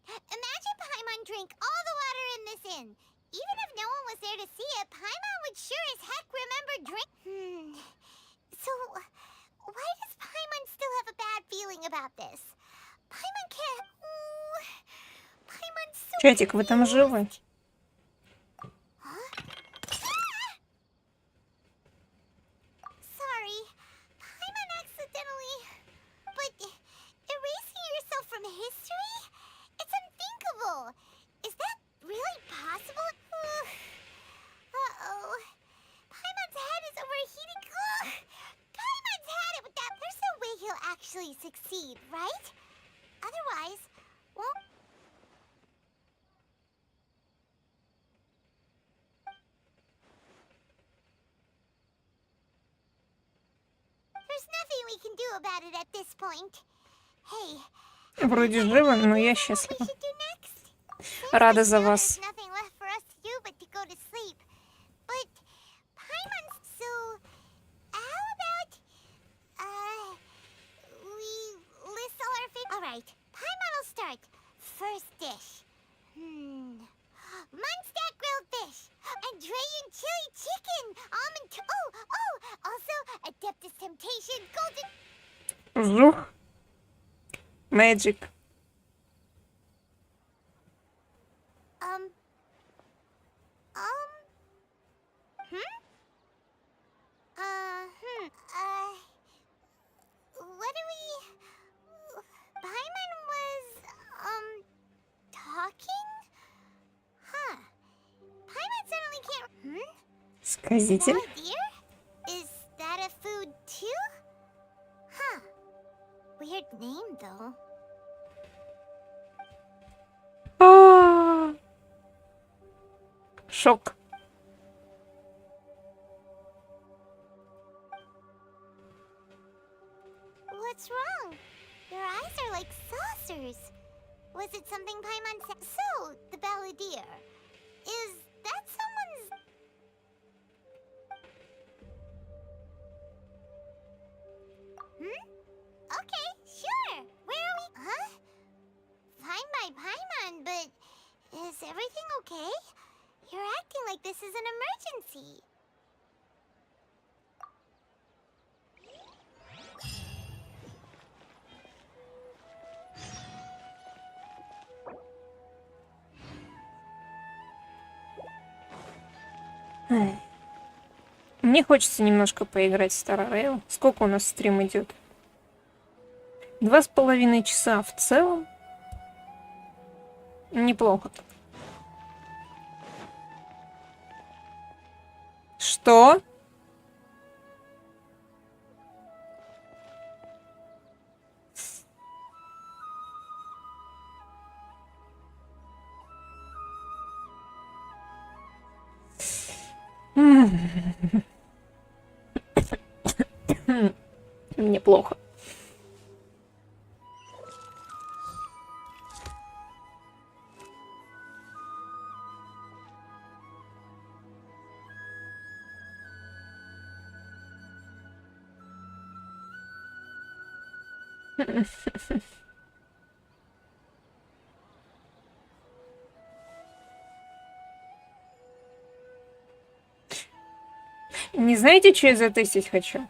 imagine Paimon drank all the water in this inn. Even if no one was there to see it, Paimon would sure as heck remember drink. So, why does Paimon still have a bad feeling about this? Paimon can't... Paimon's so... Чатик, вы там живы? Sorry, Paimon accidentally... But erasing yourself from history? It's unthinkable. Is that really possible? Uh-oh. Paimon's head is overheating. Paimon's had it with that. There's no way he'll actually succeed, right? Otherwise, well... There's nothing we can do about it at this point. Hey, Вроде живы, но я счастлива. Рада за вас. nothing left for us to do but to go to sleep. But Paimon's so... How about... we list all our favorite... Alright, Paimon will start. First dish. Munstack grilled fish. Andrean chili chicken. Almond... Also, Adeptus Temptation golden... Жух. Magic. What do we... Paimon was, talking? Huh. Paimon suddenly can't... Сказитель. Boy, dear? Is that a food too? Huh. Weird name, though. Шок. What's wrong? Your eyes are like saucers. Was it something Paimon said? So, the balladeer. Is that someone's... Okay, sure. Where are we? Huh? Fine by Paimon, but is everything okay? You're acting like this is an emergency. Мне хочется немножко поиграть в Старый. Сколько у нас стрим идет? 2,5 часа в целом. Неплохо. Что? неплохо. Не знаете, что я затестить хочу?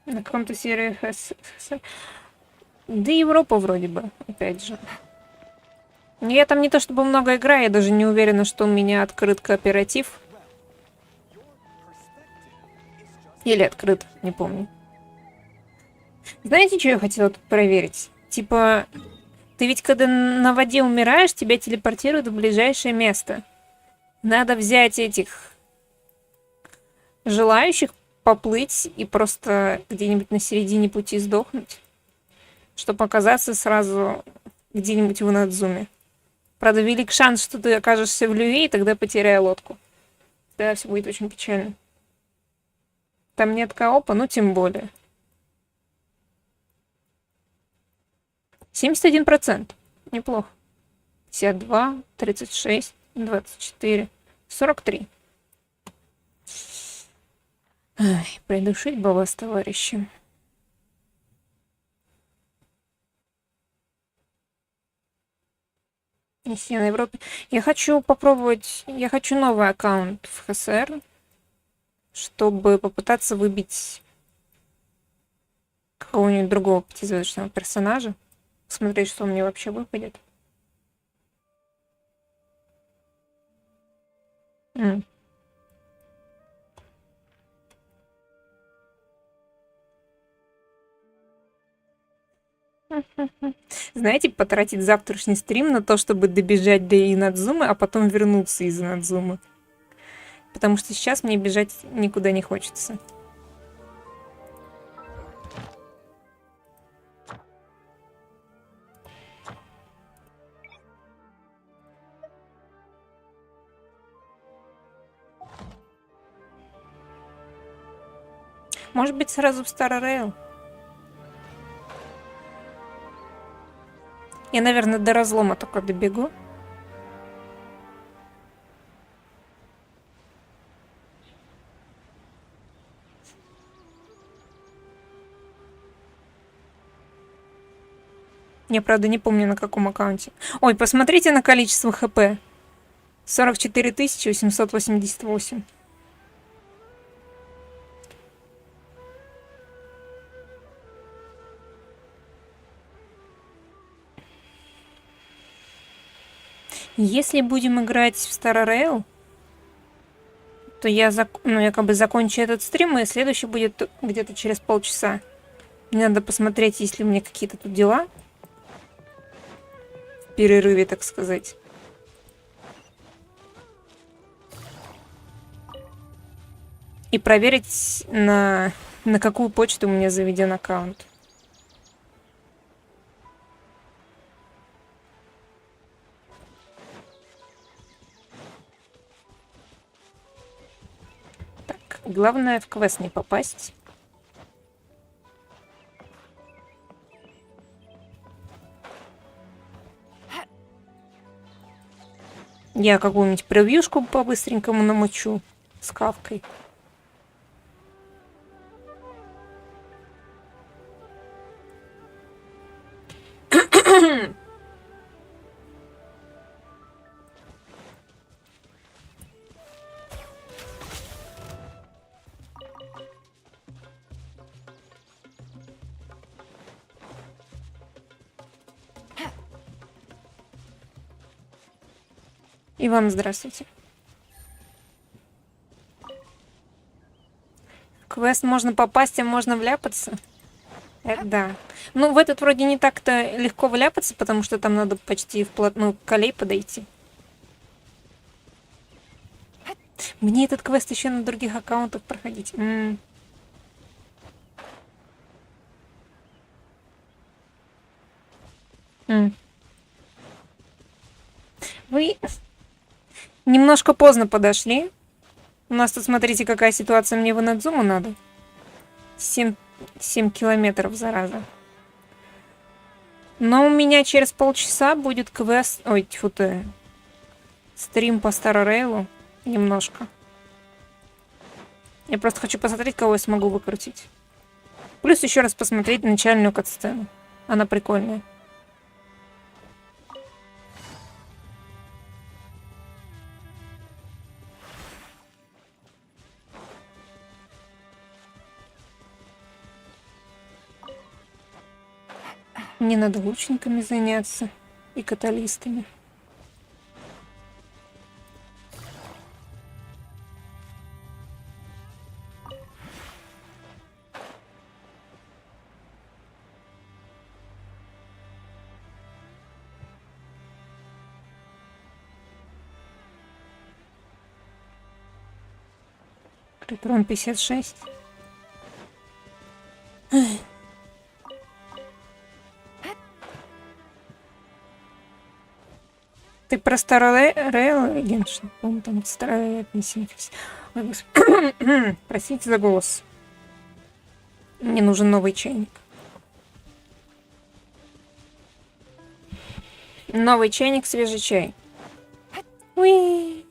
На каком-то сервере Да Европа вроде бы, опять же. Я там не то чтобы много играю, я даже не уверена, что у меня открыт кооператив. Или открыт, не помню. Знаете, что я хотела тут проверить? Типа, ты ведь когда на воде умираешь, тебя телепортируют в ближайшее место. Надо взять этих желающих поплыть и просто где-нибудь на середине пути сдохнуть, чтобы оказаться сразу где-нибудь в Надзуме. Правда, велик шанс, что ты окажешься в люве, и тогда потеряя лодку. Да, все будет очень печально. Там нет коопа, ну тем более. 71%. Неплохо. 52, 36, 24, 43. Ай, придушить бы вас, товарищи. Если на Европе. Я хочу попробовать. Я хочу новый аккаунт в ХСР, чтобы попытаться выбить какого-нибудь другого пятизвездочного персонажа. Смотреть, что мне вообще выпадет. Знаете, потратить завтрашний стрим на то, чтобы добежать до Инадзумы, а потом вернуться из Инадзумы. Потому что сейчас мне бежать никуда не хочется. Может быть, сразу в Старый Рейл? Я, наверное, до разлома только добегу. Я, правда, не помню, на каком аккаунте. Ой, посмотрите на количество ХП. 44 888. Если будем играть в Старый Рейл, то я как бы закончу этот стрим, и следующий будет где-то через полчаса. Мне надо посмотреть, есть ли у меня какие-то тут дела. В перерыве, так сказать. И проверить, на какую почту у меня заведен аккаунт. Главное в квест не попасть. Я какую-нибудь превьюшку по-быстренькому намочу с кавкой. И вам здравствуйте. В квест можно попасть, а можно вляпаться. Это да. Ну, в этот вроде не так-то легко вляпаться, потому что там надо почти вплотную к колей подойти. Мне этот квест еще на других аккаунтах проходить. Вы немножко поздно подошли. У нас тут, смотрите, какая ситуация. Мне в Инадзуму надо. 7 километров, зараза. Но у меня через полчаса будет квест... Ой, тьфу ты. Стрим по Старорейлу. Немножко. Я просто хочу посмотреть, кого я смогу выкрутить. Плюс еще раз посмотреть начальную катсцену. Она прикольная. Мне надо лучниками заняться и каталистами. Критрон 56. Ты про Старый геншин? По-моему, там Старый Простите за голос. Мне нужен новый чайник. Новый чайник, свежий чай. Уи.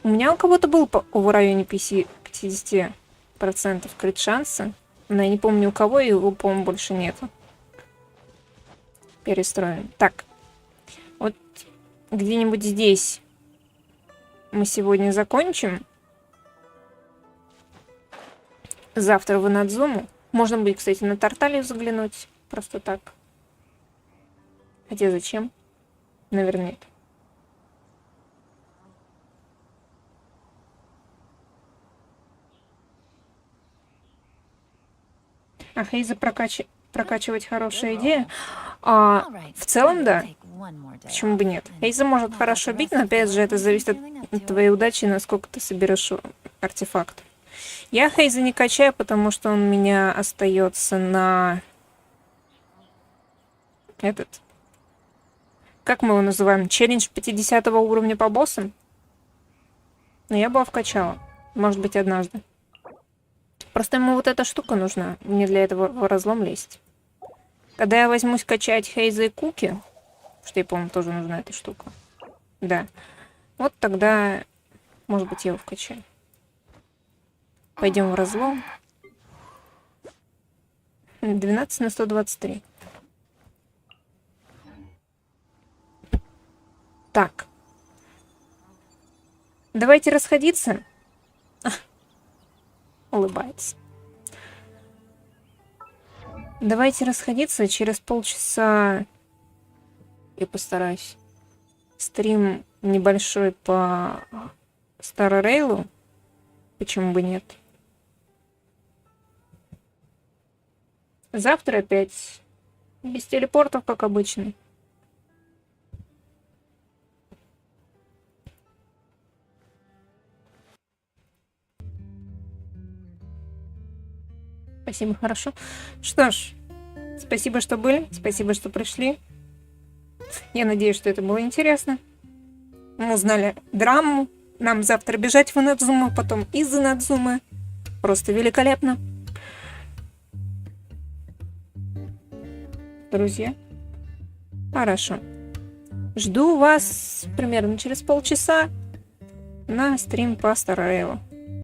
У меня у кого-то был в районе 50% крит шанса, но я не помню у кого, и его, по-моему, больше нету. Перестроим. Так, вот где-нибудь здесь мы сегодня закончим. Завтра в Инадзуму. Можно будет, кстати, на Тарталью заглянуть. Просто так. Хотя зачем? Наверное, нет. А Хейза прокачивать хорошая идея. В целом, да. Почему бы нет? Хейза может хорошо бить, но опять же это зависит от твоей удачи, насколько ты соберешь артефакт. Я Хейза не качаю, потому что он у меня остается на этот. Как мы его называем? Челлендж 50 уровня по боссам? Но я бы его вкачала. Может быть, однажды. Просто ему вот эта штука нужна. Мне для этого в разлом лезть. Когда я возьмусь качать Хейза и Куки, что я помню, тоже нужна эта штука. Да. Вот тогда, может быть, я его вкачаю. Пойдем в разлом. 12 на 123. Так. Давайте расходиться. Улыбается. Давайте расходиться. Через полчаса я постараюсь. Стрим небольшой по Старорейлу. Почему бы нет? Завтра опять без телепортов, как обычно. Спасибо, хорошо. Что ж, спасибо, что были, спасибо, что пришли. Я надеюсь, что это было интересно. Мы узнали драму. Нам завтра бежать в Инадзуму, потом из Инадзумы. Просто великолепно. Друзья. Хорошо. Жду вас примерно через полчаса на стрим по Старорейлу.